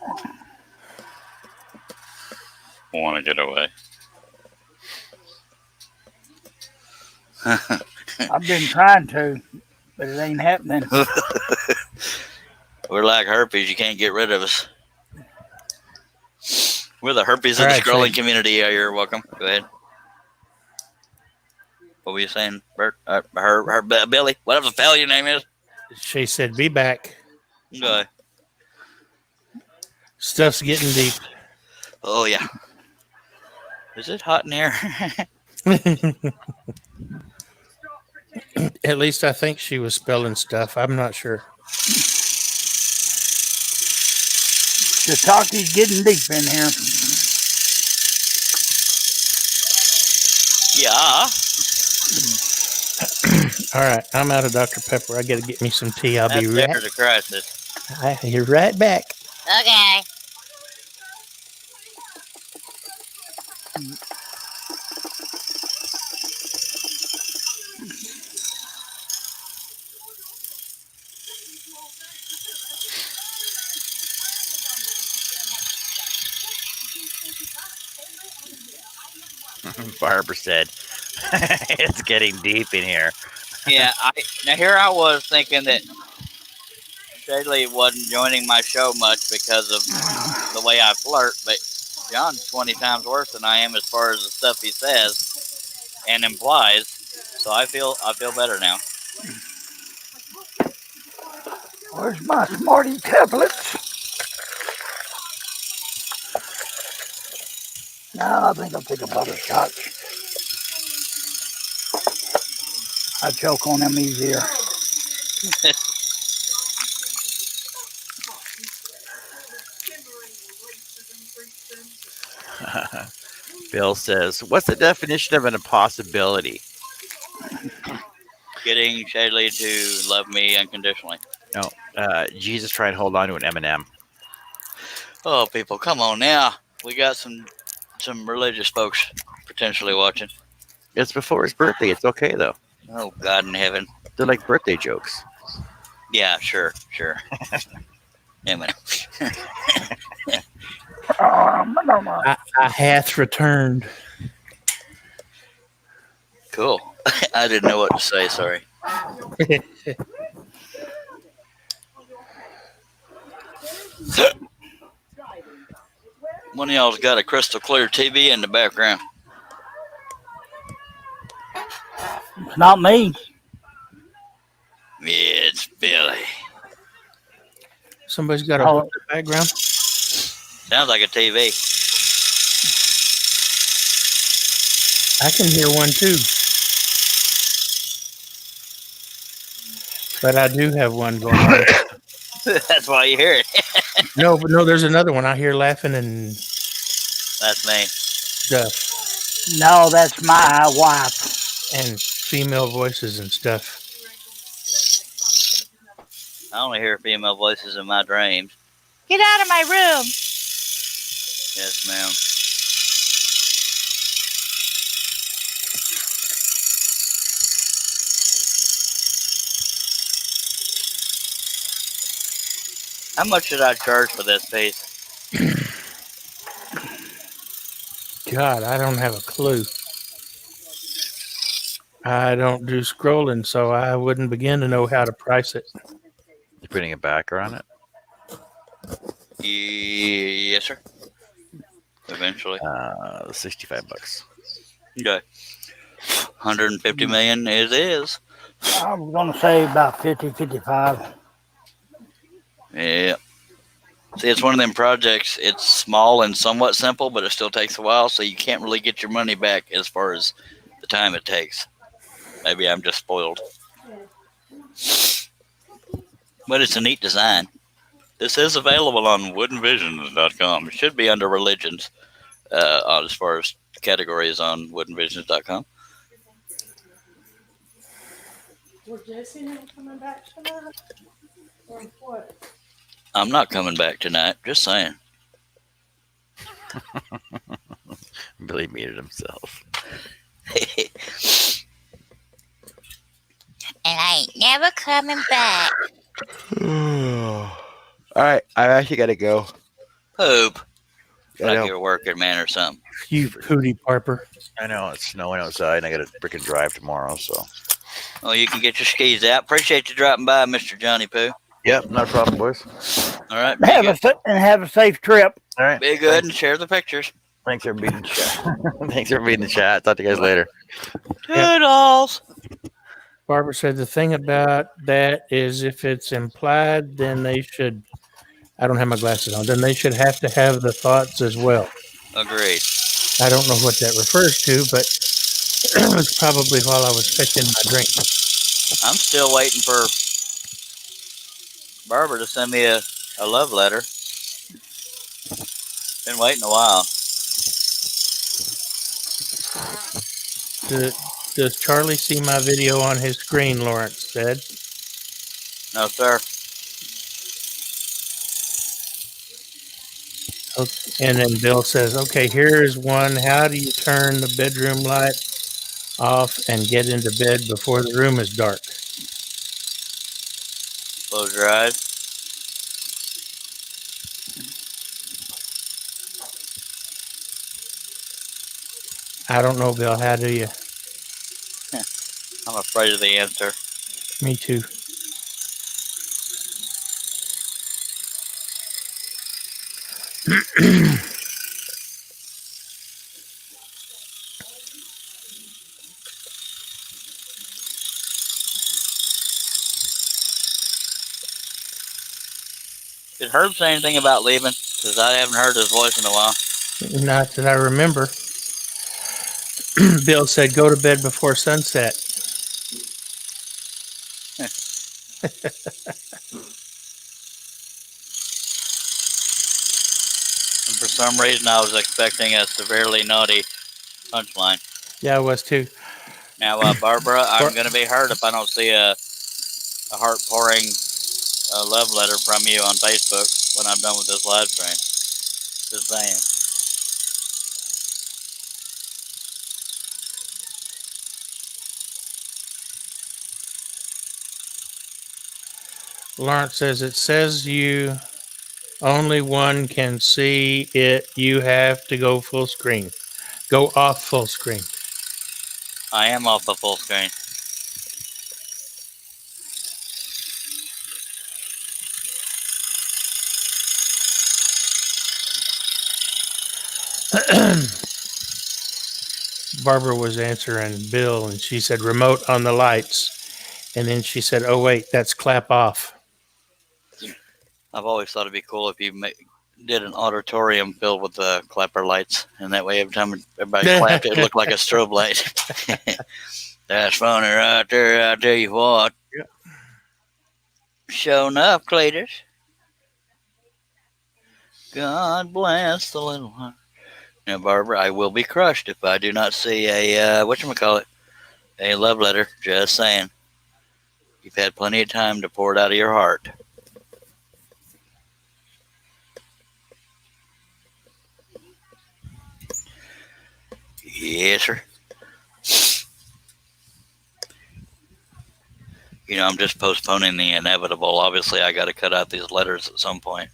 Want to get away? I've been trying to, but it ain't happening. We're like herpes. You can't get rid of us. We're the herpes of All the right, scrolling so- community. You're welcome. Go ahead. What were you saying, Bert? Billy? Whatever the hell your name is. She said, be back. Go ahead. Stuff's getting deep. Oh, yeah. Is it hot in here? At least I think she was spelling stuff. I'm not sure. The talk is getting deep in here. Yeah. All right, I'm out of Dr. Pepper. I got to get me some tea. I'll be There's a crisis. You're right back. Okay. Barbara said, it's getting deep in here. Yeah. Now, here I was thinking that Shaylee wasn't joining my show much because of the way I flirt, but John's 20 times worse than I am as far as the stuff he says and implies. So I feel better now. Where's my Smarty tablets? No, I think I'll take a butterscotch. I choke on them easier. Bill says, "What's the definition of an impossibility?" Getting Shadley to love me unconditionally. No, Jesus trying to hold on to an M&M. Oh, people, come on now. We got some religious folks potentially watching. It's before his birthday. It's okay though. Oh, God in heaven. They're like birthday jokes. Yeah, sure. Amen. I hath returned. Cool. I didn't know what to say. Sorry. One of y'all's got a crystal clear TV in the background. It's not me. It's Billy. Somebody's got a Oh. hole in the background. Sounds like a TV. I can hear one too. But I do have one going on. That's why you hear it. No, but no, there's another one. I hear laughing and That's me. stuff No, that's my wife. and female voices and stuff. I only hear female voices in my dreams. Get out of my room. Yes, ma'am. How much should I charge for this piece? God, I don't have a clue. I don't do scrolling, so I wouldn't begin to know how to price it. You putting a backer on it? Yes, sir. Eventually. $65. Okay. 150 million it is. I was going to say about 50, 55. Yeah. See, it's one of them projects. It's small and somewhat simple, but it still takes a while, so you can't really get your money back as far as the time it takes. Maybe I'm just spoiled. But it's a neat design. This is available on woodenvisions.com. It should be under religions as far as categories on woodenvisions.com. Was Jesse not coming back tonight? Or what? I'm not coming back tonight. Just saying. Billy muted himself. And I ain't never coming back. All right, I actually got to go. Poop. I Like know. you're working, man, or something. You hootie parper. I know it's snowing outside, and I got to freaking drive tomorrow. So, Oh, you can get your skis out. Appreciate you dropping by, Mr. Johnny Poo. yep, not a problem, boys. All right. Be Have good, have a safe trip. All right, be good and share the pictures. Thanks for being in the chat. Thanks for being in the chat. Talk to you guys later. Toodles. Barbara said the thing about that is if it's implied, then they should. I don't have my glasses on. Then they should have to have the thoughts as well. Agreed. I don't know what that refers to, but it was probably while I was fetching my drink. I'm still waiting for Barbara to send me a love letter. Been waiting a while. Does Charlie see my video on his screen? Lawrence said. No, sir. And then Bill says, okay, here's one. How do you turn the bedroom light off and get into bed before the room is dark? Close your eyes. I don't know, Bill. How do you? I'm afraid of the answer. Me too. Did Herb say anything about leaving? Because I haven't heard his voice in a while. Not that I remember. Bill said, go to bed before sunset. And for some reason, I was expecting a severely naughty punchline. Yeah, I was too. Now, Barbara, I'm going to be hurt if I don't see a heart pouring love letter from you on Facebook when I'm done with this live stream. Just saying. Lawrence says it says you only one can see it. You have to go full screen. Go off full screen. I am off the full screen. Barbara was answering Bill, and she said remote on the lights, and then she said, "Oh wait, that's clap off." I've always thought it'd be cool if you did an auditorium filled with clapper lights, and that way every time everybody clapped, it looked like a strobe light. That's funny right there. I tell you what. Yeah. Sure enough, Cletus. God bless the little one. Now, Barbara, I will be crushed if I do not see a whatchamacallit, a love letter. Just saying. You've had plenty of time to pour it out of your heart. Yes, sir. You know, I'm just postponing the inevitable. Obviously, I got to cut out these letters at some point.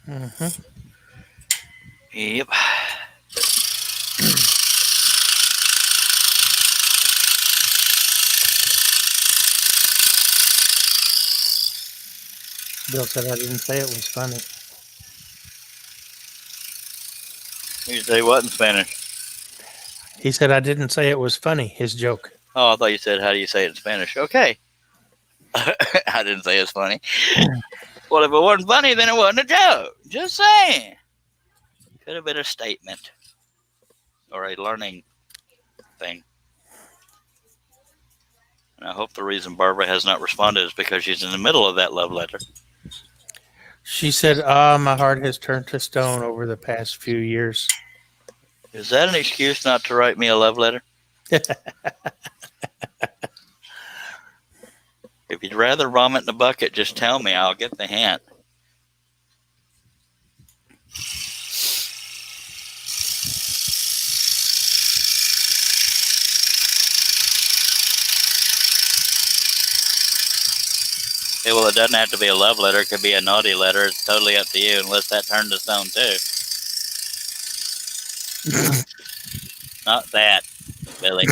Mm-hmm. Yep. Bill said I didn't say it was funny. You say what in Spanish? He said I didn't say it was funny, his joke. Oh, I thought you said, how do you say it in Spanish? Okay. I didn't say it's funny. Well, if it wasn't funny, then it wasn't a joke. Just saying. Could have been a statement or a learning thing. And I hope the reason Barbara has not responded is because she's in the middle of that love letter. She said, my heart has turned to stone over the past few years. Is that an excuse not to write me a love letter? If you'd rather vomit in a bucket, just tell me. I'll get the hint. Okay, well, it doesn't have to be a love letter. It could be a naughty letter. It's totally up to you, unless that turned to stone, too. Not that, Billy.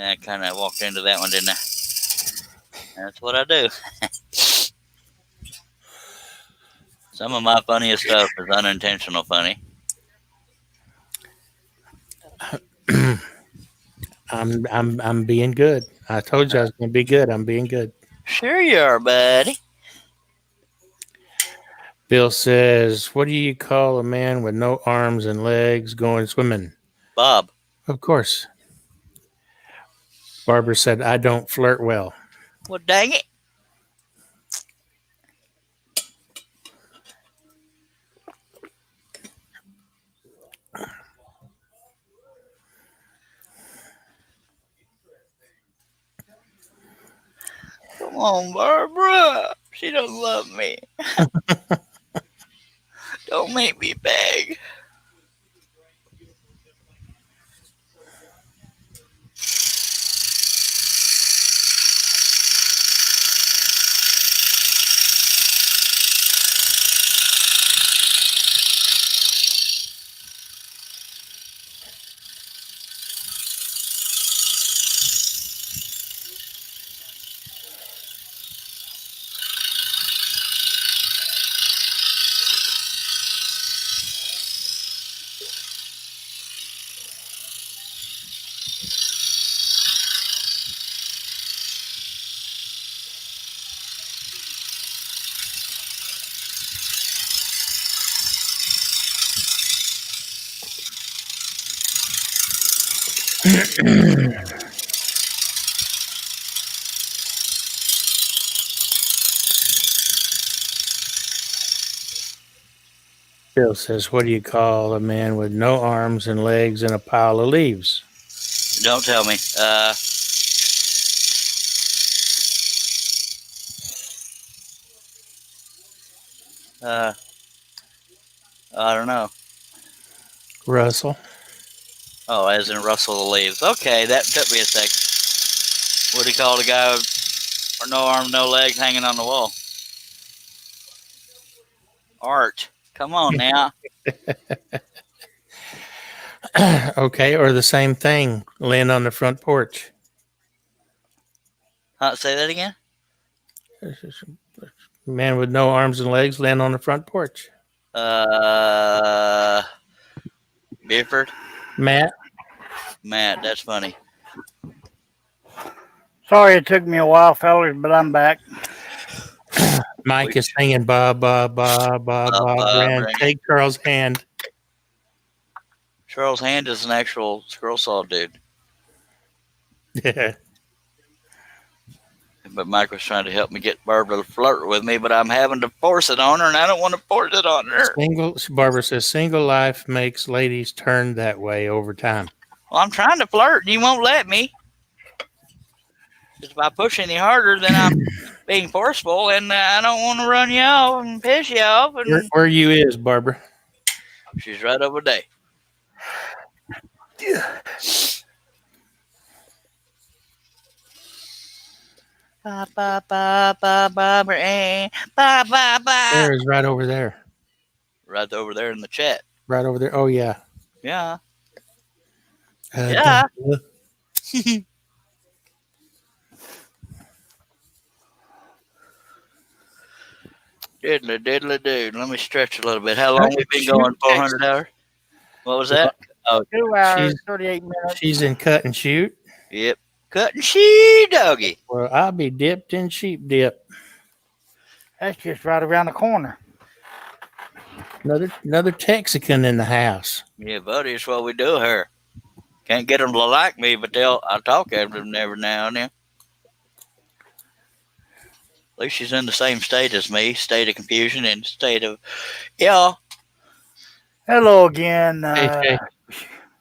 I kind of walked into that one, didn't I? That's what I do. Some of my funniest stuff is unintentional funny. I'm being good. I told you I was going to be good. I'm being good. Sure you are, buddy. Bill says, what do you call a man with no arms and legs going swimming? Bob. Of course. Barbara said, I don't flirt well. Well, dang it. Come on, Barbara. She don't love me. Don't make me beg. Bill says, what do you call a man with no arms and legs and a pile of leaves? Don't tell me. I don't know. Russell. Oh, as in Russell the Leaves. Okay, that took me a sec. What do you call the guy with no arm, no legs hanging on the wall? Art. Come on now. Okay, or the same thing, laying on the front porch. Say that again? Man with no arms and legs laying on the front porch. Bifford? Matt. Matt, that's funny. Sorry it took me a while, fellas, but I'm back. Mike is singing Bob, Bob, Bob, Bob, Bob, Brand. Brand. Take Charles' hand. Charles Hand is an actual scroll saw dude. But Mike was trying to help me get Barbara to flirt with me, but I'm having to force it on her, and I don't want to force it on her. Barbara says, single life makes ladies turn that way over time. Well, I'm trying to flirt, and you won't let me. If I push any harder, then I'm being forceful, and I don't want to run you off and piss you off. And Where you is, Barbara? she's right over there. Ba ba ba ba Barbara, ba ba ba. There is right over there. Right over there in the chat. Right over there. Oh, yeah. Yeah. Yeah. Diddly diddly dude. Let me stretch a little bit. How long we been going? 400 hours? What was that? Oh, 2 hours, She's- 38 minutes. She's in cut and shoot. yep. Cutting she doggy. Well, I'll be dipped in sheep dip. That's just right around the corner. Another Texican in the house. Yeah, buddy, it's what we do here. Can't get them to like me, but I talk after them every now and then. At least she's in the same state as me, state of confusion and state of, yeah, Hello again, Hey,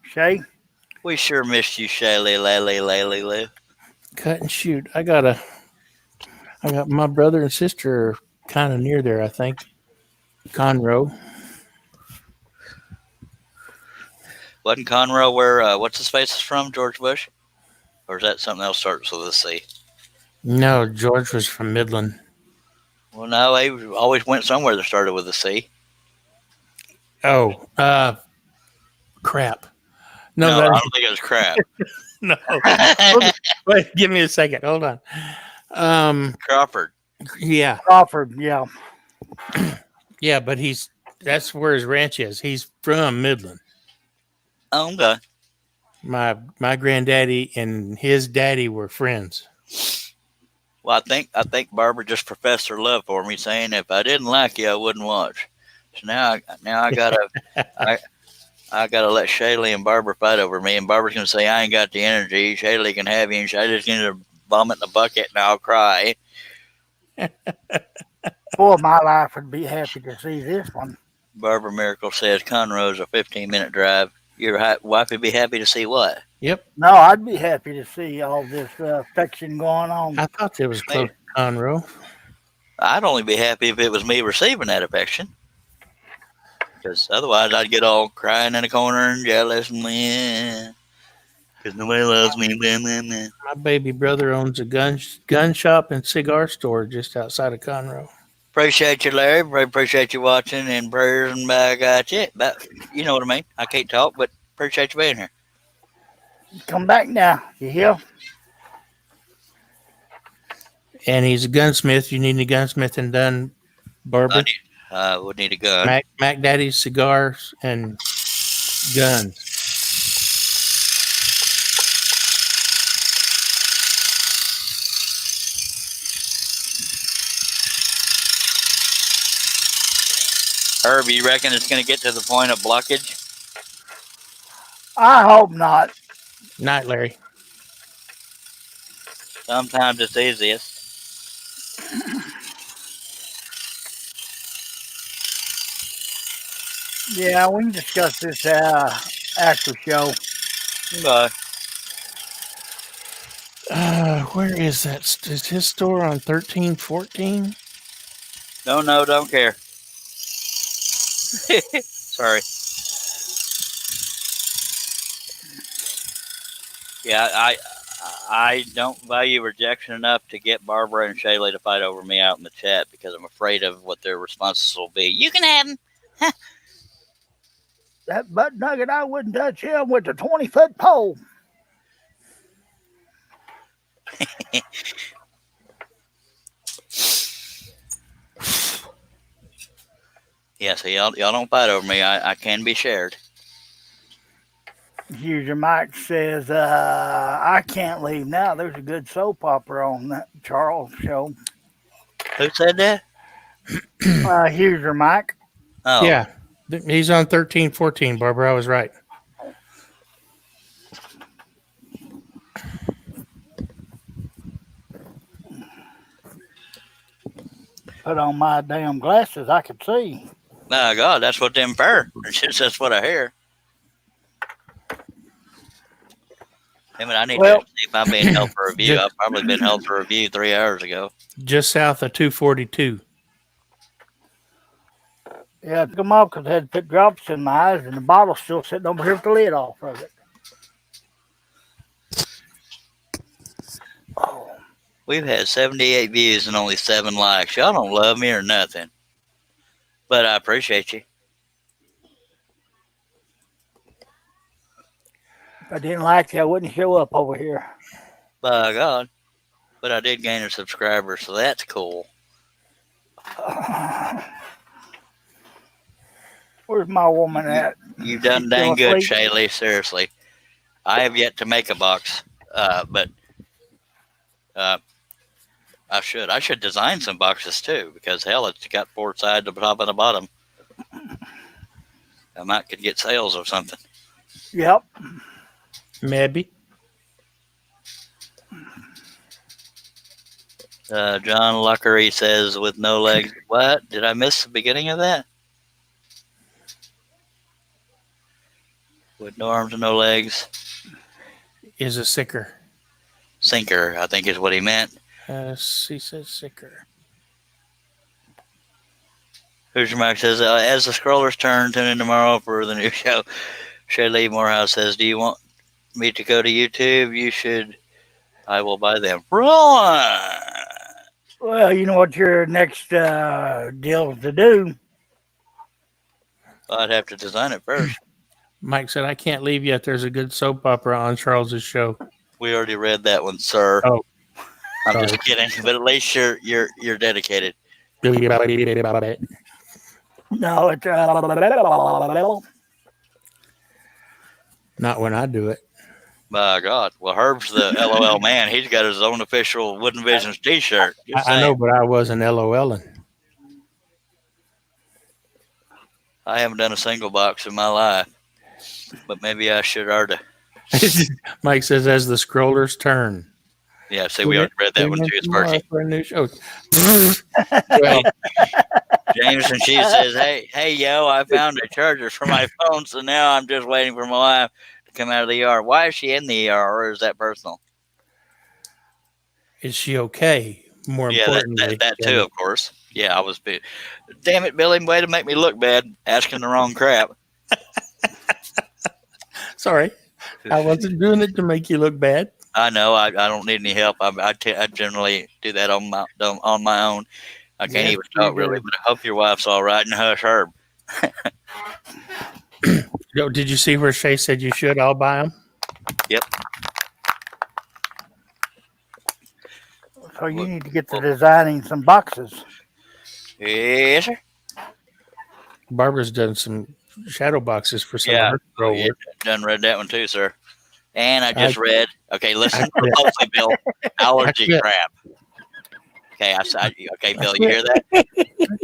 Shay. we sure missed you, Shaylee, Lally, Lally, Lou. cut and shoot. I got my brother and sister are kind of near there, I think. Conroe. Wasn't Conroe where, what's his face is from, George Bush? Or is that something else starts with a C? No, George was from Midland. Well, no, he always went somewhere that started with a C. Oh, crap. No, No, I don't think it was crap. no. Wait, give me a second. Hold on. Crawford. Yeah, Crawford, yeah. yeah, but that's where his ranch is. He's from Midland. Oh, okay. My granddaddy and his daddy were friends. Well, I think Barbara just professed her love for me, saying if I didn't like you, I wouldn't watch. So now I gotta I gotta let Shaylee and Barbara fight over me, and Barbara's gonna say I ain't got the energy. Shaylee can have you, and Shaylee's gonna vomit in a bucket, and I'll cry. Boy, my life would be happy to see this one. Barbara Miracle says Conroe's a 15-minute drive. Your wife would be happy to see what? Yep. No, I'd be happy to see all this affection going on. I thought it was close to Conroe. I'd only be happy if it was me receiving that affection. Because otherwise I'd get all crying in a corner and jealous and because nobody loves me. Blah, blah, blah. My baby brother owns a gun shop and cigar store just outside of Conroe. Appreciate you, Larry. Appreciate you watching and prayers and I got you. But you know what I mean. I can't talk, but appreciate you being here. Come back now. You hear? And he's a gunsmith. You need a gunsmith and done, Barbara. I would need a gun. Mac Daddy's cigars and guns. Herb, you reckon it's going to get to the point of blockage? I hope not. Night, Larry. Sometimes it's easiest. Yeah, we can discuss this after show. Bye. Where is that? Is his store on 1314? No, don't care. Sorry. Yeah, I don't value rejection enough to get Barbara and Shaylee to fight over me out in the chat because I'm afraid of what their responses will be. You can have him. That butt nugget, I wouldn't touch him with a 20-foot pole. Yeah, so y'all don't fight over me. I can be shared. User Mike says, I can't leave now. There's a good soap opera on that Charles show. Who said that? User Mike. Oh, Yeah. He's on 1314, Barbara. I was right. Put on my damn glasses, I could see. my God, that's what them for. That's what I hear. Damn it, I need Well- to see if I'm being held for review. I've probably been held for review 3 hours ago. Just south of 242. Yeah, I took them off because I had to put drops in my eyes, and the bottle's still sitting over here with the lid off of it. Oh, We've had 78 views and only 7 likes. Y'all don't love me or nothing. But I appreciate you. if I didn't like you, I wouldn't show up over here. By God. But I did gain a subscriber, so that's cool. Where's my woman at? You've done She's dang still good, asleep? Shaylee. Seriously. I have yet to make a box, but I should. I should design some boxes too, because hell, it's got 4 sides, the top and the bottom. I might could get sales or something. Yep. Maybe. John Luckery says, with no legs. What? Did I miss the beginning of that? With no arms and no legs. Is a sicker. Sinker, I think is what he meant. He says sicker. Hoosier Mike says, as the scrollers turn, tune in tomorrow for the new show. Shaylee Morehouse says, do you want me to go to YouTube? You should. I will buy them. Right. Well, you know what your next deal to do? I'd have to design it first. Mike said, I can't leave yet. There's a good soap opera on Charles's show. We already read that one, sir. Oh. I'm Sorry. just kidding. But at least you're dedicated. No, it's Not when I do it. By God. Well, Herb's the LOL man. He's got his own official Wooden Visions t-shirt. Just I know, saying. but I wasn't LOLing. I haven't done a single box in my life. But maybe I should already. Mike says, as the scrollers turn. Yeah, see, we already read that one too. It's Percy. For a new show. Well, James and she says, hey, yo, I found a charger for my phone, so now I'm just waiting for my wife to come out of the ER. Why is she in the ER, or is that personal? Is she okay? More Yeah, importantly. that too, of course. Yeah, I was. Damn it, Billy, way to make me look bad, asking the wrong crap. Sorry. I wasn't doing it to make you look bad. I know. I don't need any help. I generally do that on my own. I can't Yes, even talk you really, do. but I hope your wife's all right. And hush, Herb. Yo, did you see where Shay said you should? I'll buy them. Yep. so you need to get to designing some boxes. Yes, sir. Barbara's done some shadow boxes for some Yeah. of her girl Yeah, work. done read that one too, sir. And I just I- read. Okay, listen I quit. closely, Bill. Allergy quit. crap. Okay, okay, Bill, you hear that?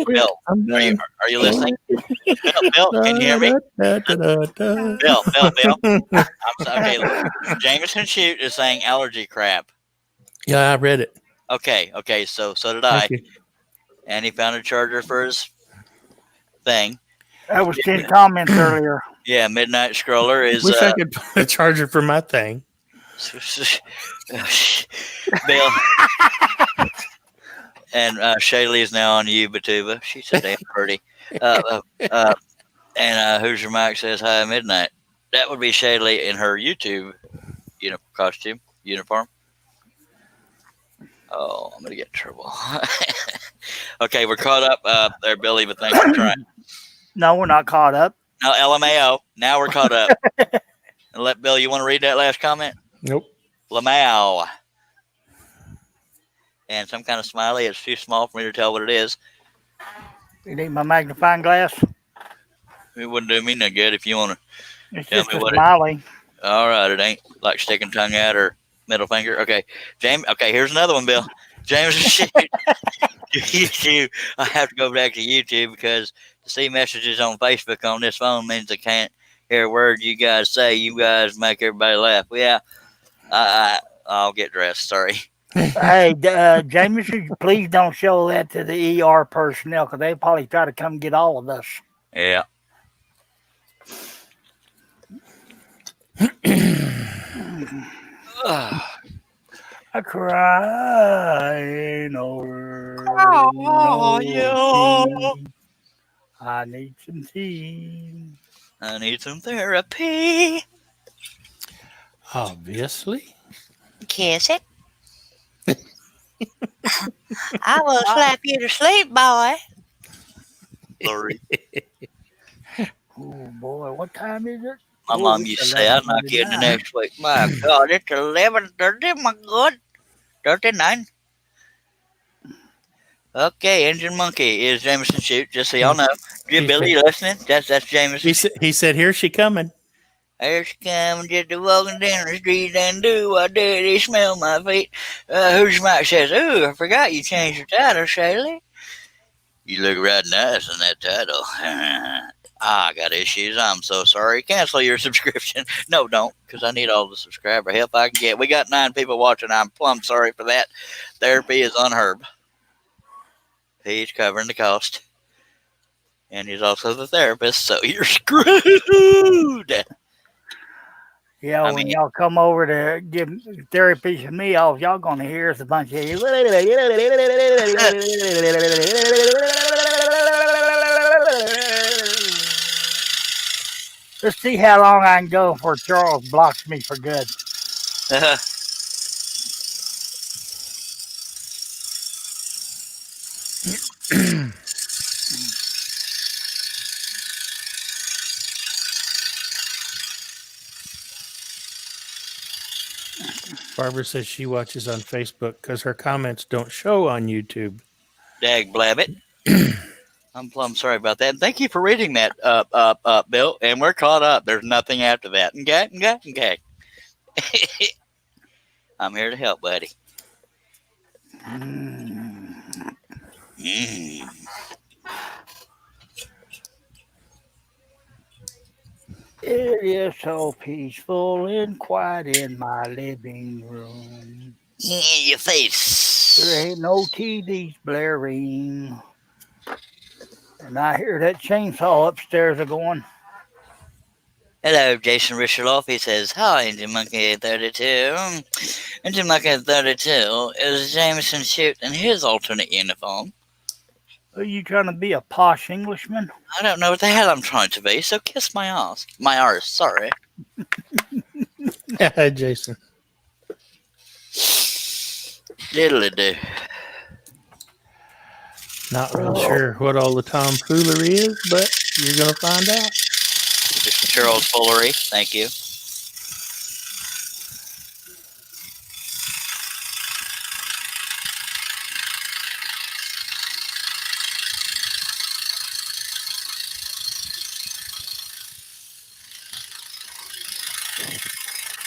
Bill, I'm are you listening? Bill, can you hear me? Bill. Okay, look. Jameson Shoot is saying allergy crap. Yeah, I read it. Okay, so did I. Thank you. And he found a charger for his thing. That was 10 comments earlier. Yeah, Midnight Scroller is Wish I could put a charger for my thing. Bill. And Shaylee is now on Ubatuba. She's so damn pretty. And Hoosier Mike says, hi, Midnight. That would be Shaylee in her YouTube costume, uniform. Oh, I'm going to get in trouble. Okay, we're caught up there, Billy, but thanks for trying. No, we're not caught up. No, LMAO. Now we're caught up. And let Bill, you want to read that last comment? Nope. LMAO. And some kind of smiley. It's too small for me to tell what it is. You need my magnifying glass? It wouldn't do me no good if you want to. It's Tell just me a what smiley. All right, it ain't like sticking tongue out or middle finger. Okay, James. Okay, here's another one, Bill. James, YouTube. I have to go back to YouTube because to see messages on Facebook on this phone means I can't hear a word you guys say. You guys make everybody laugh. Yeah, I'll get dressed. Sorry. Hey, Jameson, please don't show that to the ER personnel because they probably try to come get all of us. Yeah. I cry over. Oh, yeah. I need some tea. I need some therapy. Obviously. Kiss it. I will slap you to sleep, boy. Sorry. Oh boy, what time is it? My mom used to say, I'll knock you in the next week. My God, it's 11:30, my God. 39. Okay, Engine Monkey is Jameson Shoot, just so y'all know. Yeah, Billy, you listening? That's Jameson. He said, "Here she coming." Here she comes, just walking down the street and do I did smell my feet. Who's Mike says, ooh, I forgot you changed your title, Shaylee. You look right nice in that title. I got issues. I'm so sorry. Cancel your subscription. No, don't, because I need all the subscriber help I can get. We got 9 people watching. I'm plumb sorry for that. Therapy is on Herb. He's covering the cost. And he's also the therapist, so you're screwed. Yeah, when y'all come over to give therapy to me, all y'all gonna hear is a bunch of Let's see how long I can go before Charles blocks me for good. Barbara says she watches on Facebook because her comments don't show on YouTube. Dag blabbit. I'm plumb sorry about that. And thank you for reading that, Bill. And we're caught up. There's nothing after that. Okay. I'm here to help, buddy. It is so peaceful and quiet in my living room. Yeah, your face. There ain't no TVs blaring. And I hear that chainsaw upstairs are going. Hello, Jason Richardoff. He says, hi, Engine Monkey 32. Engine Monkey 32 is Jameson Shoot in his alternate uniform. Are you trying to be a posh Englishman? I don't know what the hell I'm trying to be, so kiss my ass. My arse, sorry. Jason. Diddly do. Not real sure what all the tomfoolery is, but you're going to find out. Mr. Charles Foolery, thank you.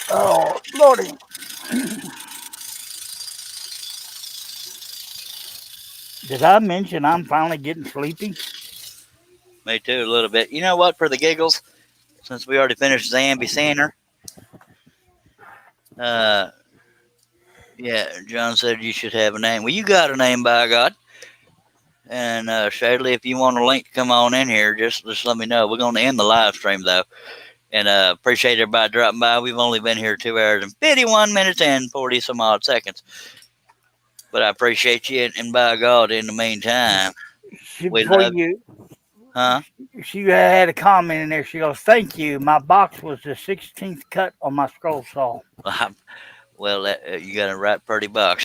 Oh, Lordy. Did I mention I'm finally getting sleepy? Me too, a little bit. You know what, for the giggles, since we already finished Zambi Sander, yeah, John said you should have a name. Well, you got a name, by God. And Shadley, if you want a link to come on in here, just let me know. We're going to end the live stream though, and appreciate everybody dropping by. We've only been here 2 hours and 51 minutes and 40 some odd seconds, but I appreciate you. And by God, in the meantime, we Before love you, huh? she had a comment in there. She goes, "Thank you. My box was the 16th cut on my scroll saw." Well, you got a right pretty box.